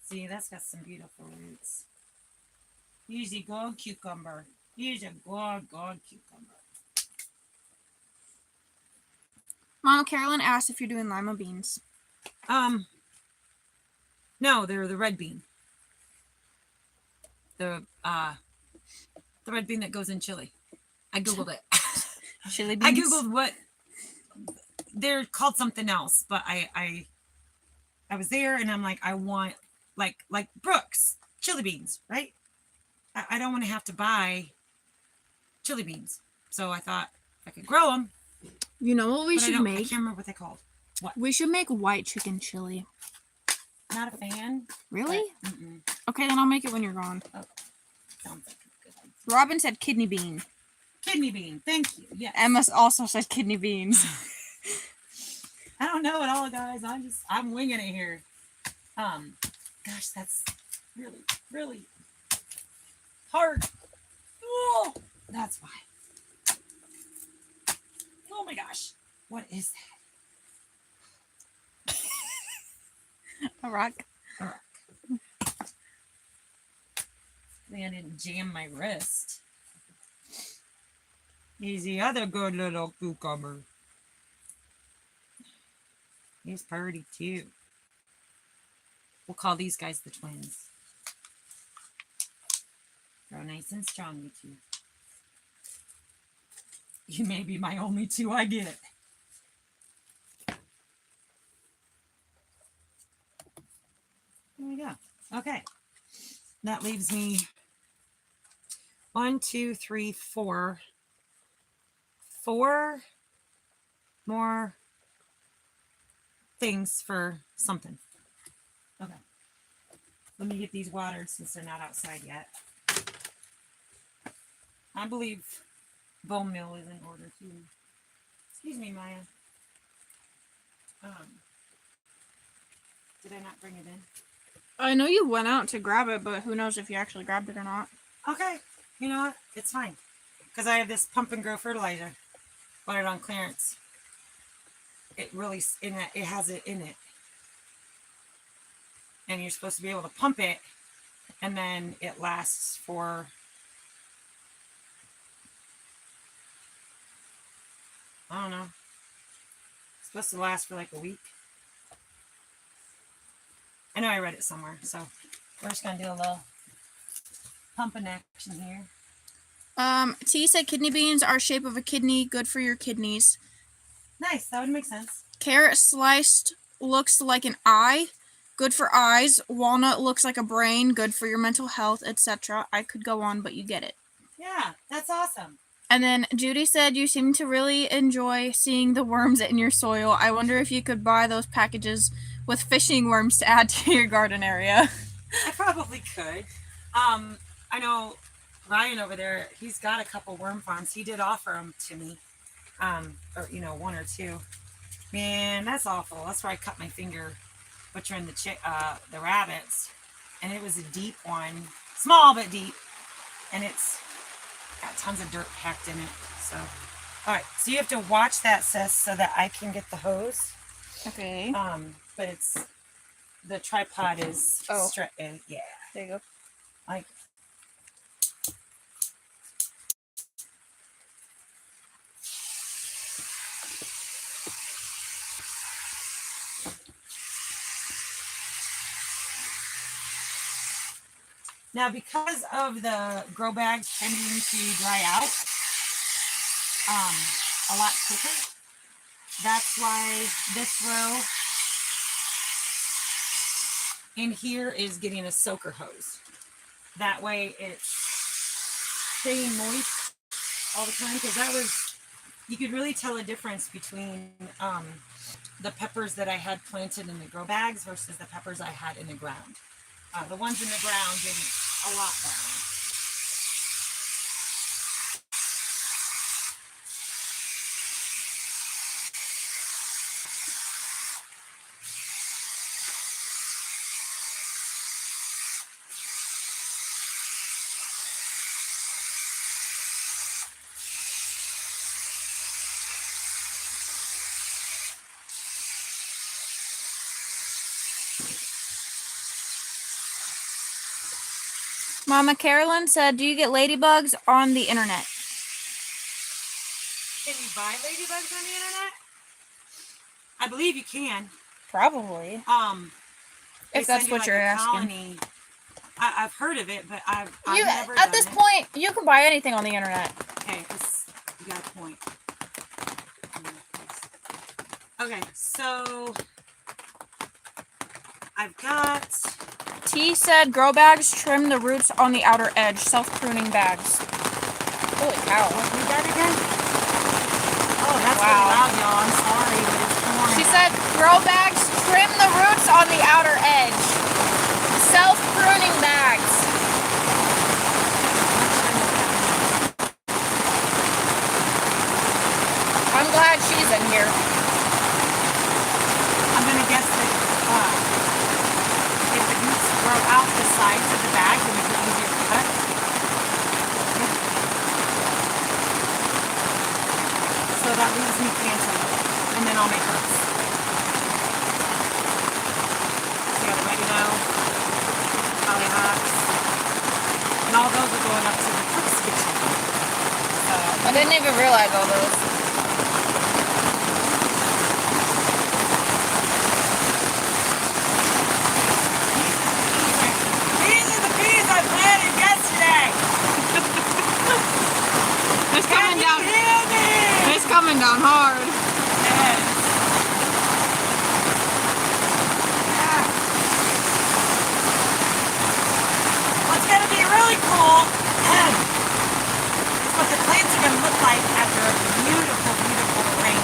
See, that's got some beautiful roots. Here's a gold cucumber. Here's a gold cucumber. Mama Carolyn asked if you're doing lima beans. No, they're the red bean. The red bean that goes in chili. I googled it. Chili I beans? googled what they're called something else, but I was there and I'm like, I want like Brooks chili beans, right? I don't want to have to buy chili beans, so I thought I could grow them. You know what we but should I make? can't remember what they called. What? We should make white chicken chili. Not a fan. Really? but, mm-mm. Okay, then I'll make it when you're gone. Sounds like a good idea. Robin said kidney bean. Kidney bean. Thank you. Yes. Emma also said kidney beans. I don't know it all, guys. I'm winging it here. Gosh, that's really, really hard. Oh, that's why. Oh my gosh. What is that? A rock. I think I didn't jam my wrist. He's the other good little cucumber. He's pretty too. We'll call these guys the twins. Grow nice and strong, you two. You may be my only two I get. There we go. Okay. That leaves me 1, 2, 3, 4. 4 more things for something. Okay. Let me get these watered since they're not outside yet. I believe bone meal is in order too. Excuse me, Maya. Did I not bring it in? I know you went out to grab it, but who knows if you actually grabbed it or not. Okay. You know what? It's fine. Because I have this pump and grow fertilizer. Bought it on clearance. It really, it has it in it. And you're supposed to be able to pump it. And then it lasts for I don't know. It's supposed to last for like a week. I know I read it somewhere, so we're just gonna do a little pumping action here. T said kidney beans are shape of a kidney, good for your kidneys. Nice, that would make sense. Carrot sliced looks like an eye, good for eyes. Walnut looks like a brain, good for your mental health, etc. I could go on, but you get it. Yeah, that's awesome. And then Judy said you seem to really enjoy seeing the worms in your soil. I wonder if you could buy those packages with fishing worms to add to your garden area. I probably could. I know Ryan over there, he's got a couple worm farms. He did offer them to me. Or, you know, one or two. Man, that's awful. That's where I cut my finger butchering the rabbits. And it was a deep one. Small, but deep. And it's got tons of dirt packed in it. So, all right. So you have to watch that, sis, so that I can get the hose. Okay. But it's, the tripod is straight. Yeah. There you go. Like, now, because of the grow bags tending to dry out a lot quicker, that's why this row in here is getting a soaker hose. That way it's staying moist all the time, because that was, you could really tell a difference between the peppers that I had planted in the grow bags versus the peppers I had in the ground. The ones in the ground did a lot better. Mama Carolyn said, do you get ladybugs on the internet? Can you buy ladybugs on the internet? I believe you can. Probably. They If that's send you what like you're a asking. colony. I've heard of it, but I've You, never at done this it. point, you can buy anything on the internet. Okay, you got a point. Okay, so I've got. T said grow bags trim the roots on the outer edge, self-pruning bags. Holy cow. Read that again? Oh, that's Wow. really loud, y'all. I'm sorry, but it's pouring. She said grow bags trim the roots on the outer edge, self-pruning bags. I'm glad she's in here. I'm gonna guess that if the roots grow out the sides of the bag, it'll make it easier to cut. So that leaves me planting, and then I'll make hooks. So you got oregano, hollyhocks, and all those are going up to the cook's kitchen. So I didn't even realize all those. these are the bees I planted yesterday. It's Can coming you down. hear me? It's coming down hard. Yes. Yeah. What's going to be really cool is what the plants are going to look like after a beautiful, beautiful rain.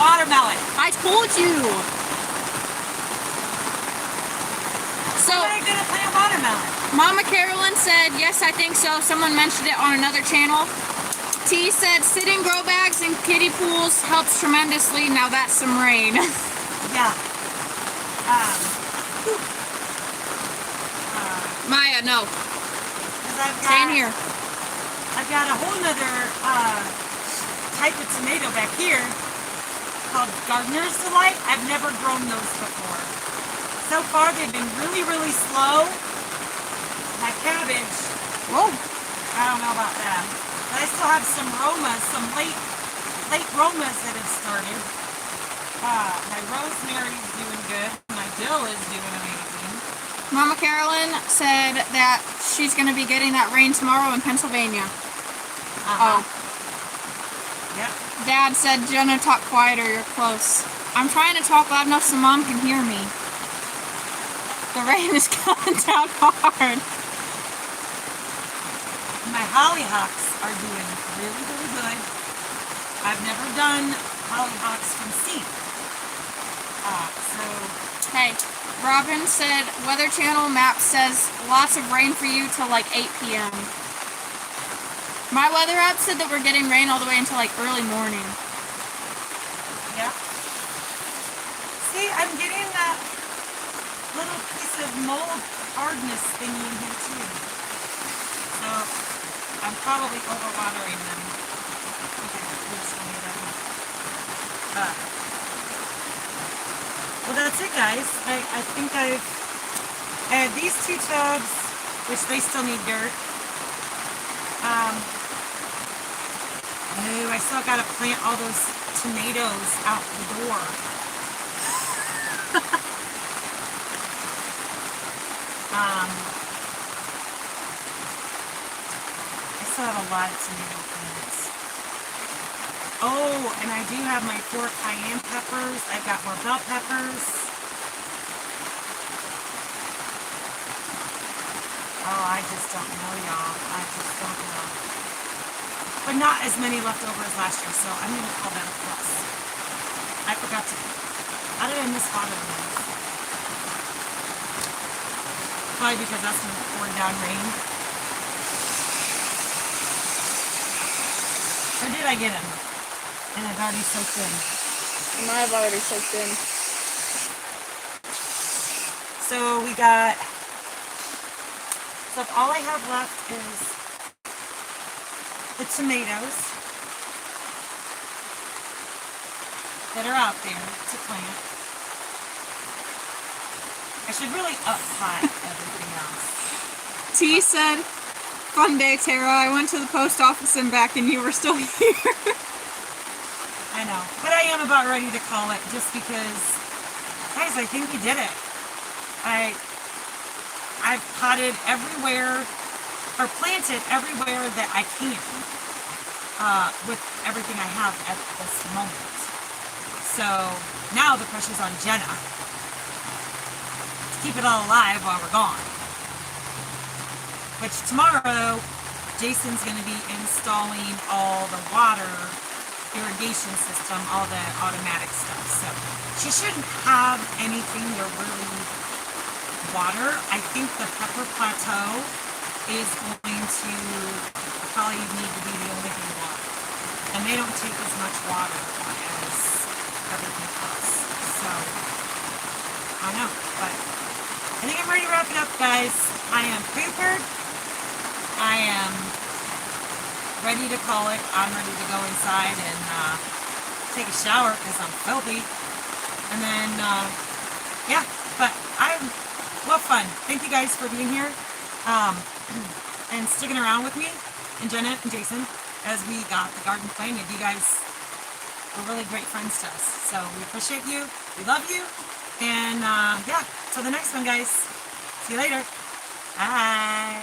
Watermelon. I told you. So, When are you gonna plant watermelon? Mama Carolyn said, yes, I think so. Someone mentioned it on another channel. T said sitting grow bags in kiddie pools helps tremendously. Now that's some rain. Yeah. Maya, no. 'Cause I've Stay in got, here. I've got a whole nother type of tomato back here called Gardener's Delight. I've never grown those before. So far, they've been really, really slow. My cabbage, Whoa. I don't know about that. But I still have some Romas, some late Romas that have started. My rosemary's doing good. My dill is doing amazing. Mama Carolyn said that she's going to be getting that rain tomorrow in Pennsylvania. Uh-huh. Oh. Yep. Dad said, Jenna, talk quieter. You're close. I'm trying to talk loud enough so Mom can hear me. The rain is coming down hard. My hollyhocks are doing really, really good. I've never done hollyhocks from seed. So, Hey, Robin said, Weather Channel map says lots of rain for you till like 8 p.m. My weather app said that we're getting rain all the way until like early morning. yeah. See, I'm getting that little piece of mold hardness thingy in here too. So, I'm probably overwatering them. Okay, please tell me that. Well, that's it, guys. I think I had these 2 tubs, which they still need dirt. Oh, I still gotta plant all those tomatoes out the door. I still have a lot of tomato plants. Oh, and I do have my 4 cayenne peppers. I've got more bell peppers. Oh, I just don't know, y'all. I just don't know. But not as many left over as last year, so I'm going to call that a plus. I forgot to... How did I miss watermelon? Probably because that's when it poured down rain. Or did I get them? And I've already soaked in. And I've already soaked in. So we got... So all I have left is the tomatoes that are out there to plant. I should really up-pot everything else. T said, fun day, Tara. I went to the post office and back and you were still here. I know. But I am about ready to call it just because, guys, I think we did it. I've potted everywhere, or planted everywhere that I can, with everything I have at this moment. So now the pressure's on Jenna to keep it all alive while we're gone. Which tomorrow, Jason's going to be installing all the water irrigation system, all the automatic stuff. So she shouldn't have anything to really water. I think the pepper plateau is going to probably need to be the only thing water. And they don't take as much water as everything else. So, I don't know. But I think I'm ready to wrap it up, guys. I am prepared. I am ready to call it. I'm ready to go inside and take a shower because I'm filthy. And then, yeah, but well, fun. Thank you guys for being here and sticking around with me and Jenna and Jason as we got the garden planted. You guys were really great friends to us. So we appreciate you. We love you. And yeah, till the next one, guys. See you later. Bye.